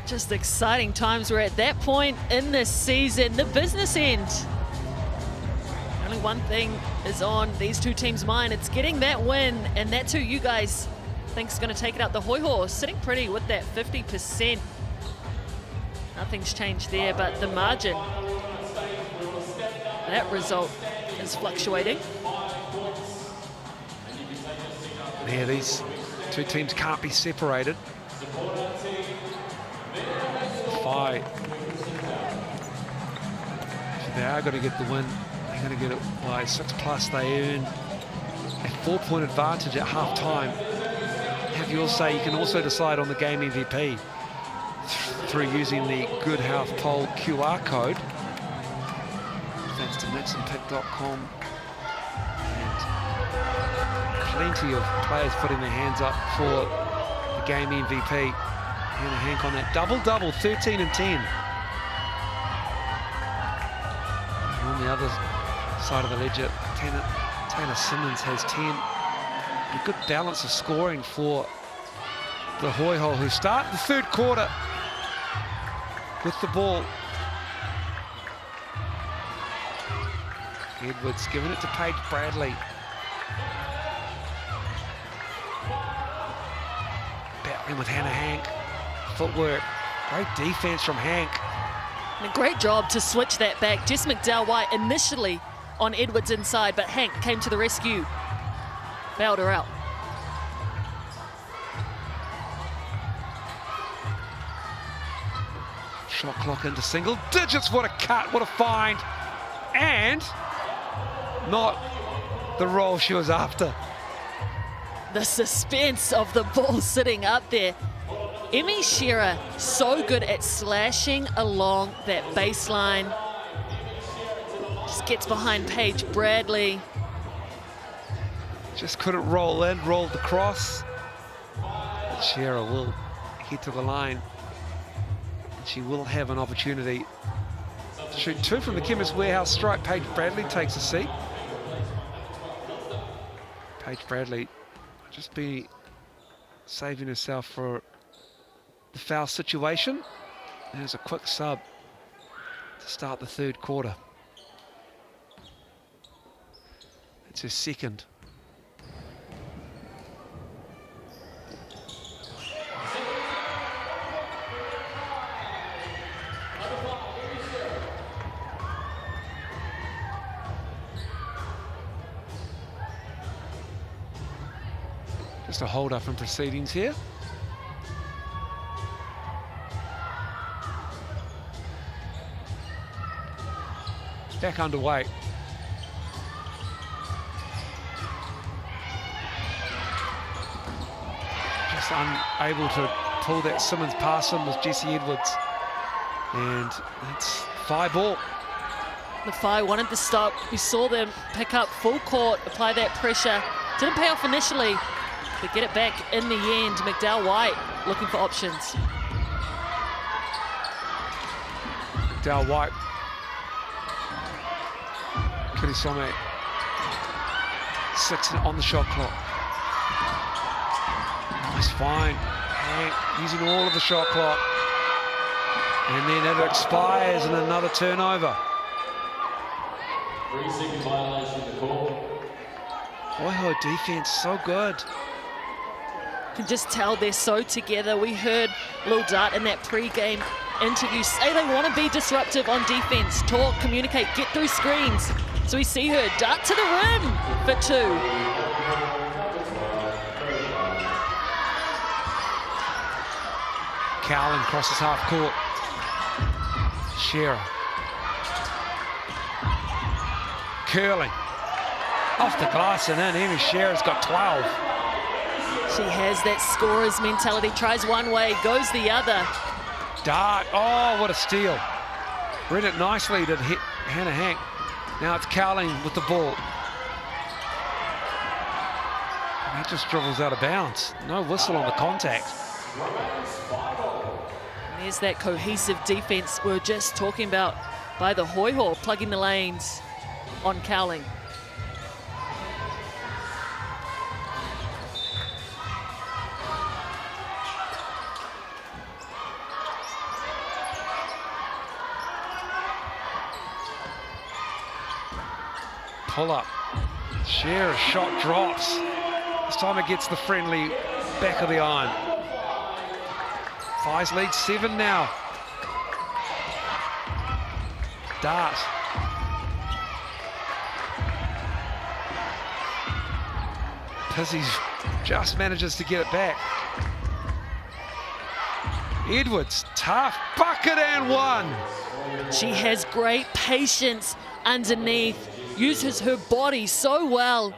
Just exciting times. We're at that point in this season, the business end. Only one thing is on these two teams' mind. It's getting that win, and that's who you guys think is going to take it out. The Hoiho sitting pretty with that 50%. Nothing's changed there, but the margin, that result is fluctuating. Yeah, these two teams can't be separated. Whai, if they are going to get the win, they're going to get it by 6+. They earn a 4-point advantage at half-time. Have you all say you can also decide on the game MVP through using the Good Health Poll QR code. Thanks to mixandpick.com. And plenty of players putting their hands up for the game MVP. Hannah Hank on that double-double, 13 and 10. And on the other side of the ledger, Tanner Simmons has 10. A good balance of scoring for the Hoiho, who start the third quarter with the ball. Edwards giving it to Paige Bradley. Battling with Hannah Hank. Footwork. Great defense from Hank. And a great job to switch that back. Jess McDowell-White initially on Edwards inside, but Hank came to the rescue. Bailed her out. Shot clock into single digits. What a cut, what a find. And not the roll she was after. The suspense of the ball sitting up there. Emmy Shearer, so good at slashing along that baseline. Just gets behind Paige Bradley. Just couldn't roll in, rolled the cross. But Shearer will head to the line. She will have an opportunity to shoot 2 from the Chemist Warehouse stripe. Paige Bradley takes a seat. Paige Bradley just be saving herself for the foul situation. There's a quick sub to start the third quarter. It's her second. Just a hold up in proceedings here. Back underway. Just unable to pull that Simmons past him was Jesse Edwards. And it's Whai ball. The Whai wanted to stop. We saw them pick up full court, apply that pressure. Didn't pay off initially, but get it back in the end. McDowell White looking for options. McDowell White. Kirisome. 6 on the shot clock. Nice find. Hank using all of the shot clock. And then it expires and another turnover. 3-second violation to call. Hoiho defense so good. Can just tell they're so together. We heard Lil Dart in that pre-game interview say they want to be disruptive on defense, talk, communicate, get through screens. So we see her dart to the rim for 2. Cowling crosses half court. Shearer. Curling. Off the glass and in. Amy Shearer's got 12. She has that scorer's mentality. Tries one way, goes the other. Dart. Oh, what a steal. Read it nicely to hit Hannah Hank. Now it's Cowling with the ball. And he just dribbles out of bounds. No whistle on the contact. And there's that cohesive defense we were just talking about by the Hoiho, plugging the lanes on Cowling. Pull up. Shearer shot drops. This time it gets the friendly back of the iron. Whai's lead 7 now. Dart. Pizzy just manages to get it back. Edwards, tough bucket and 1. She has great patience underneath, uses her body so well.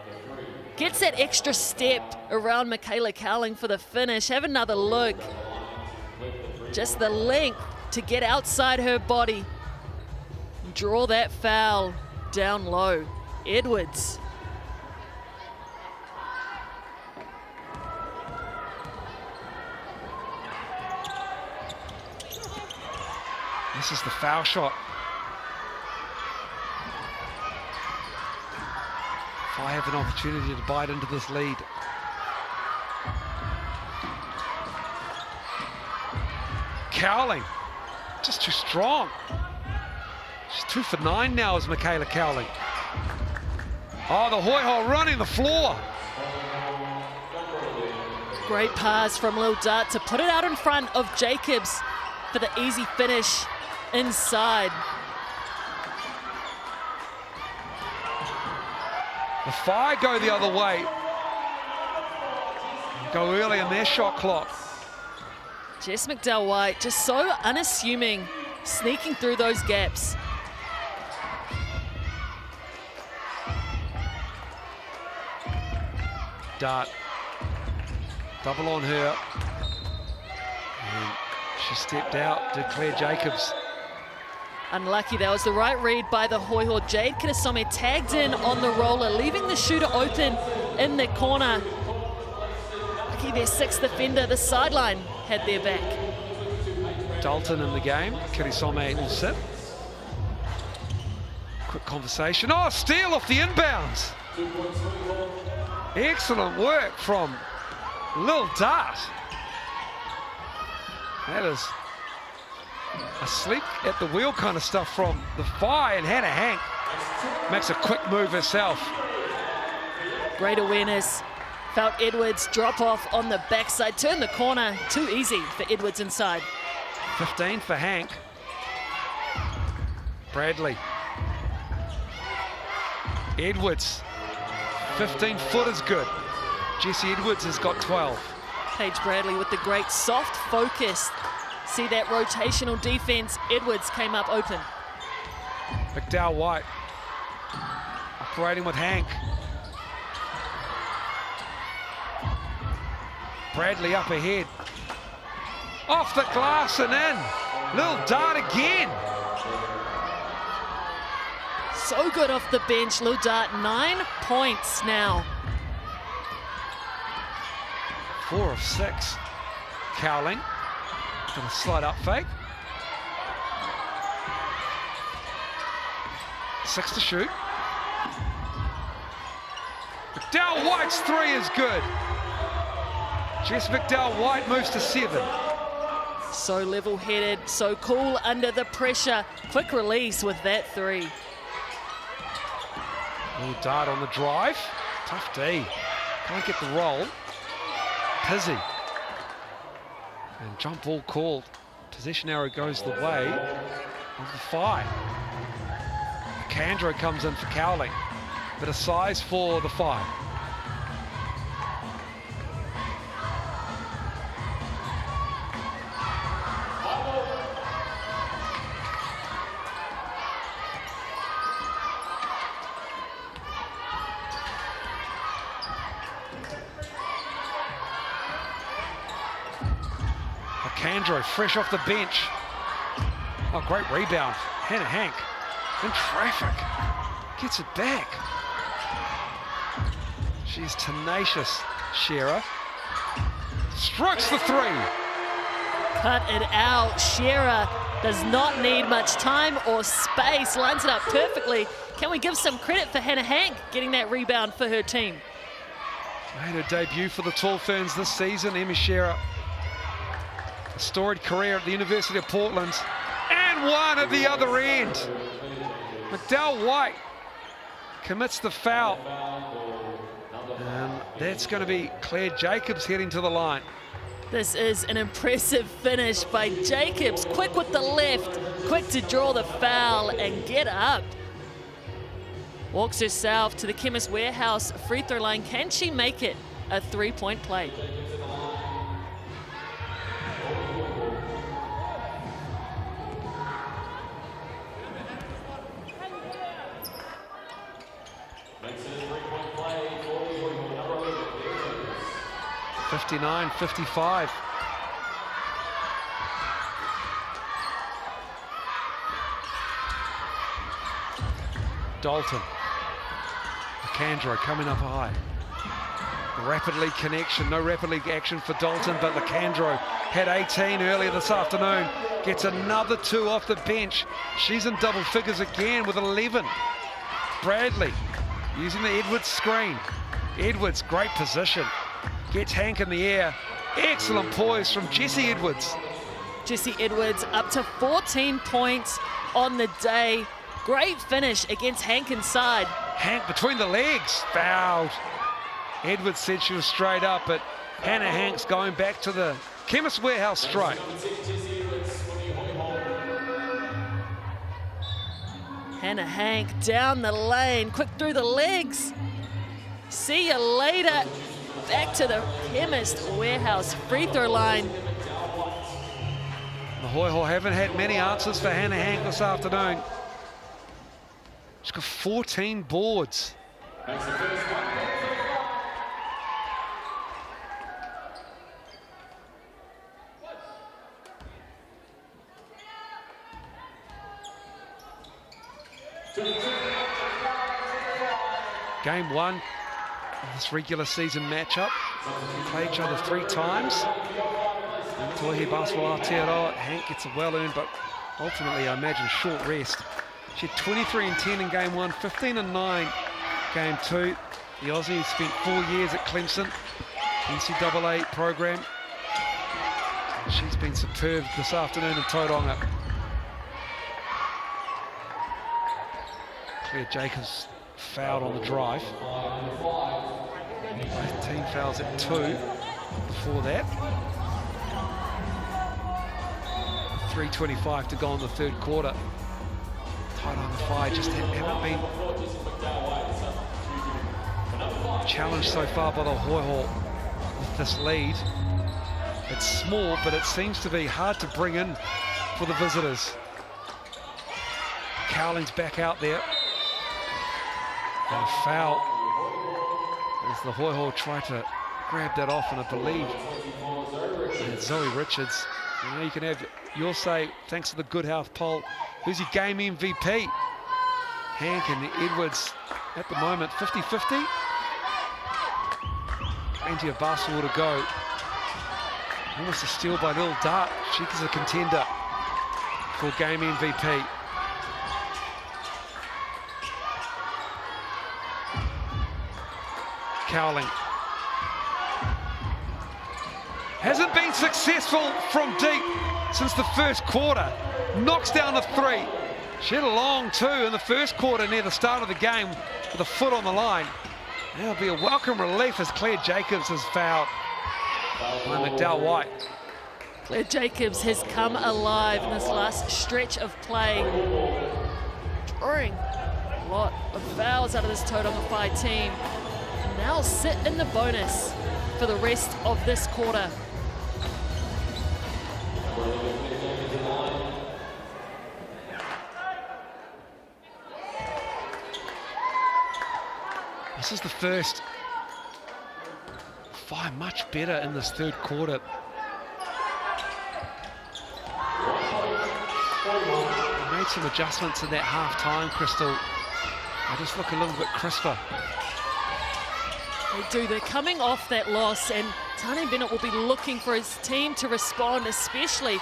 Gets that extra step around Michaela Cowling for the finish. Have another look. Just the length to get outside her body. Draw that foul down low. Edwards. This is the foul shot. Whai have an opportunity to bite into this lead. Cowling, just too strong. She's 2 for 9 now as Michaela Cowling. Oh, the Hoiho running the floor. Great pass from Lil Dart to put it out in front of Jacobs for the easy finish inside. The Whai go the other way. Go early in their shot clock. Jess McDowell White just so unassuming, sneaking through those gaps. Dart. Double on her. And she stepped out to Claire Jacobs. Unlucky, that was the right read by the Hoiho. Jade Kirisome tagged in on the roller, leaving the shooter open in the corner. Lucky their 6th defender, the sideline had their back. Dalton in the game. Kirisome will sit. Quick conversation. Oh, steal off the inbounds. Excellent work from Lil Dart. That is a sleep at the wheel kind of stuff from the Whai, and Hannah Hank makes a quick move herself. Great awareness. Felt Edwards drop off on the backside, turn the corner. Too easy for Edwards inside. 15 for Hank. Bradley. Edwards. 15 foot is good. Jesse Edwards has got 12. Paige Bradley with the great soft focus. See that rotational defense. Edwards came up open. McDowell White operating with Hank. Bradley up ahead. Off the glass and in. Little dart again. So good off the bench, Lil Dart. 9 points now. 4 of 6. Cowling. Got a slight up fake. 6 to shoot. McDowell White's 3 is good. Jess McDowell White moves to 7. So level-headed, so cool under the pressure. Quick release with that 3. Little dart on the drive. Tough D. Can't get the roll. Pizzy. And jump ball called. Possession arrow goes the way of the Whai. Candro comes in for Cowling. Bit of size for the Whai. Candro fresh off the bench. Oh, great rebound. Hannah Hank in traffic. Gets it back. She's tenacious, Shearer. Strikes the 3. Cut it out. Shearer does not need much time or space. Lines it up perfectly. Can we give some credit for Hannah Hank getting that rebound for her team? Made her debut for the Tall Ferns this season. Emmy Shearer. A storied career at the University of Portland. And one at the other end. McDowell White commits the foul. And that's going to be Claire Jacobs heading to the line. This is an impressive finish by Jacobs. Quick with the left, quick to draw the foul and get up. Walks herself to the Chemist Warehouse free throw line. Can she make it a 3-point play? Makes it a 3-point play for the Hoiho, number 11, BBNZ. 59-55. Dalton. Lacandro coming up high. Rapid League connection, no Rapid League action for Dalton, but Lacandro had 18 earlier this afternoon. Gets another 2 off the bench. She's in double figures again with 11. Bradley using the Edwards screen. Edwards, great position. Gets Hank in the air. Excellent poise from Jesse Edwards. Jesse Edwards up to 14 points on the day. Great finish against Hank inside. Hank between the legs, fouled. Edwards said she was straight up, but Hannah Hank's going back to the Chemist Warehouse strike. Hannah Hank down the lane, quick through the legs. See you later. Back to the Chemist Warehouse free throw line. The Hoiho haven't had many answers for Hannah Hank this afternoon. She's got 14 boards. Game 1 of this regular season matchup. We play each other 3 times. Tauihi Basketball Aotearoa. Hank gets a well-earned, but ultimately, I imagine, short rest. She had 23 and 10 in game 1, 15 and 9 game 2. The Aussie spent 4 years at Clemson, NCAA program. She's been superb this afternoon in Tauranga. Claire Jacobs fouled on the drive. Both team fouls at 2 before that. 3:25 to go in the third quarter. Tauranga Whai just haven't been challenged so far by the Hoiho with this lead. It's small, but it seems to be hard to bring in for the visitors. Cowling's back out there. And a foul as the Hoiho try to grab that off, and I believe and Zoe Richards. You know, you can have your say, thanks to the Good Health poll. Who's your game MVP? Hank and Edwards at the moment 50-50. Plenty of basketball to go. Almost a steal by Lil Dart. She's a contender for game MVP. Cowling hasn't been successful from deep since the first quarter. Knocks down the three. She had a long two in the first quarter near the start of the game with a foot on the line. That'll be a welcome relief as Claire Jacobs is fouled by McDowell White. Claire Jacobs has come alive in this last stretch of play, drawing a lot of fouls out of this Tauranga Whai team. And now sit in the bonus for the rest of this quarter. This is the first. Whai much better in this third quarter. They made some adjustments in that half-time, Crystal. They just look a little bit crisper. They do. They're coming off that loss, and Tane Bennett will be looking for his team to respond, especially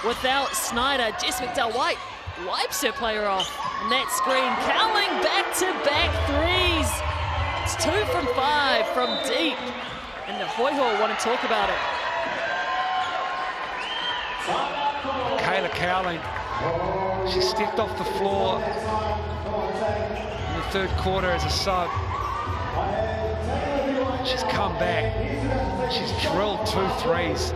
without Snyder. Jess McDowell-White wipes her player off. And that screen, Cowling back-to-back threes. It's 2 from 5 from deep. And the Hoiho want to talk about it. Kayla Cowling, she stepped off the floor in the third quarter as a sub. She's come back. She's drilled 2 threes.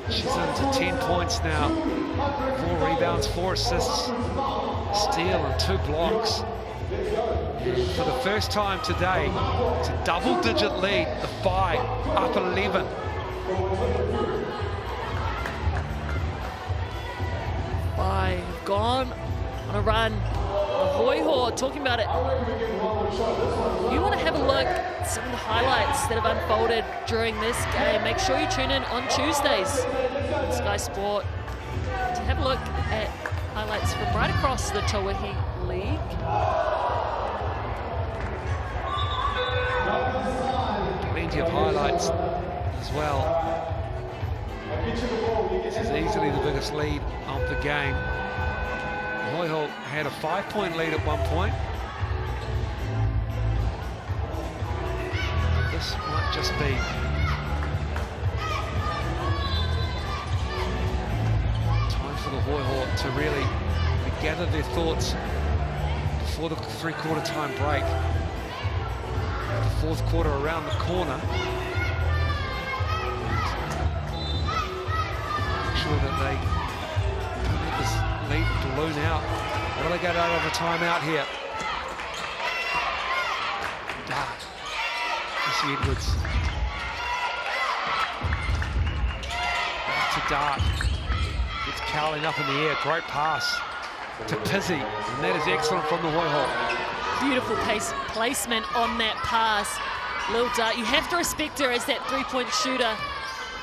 She's into 10 points now. 4 rebounds, 4 assists, steal and 2 blocks. For the first time today, it's a double-digit lead. The Whai up 11. Whai have gone on a run. The Hoiho talking about it. If you want to have a look at some of the highlights that have unfolded during this game, make sure you tune in on Tuesdays on Sky Sport to have a look at highlights from right across the Tauihi League. Plenty of highlights as well. This is easily the biggest lead of the game. Hoiho had a 5-point lead at one point. This might just be time for the Hoiho to really gather their thoughts before the three-quarter time break. The fourth quarter around the corner. Make sure that they don't let this lead balloon out. What do they get out of a timeout here? Dart. Jesse Edwards. Back to Dart. Gets Cowling up in the air. Great pass to Pizzy. And that is excellent from the Hoiho. Beautiful placement on that pass. Lil Dart, you have to respect her as that three-point shooter.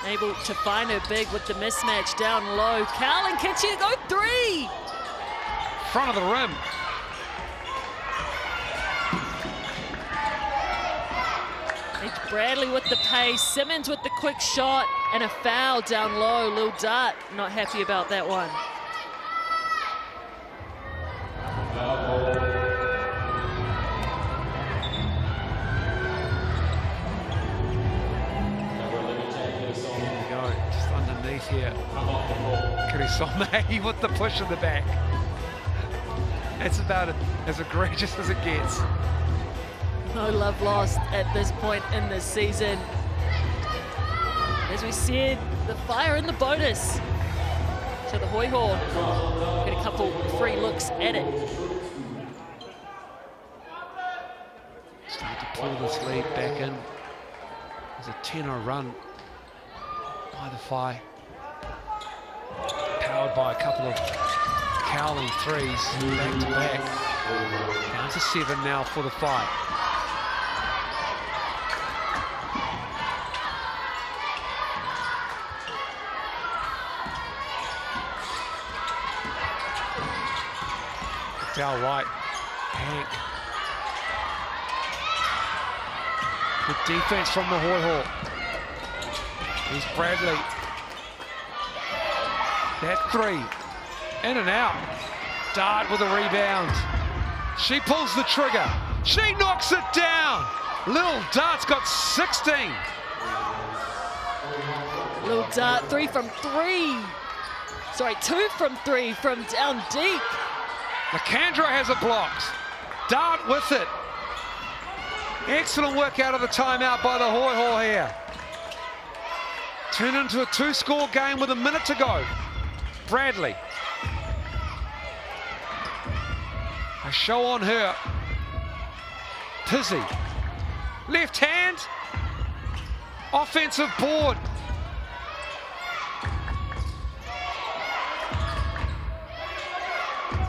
Able to find her big with the mismatch down low. Cowling, can she go 3? Front of the rim. It's Bradley with the pace, Simmons with the quick shot, and a foul down low. Lil Dart not happy about that one. Here, Kirisome with the push in the back. It's about as egregious as it gets. No love lost at this point in this season. As we said, the fire in the bonus. So the Hoiho get a couple free looks at it. pull this lead back in. There's a 10-0 run by the Whai. Powered by a couple of Cowley threes back to back. Down to 7 now for the Whai. Dal White, Hank. Good defense from the Hoiho. Here's Bradley. That three, in and out. Dart with a rebound. She pulls the trigger. She knocks it down. Lil Dart's got 16. Lil Dart, 3 from 3. Sorry, 2 from 3 from down deep. Lacandro has it blocked. Dart with it. Excellent work out of the timeout by the Hoiho here. Turned into a 2-score game with a minute to go. Bradley. A show on her. Pizzy. Left hand. Offensive board.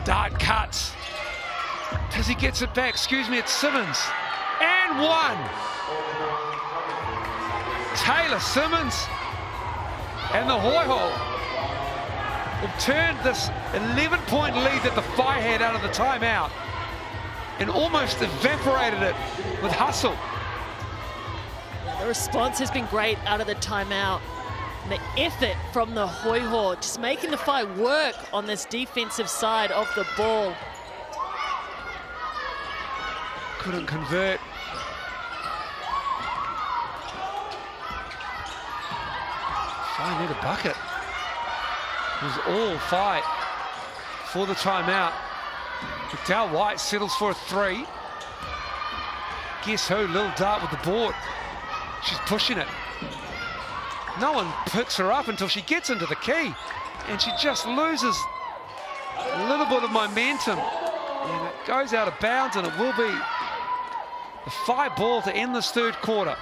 Dart cuts. Pizzy gets it back. Excuse me, it's Simmons. And one. Taylor Simmons and the Hoiho have turned this 11-point lead that the Whai had out of the timeout and almost evaporated it with hustle. The response has been great out of the timeout. And the effort from the Hoiho, just making the Whai work on this defensive side of the ball. Couldn't convert. Whai need a bucket. It was all fight for the timeout. Dal White settles for a 3. Guess who? Lil Dart with the board. She's pushing it. No one picks her up until she gets into the key. And she just loses a little bit of momentum. And it goes out of bounds, and it will be the Whai ball to end this third quarter.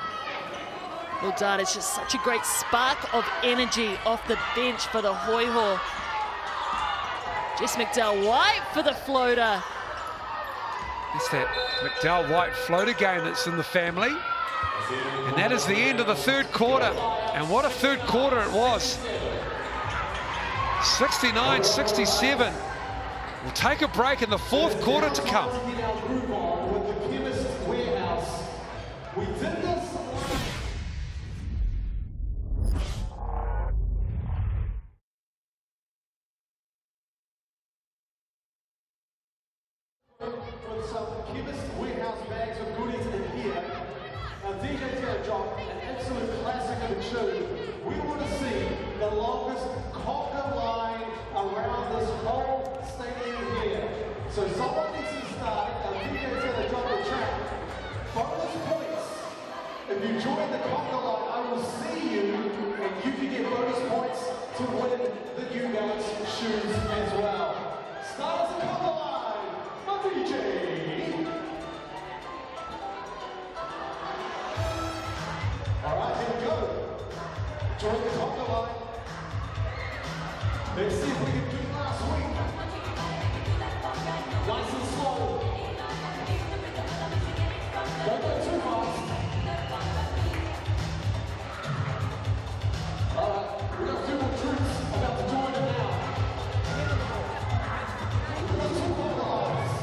Lil Dart is just such a great spark of energy off the bench for the Hoiho. Jess McDowell-White for the floater. It's that McDowell-White floater game that's in the family. And that is the end of the third quarter. And what a third quarter it was. 69-67. We'll take a break in the fourth quarter to come. With some Chemist Warehouse bags of goodies in here. Now DJ's going to drop an absolute classic of a tune. We want to see the longest conga line around this whole stadium here. So someone needs to start. Now DJ's going to drop the track. Bonus points. If you join the conga line, I will see you, and you can get bonus points to win the New Balance shoes as well. Start as a conga line. DJ. All right, here we go. Join the conga line. Let's see if we can do it last week. Nice and slow. Don't go too fast. All right, we got 2 more troops about to join it now. We got 2 conga lines.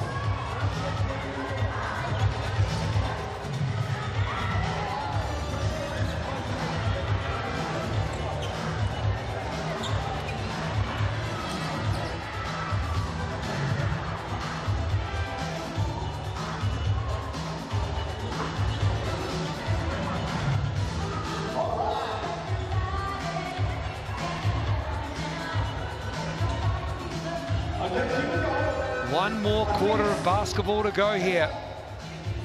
One more quarter of basketball to go here.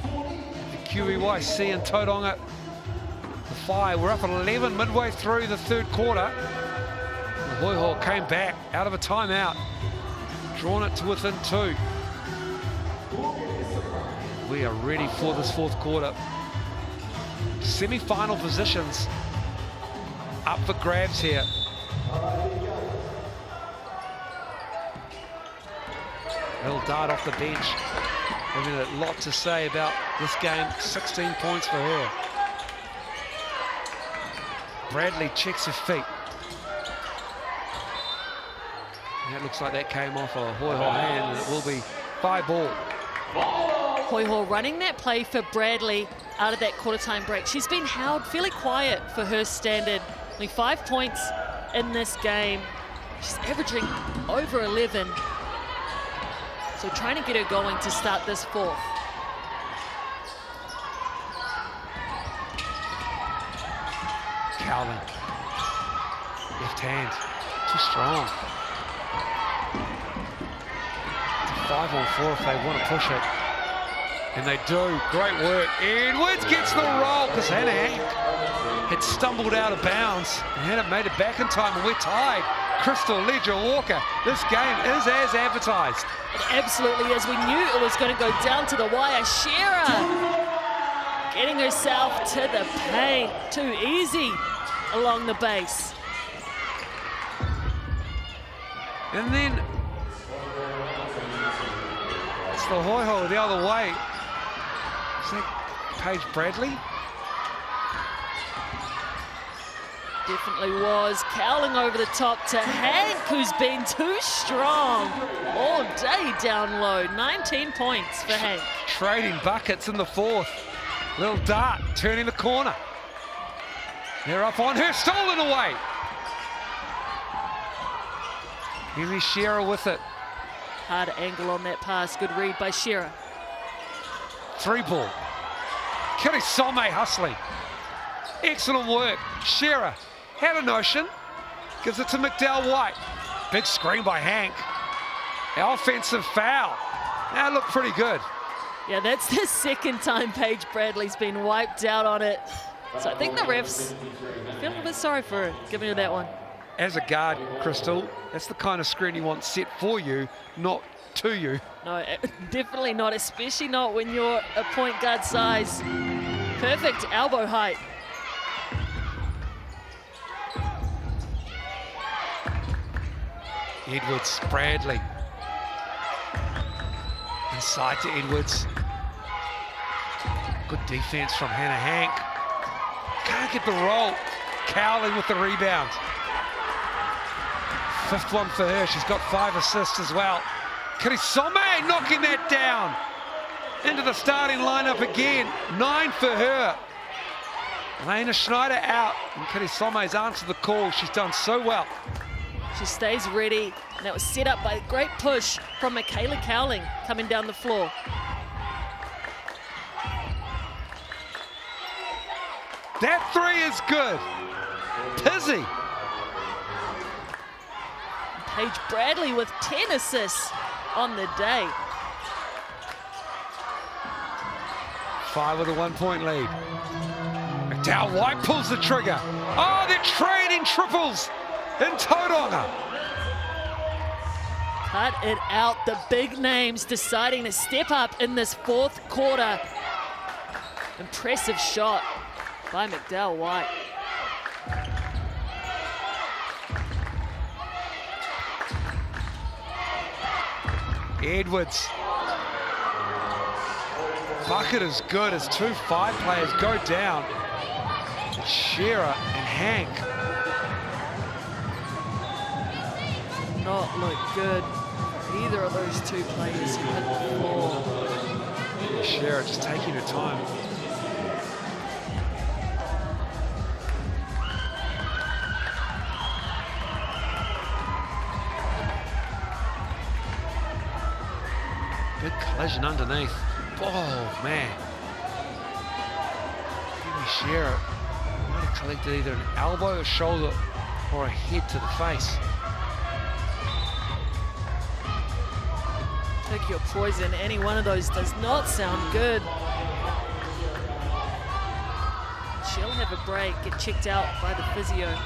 The QEYC and Tauranga. The Whai, we're up at 11 midway through the third quarter. The Hoiho came back out of a timeout. Drawn it to within 2. we are ready for this fourth quarter. Semi-final positions up for grabs here. Little dart off the bench. Having a lot to say about this game. 16 points for her. Bradley checks her feet. And it looks like that came off a Hoiho hand, and it will be 5 ball. Hoiho running that play for Bradley out of that quarter-time break. She's been held fairly quiet for her standard. Only 5 points in this game. She's averaging over 11. So trying to get her going to start this fourth. Cowling. Left hand. Too strong. It's a 5-on-4 if they want to push it. And they do. Great work. Edwards gets the roll because Hannah Hank had stumbled out of bounds and hadn't made it back in time, and we're tied. Crystal Ledger-Walker, this game is as advertised. It absolutely is. We knew it was going to go down to the wire. Shearer getting herself to the paint. Too easy along the base. And then it's the Hoiho the other way. Is that Paige Bradley? Definitely was. Cowling over the top to Hank, who's been too strong all day down low. 19 points for Hank. Trading buckets in the fourth. Little dart turning the corner. They're up on her, stolen away. Henry Shearer with it. Hard angle on that pass. Good read by Shearer. 3 ball. Kelly Some hustling. Excellent work. Shearer had a notion. Gives it to McDowell White. Big screen by Hank. Offensive foul. That looked pretty good. Yeah, that's the second time Paige Bradley's been wiped out on it. So I think the refs feel a bit sorry for her, giving her that one. As a guard, Crystal, that's the kind of screen you want set for you, not to you. No, definitely not, especially not when you're a point guard size. Perfect elbow height. Edwards, Bradley. Inside to Edwards. Good defense from Hannah Hank. Can't get the roll. Cowling with the rebound. 5th one for her. She's got 5 assists as well. Kirisome knocking that down. Into the starting lineup again. 9 for her. Elena Schneider out. And Kirisome's answered the call. She's done so well. She stays ready. And that was set up by a great push from Michaela Cowling coming down the floor. That 3 is good. Pizzy. Paige Bradley with 10 assists on the day. 5 with a 1-point lead. McDowell White pulls the trigger. Oh, they're trading triples in Tauranga. Cut it out. The big names deciding to step up in this fourth quarter. Impressive shot by McDowell White. Edwards. Bucket is good as 2 5 players go down. Shearer and Hank. Not look good for either of those 2 players who hit the floor. Shearer just taking her time. Big collision underneath. Oh, man. Henry Shearer might have collected either an elbow, a shoulder, or a head to the face. Pick your poison. Any one of those does not sound good. She'll have a break, get checked out by the physio.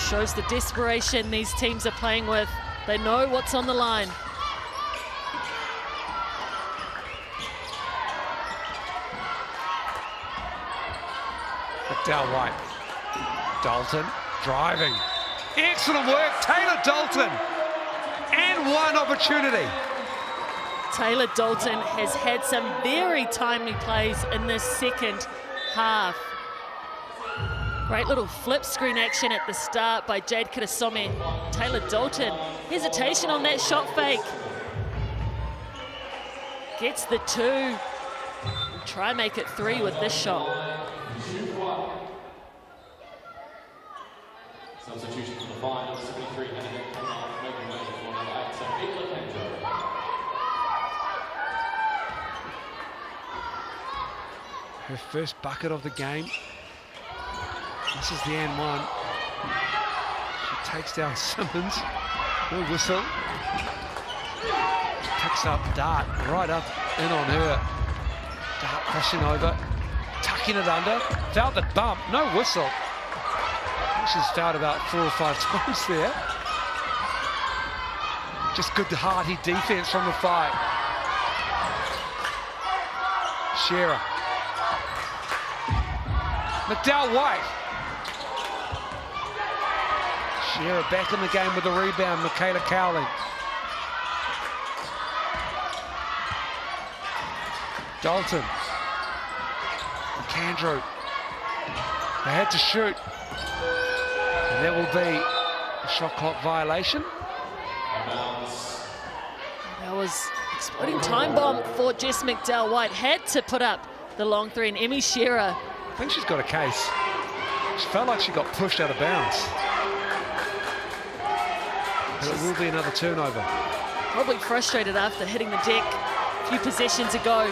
Shows the desperation these teams are playing with. They know what's on the line. McDowell White. Dalton driving. Excellent work, Taylor Dalton. And one opportunity. Taylor Dalton has had some very timely plays in this second half. Great little flip screen action at the start by Jade Kirasome. Taylor Dalton, hesitation on that shot fake. Gets the 2. We'll try and make it 3 with this shot. Substitution for the final, 73 and then coming off, making way for number 8, so Lacandro. Her first bucket of the game. This is the and one. She takes down Simmons. No whistle. Picks up Dart right up in on her. Dart pushing over, tucking it under. Felt the bump, no whistle. She's fouled about 4 or 5 times there. Just good hearty defense from the 5. Shearer. McDowell White. Shearer back in the game with the rebound. Michaela Cowling. Dalton. McAndrew. They had to shoot. And that will be a shot clock violation. That was exploding time bomb for Jess McDowell White. Had to put up the long 3, and Emmy Shearer. I think she's got a case. She felt like she got pushed out of bounds. But it will be another turnover. Probably frustrated after hitting the deck a few possessions ago.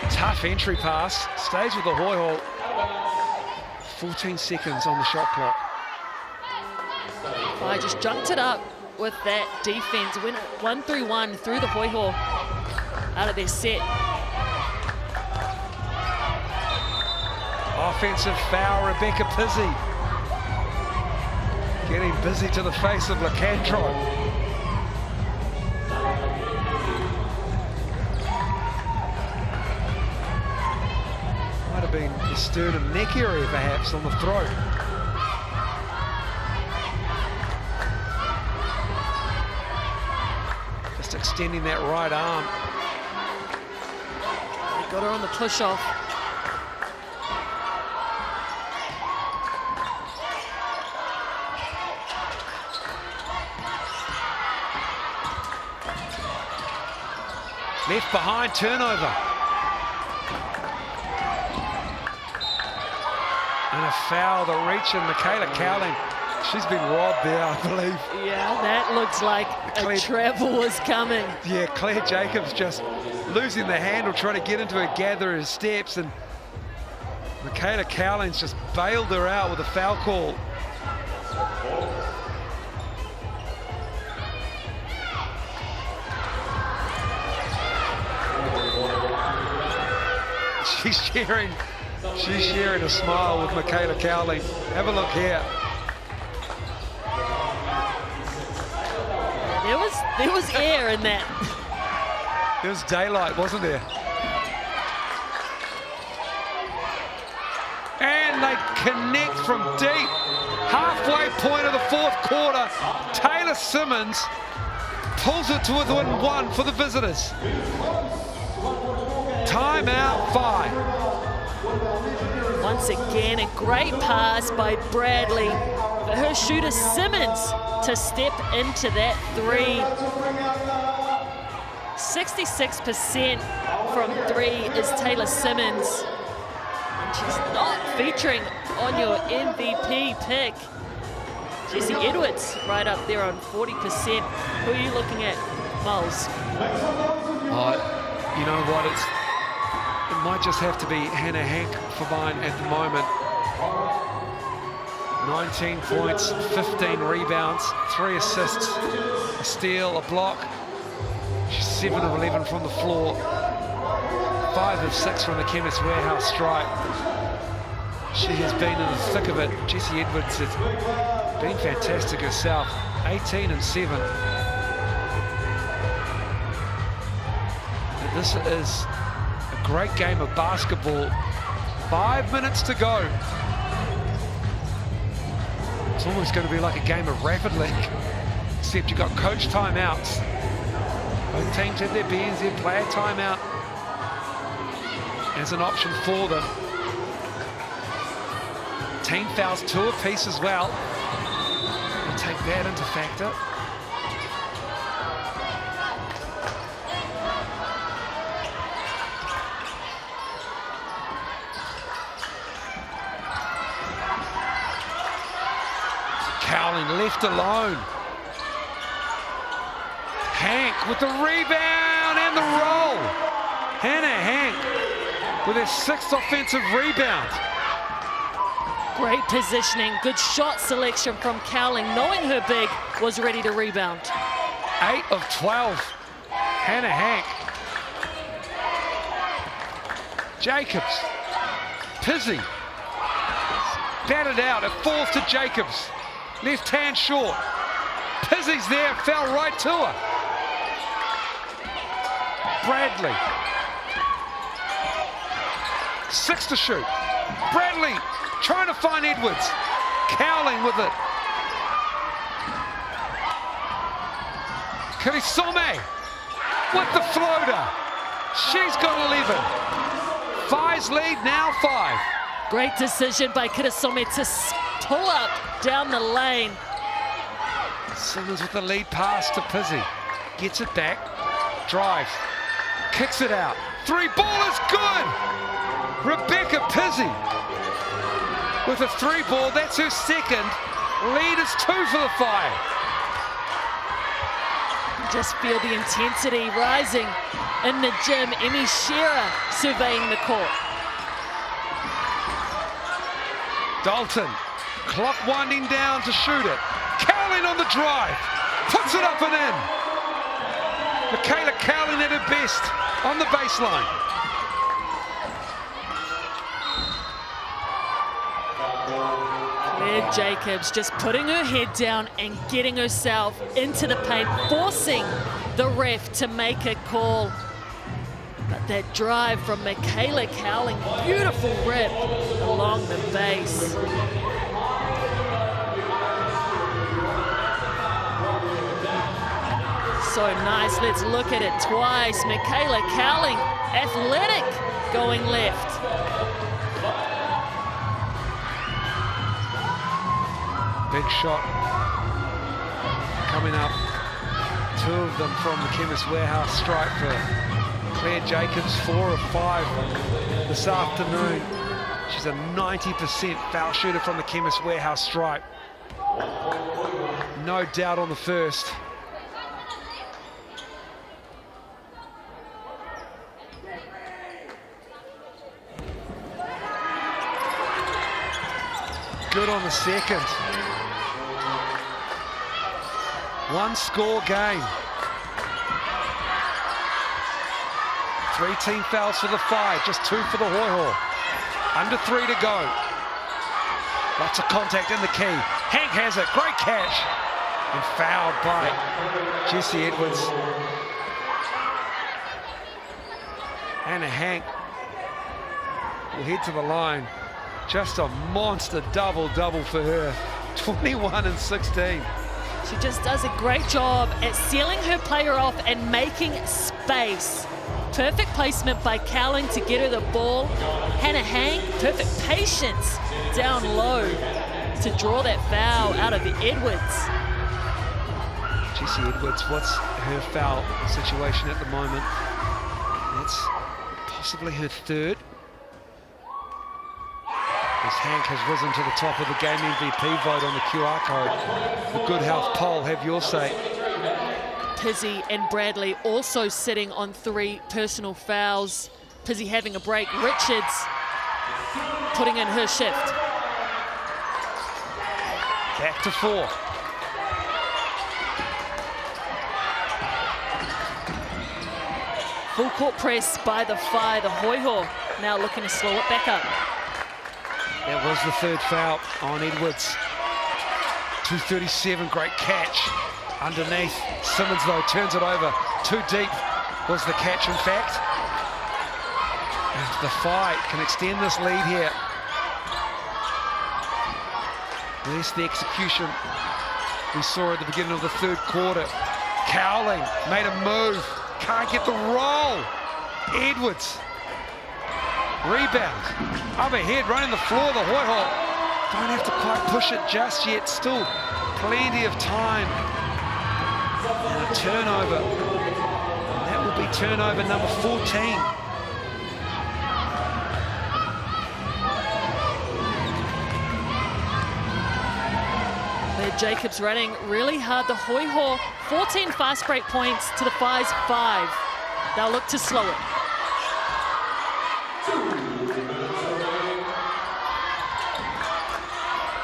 Tough entry pass. Stays with the Hoiho. 14 seconds on the shot clock. I just jumped it up with that defense. Went 1-3-1 through the Hoiho out of their set. Offensive foul, Rebecca Pizzi. Getting busy to the face of Lacandro. Might have been the sternum neck area perhaps on the throat. Just extending that right arm. They got her on the push-off. Left behind, turnover. And a foul, the reach of Michaela Cowling. She's been robbed there, I believe. Yeah, that looks like a travel was coming. Yeah, Claire Jacobs just losing the handle, trying to get into her gatherer's steps, and Michaela Cowling's just bailed her out with a foul call. She's sharing a smile with Michaela Cowling. Have a look here. There was air in that. There was daylight, wasn't there? And they connect from deep. Halfway point of the 4th quarter. Taylor Simmons pulls it to within 1 for the visitors. Timeout 5. Once again, a great pass by Bradley for her shooter Simmons to step into that 3. 66% from 3 is Taylor Simmons. And she's not featuring on your MVP pick. Jessie Edwards right up there on 40%. Who are you looking at, Miles? You know what, it might just have to be Hannah Hank for mine at the moment. 19 points, 15 rebounds, 3 assists, a steal, a block. She's 7 of 11 from the floor, 5 of 6 from the Chemist Warehouse stripe. She has been in the thick of it. Jessie Edwards has been fantastic herself, 18 and 7. And this is a great game of basketball. 5 minutes to go. It's almost going to be like a game of Rapid League, except you've got coach timeouts. Both teams have their BNZ player timeout as an option for them. Team fouls 2 apiece as well. We'll take that into factor. Cowling left alone. Hank with the rebound and the roll. Hannah Hank with her 6th offensive rebound. Great positioning, good shot selection from Cowling, knowing her big was ready to rebound. 8 of 12, Hannah Hank. Jacobs, Pizzy, batted out, it falls to Jacobs. Left hand short, Pizzy's there, fell right to her. Bradley, 6 to shoot. Bradley trying to find Edwards. Cowling with it. Kirisome with the floater. She's got 11. Whai's lead now 5. Great decision by Kirisome to pull up down the lane. Simmons with the lead pass to Pizzy. Gets it back. Drives. Kicks it out. 3 ball is good. Rebecca Pizzy with a 3 ball. That's her 2nd. Lead is 2 for the Whai. Just feel the intensity rising in the gym. Emmy Shearer surveying the court. Dalton, clock winding down to shoot it. Cowling on the drive, puts it up and in. Michaela Cowling at her best on the baseline. Claire Jacobs just putting her head down and getting herself into the paint, forcing the ref to make a call. But that drive from Michaela Cowling, beautiful rip along the base. So nice, let's look at it twice. Michaela Cowling, athletic, going left. Big shot coming up. 2 of them from the Chemist Warehouse stripe for Claire Jacobs, 4 of 5 this afternoon. She's a 90% foul shooter from the Chemist Warehouse stripe. No doubt on the first. Good on the second. 1 score game. 3 team fouls for the Whai, just 2 for the Hoiho. Under 3 to go. Lots of contact in the key. Hank has it, great catch. And fouled by Jessie Edwards. Hannah Hank will head to the line. Just a monster double-double for her. 21 and 16. She just does a great job at sealing her player off and making space. Perfect placement by Cowling to get her the ball. Hannah Hank, perfect patience down low to draw that foul out of Edwards. Jessie Edwards, what's her foul situation at the moment? It's possibly her 3rd. As Hank has risen to the top of the game MVP vote on the QR code. The Good Health poll, have your say. Pizzy and Bradley also sitting on 3 personal fouls. Pizzy having a break. Richards putting in her shift. Back to 4. Full court press by the Whai. The Hoiho now looking to slow it back up. That was the third foul on Edwards. 2:37, great catch underneath. Simmons, though, turns it over. Too deep was the catch, in fact. And the Whai can extend this lead here. There's the execution we saw at the beginning of the third quarter. Cowling made a move. Can't get the roll. Edwards. Rebound. Overhead, running the floor. The Hoiho don't have to quite push it just yet. Still plenty of time. And a turnover. And that will be turnover number 14. Jacobs running really hard. The Hoiho, 14 fast break points to the Whai's 5. They'll look to slow it.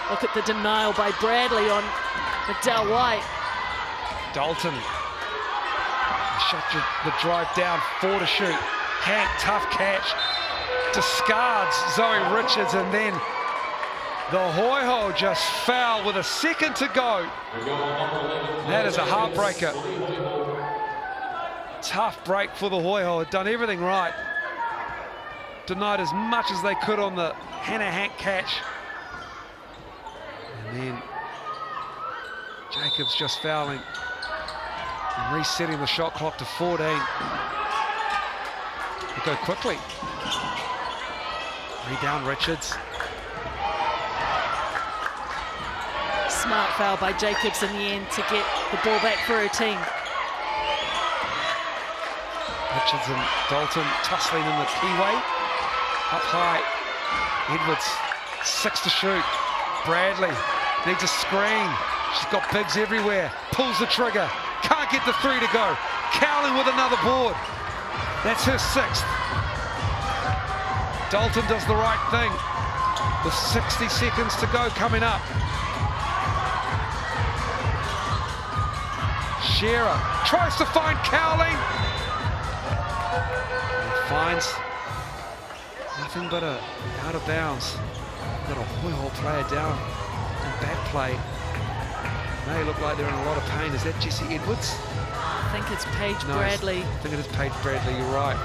Look at the denial by Bradley on McDowell White. Dalton. Shot the drive down, 4 to shoot. Hank, tough catch. Discards Zoe Richards, and then the Hoiho just foul with a second to go. That is a heartbreaker. Tough break for the Hoiho. Had done everything right. Denied as much as they could on the Hannah Hank catch. And then Jacobs just fouling and resetting the shot clock to 14. They go quickly. Rebound Richards. Smart foul by Jacobs in the end to get the ball back for her team. Richards and Dalton tussling in the keyway. Up high. Edwards, 6 to shoot. Bradley needs a screen. She's got bigs everywhere. Pulls the trigger. Can't get the 3 to go. Cowling with another board. That's her 6th. Dalton does the right thing with 60 seconds to go coming up. Shearer tries to find Cowling. And finds nothing but a out of bounds. Got a Hoiho player down in back play. They look like they're in a lot of pain. Is that Jesse Edwards? I think it's Paige Bradley. I think it is Paige Bradley, you're right.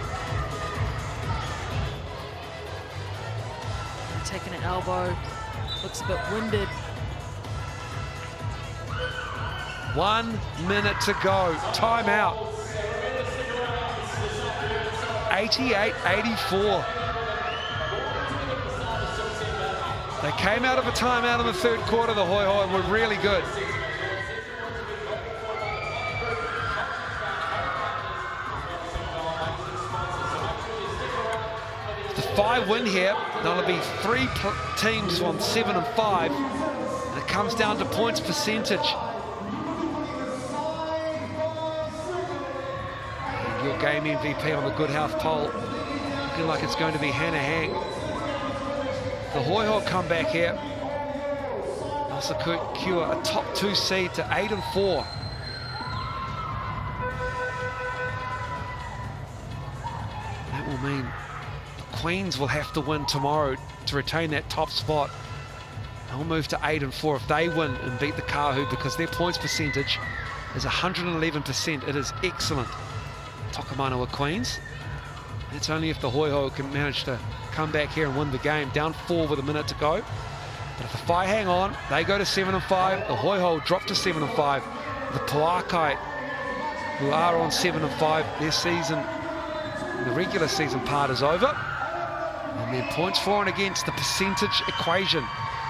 Taking an elbow. Looks a bit winded. 1 minute to go. Timeout. 88-84. They came out of a timeout in the third quarter, the Hoiho, and were really good. The Whai win here, there'll be 3 teams on 7 and 5, and it comes down to points percentage. And your game MVP on the Good Health poll, looking like it's going to be Hannah Hank. The Hoiho come back here. Also secure a top 2 seed to 8 and 4. That will mean the Queens will have to win tomorrow to retain that top spot. They'll move to 8 and 4 if they win and beat the Kahu, because their points percentage is 111%. It is excellent. Tokamanawa Queens. It's only if the Hoiho can manage to come back here and win the game. Down 4 with a minute to go. But if the Whai hang on, they go to 7 and 5. The Hoiho drop to 7 and 5. The Puakai, who are on 7 and 5, their season, the regular season part is over. And then points for and against, the percentage equation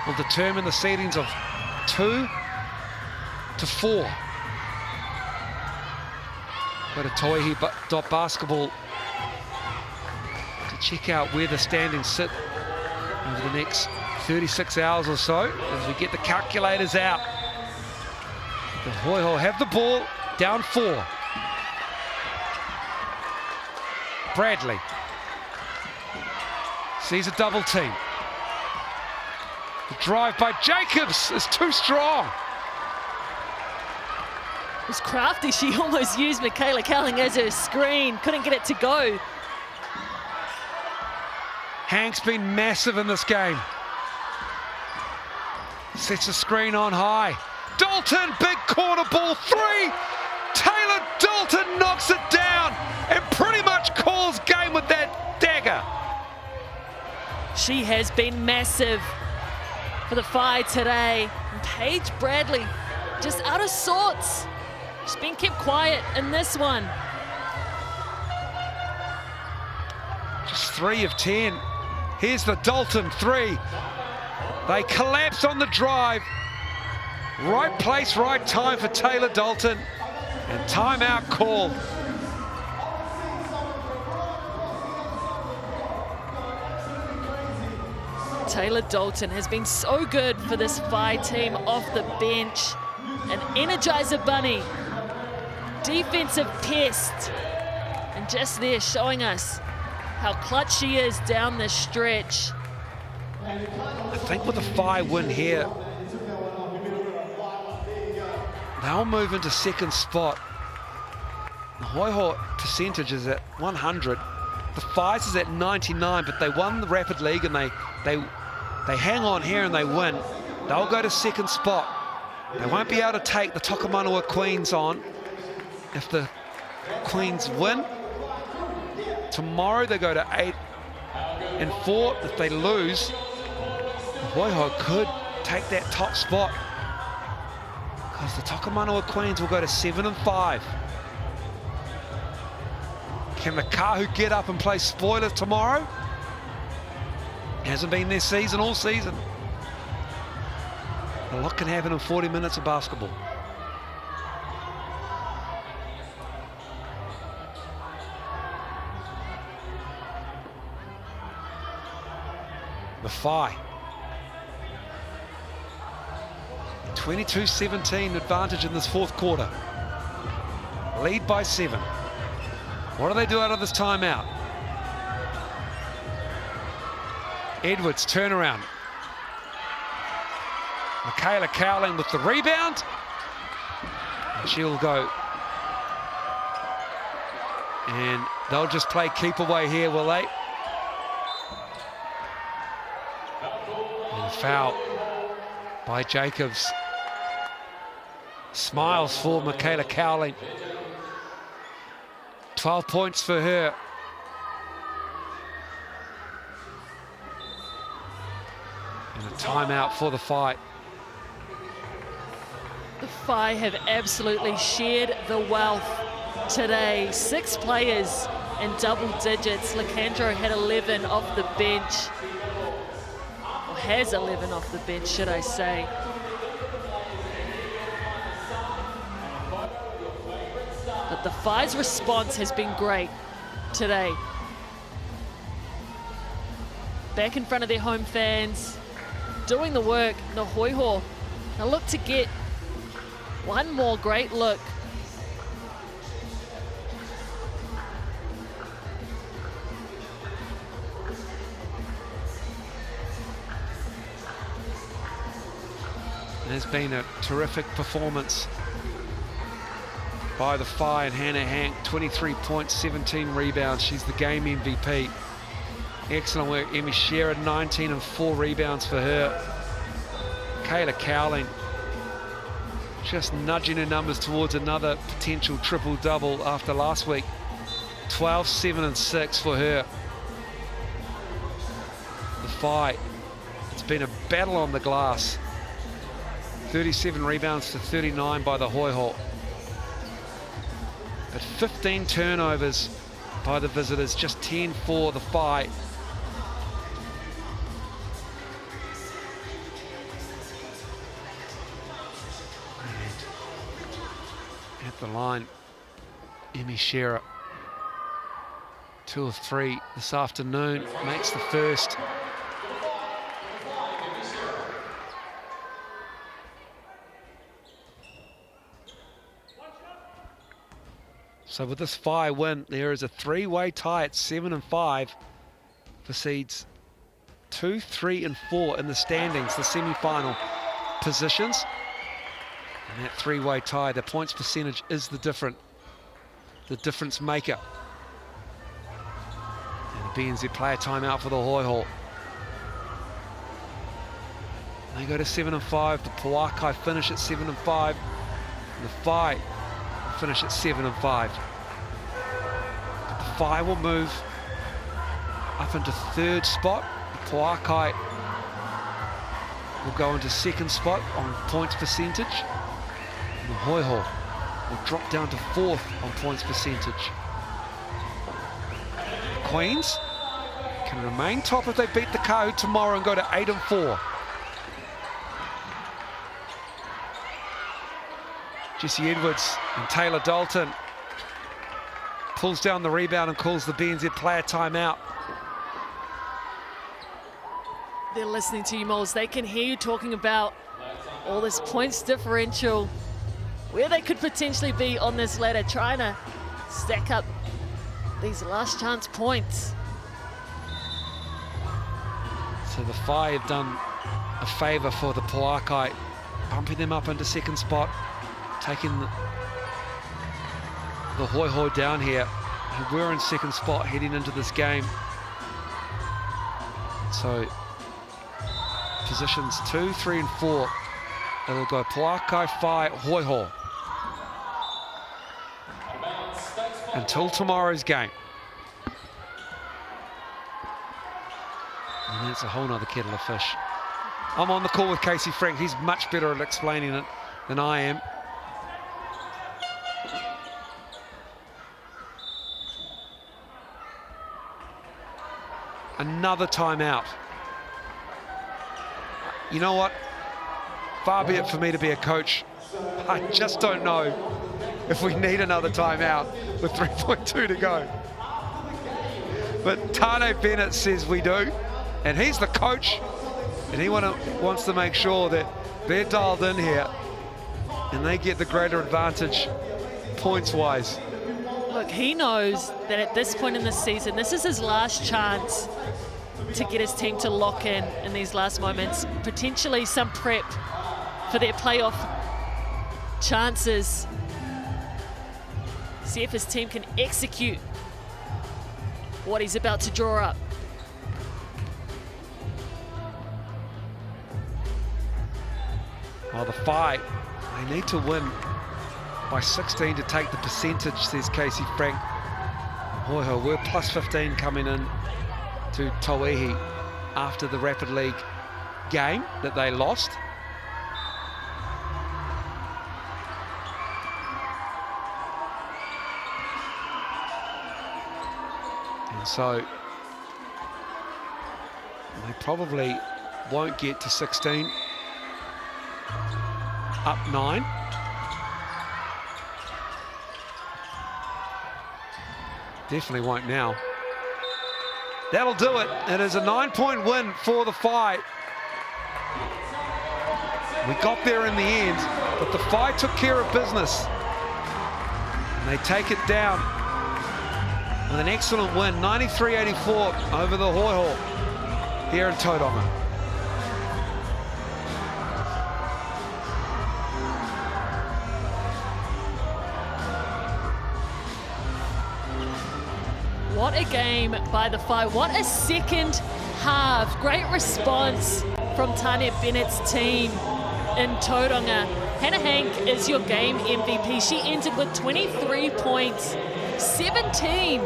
will determine the seedings of 2 to 4. Go to Tauihi Basketball to check out where the standings sit over the next 36 hours or so as we get the calculators out. The Hoiho have the ball, down 4. Bradley sees a double team. The drive by Jacobs is too strong. It was crafty. She almost used Michaela Cowling as her screen. Couldn't get it to go. Hank's been massive in this game. Sets a screen on High. Dalton, big corner ball, 3. Taylor Dalton knocks it down and pretty much calls game with that dagger. She has been massive for the Whai today. And Paige Bradley just out of sorts. She's been kept quiet in this one. Just 3 of 10. Here's the Dalton 3. They collapse on the drive. Right place, right time for Taylor Dalton. And timeout called. Taylor Dalton has been so good for this Whai team off the bench. An Energizer Bunny. Defensive pest. And just there showing us how clutch she is down the stretch. I think with the Whai win here, they'll move into second spot. The Hoiho percentage is at 100. The Whai's is at 99, but they won the Rapid League and they hang on here and they win. They'll go to second spot. They won't be able to take the Tokomanua Queens on if the Queens win. Tomorrow they go to 8 and 4. If they lose, Hoiho could take that top spot because the Tokomanua Queens will go to 7 and 5. Can the Kahu get up and play spoiler tomorrow? Hasn't been their season all season. A lot can happen in 40 minutes of basketball. The Whai. 22-17 advantage in this fourth quarter. Lead by 7. What do they do out of this timeout? Edwards, turnaround. Michaela Cowling with the rebound. And she'll go. And they'll just play keep away here, will they? And a foul by Jacobs. Smiles for Michaela Cowling. 12 points for her. And a timeout for the Whai. The Whai have absolutely shared the wealth today. 6 players in double digits. Lacandro had 11 off the bench. Or has 11 off the bench, should I say. But the Whai's response has been great today. Back in front of their home fans, doing the work. The Hoiho, now look to get one more great look. There's been a terrific performance by the Whai and Hannah Hank. 23 points, 17 rebounds. She's the game MVP. Excellent work. Emmy Shearer, 19 and 4 rebounds for her. Kayla Cowling just nudging her numbers towards another potential triple-double after last week. 12, 7 and 6 for her. The Whai, it's been a battle on the glass. 37 rebounds to 39 by the Hoiho. But 15 turnovers by the visitors, just 10 for the Whai. And at the line, Emmy Shearer, 2 of 3 this afternoon, makes the first. So with this Whai win, there is a 3-way tie at 7 and 5 for seeds 2, 3 and 4 in the standings, the semi-final positions. And that three-way tie, the points percentage is the difference maker. And the BNZ player timeout for the Hoiho. They go to 7-5. The Pauakai finish at 7-5. And the Whai finish at 7-5. But the Whai will move up into third spot. The Pauakai will go into second spot on points percentage. And the Hoiho will drop down to fourth on points percentage. The Queens can remain top if they beat the Kahu tomorrow and go to 8-4. Jesse Edwards and Taylor Dalton pulls down the rebound and calls the BNZ player timeout. They're listening to you, Moles. They can hear you talking about all this points differential, where they could potentially be on this ladder, trying to stack up these last chance points. So the Whai have done a favour for the Pauakai, bumping them up into second spot, taking the Hoiho down here, who were in second spot heading into this game. So positions 2, 3 and 4, it'll go Pauakai, Whai, Hoiho until tomorrow's game. And that's a whole nother kettle of fish. I'm on the call with Casey Frank. He's much better at explaining it than I am. Another timeout. You know what? Far be it for me to be a coach. I just don't know if we need another timeout with 3.2 to go. But Tane Bennett says we do, and he's the coach, and he wants to make sure that they're dialed in here and they get the greater advantage points-wise. Look, he knows that at this point in the season, this is his last chance to get his team to lock in these last moments, potentially some prep for their playoff chances. See if his team can execute what he's about to draw up. Well, the Whai, they need to win by 16 to take the percentage, says Casey Frank. Hoiho were plus 15 coming in to Tauihi after the Rapid League game that they lost. And so they probably won't get to 16. Up 9. Definitely won't now. That'll do it. It is a 9-point win for the Whai. We got there in the end, but the Whai took care of business. And they take it down with an excellent win, 93-84 over the Hoiho here in Tauranga. What a game by the Whai. What a second half. Great response from Tane Bennett's team in Tauranga. Hannah Hank is your game MVP. She entered with 23 points, 17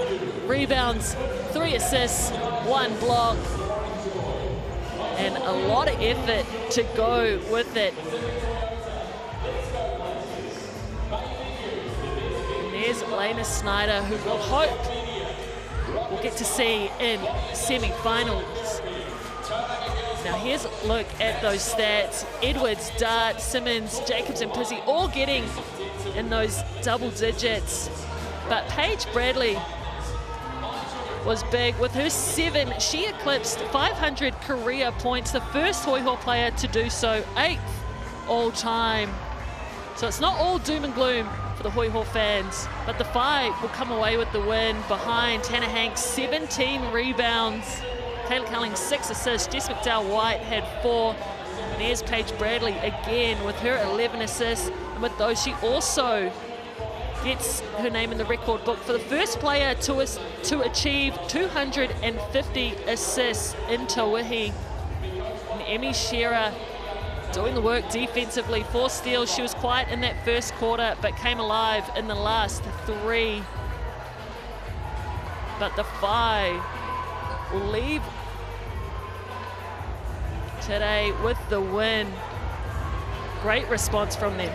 rebounds, 3 assists, 1 block, and a lot of effort to go with it. And there's Elena Snyder, who will hope we'll get to see in semi-finals. Now here's a look at those stats. Edwards, Dart, Simmons, Jacobs and Pizzi all getting in those double digits. But Paige Bradley was big with her 7. She eclipsed 500 career points, the first Hoiho player to do so, 8th all time. So it's not all doom and gloom for the Hoiho fans, but the Whai will come away with the win behind Hannah Hanks, 17 rebounds, Kayla Culling 6 assists, Jess McDowell-White had 4, And there's Paige Bradley again with her 11 assists. And with those, she also gets her name in the record book for the first player to achieve 250 assists in Tauihi. And Emmy Shearer doing the work defensively, 4 steals. She was quiet in that first quarter, but came alive in the last 3. But the Whai will leave today with the win. Great response from them.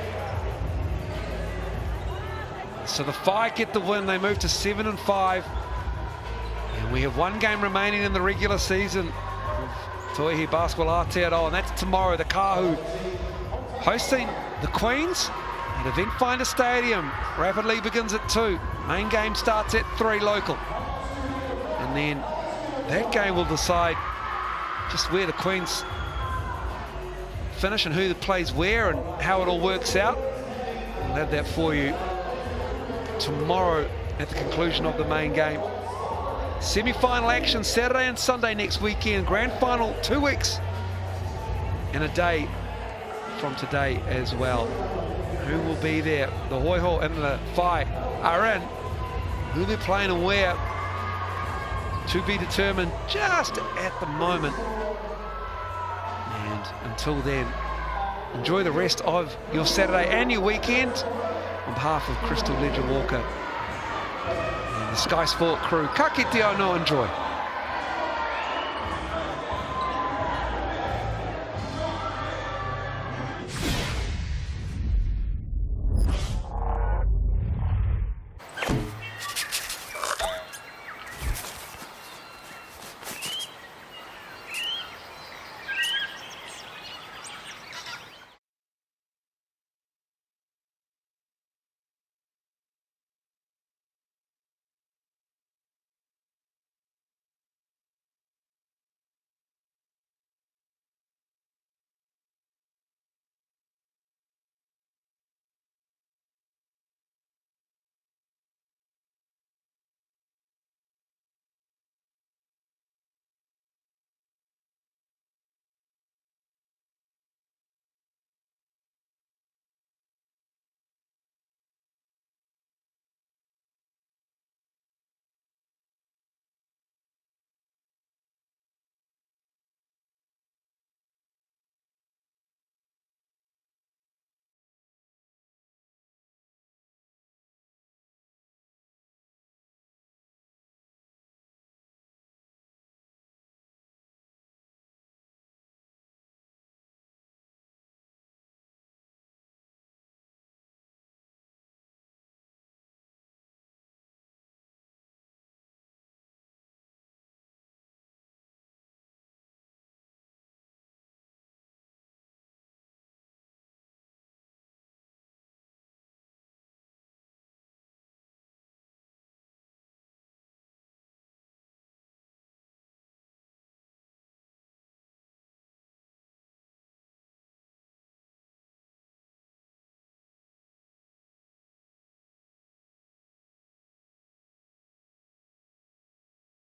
So the Whai get the win. They move to 7-5. And we have 1 game remaining in the regular season of Tauihi Basketball Aotearoa, and that's tomorrow. The Kahu hosting the Queens at Event Finder Stadium. Rapid League begins at 2. Main game starts at 3 local. And then that game will decide just where the Queens finish and who plays where and how it all works out. We'll have that for you tomorrow at the conclusion of the main game. Semi-final action Saturday and Sunday next weekend. Grand final 2 weeks and a day from today as well. Who will be there? The Hoiho and the Whai are in. Who they're playing and where to be determined just at the moment. And until then, enjoy the rest of your Saturday and your weekend. On behalf of Crystal Ledger Walker and the Sky Sport crew, ka kite anō, enjoy.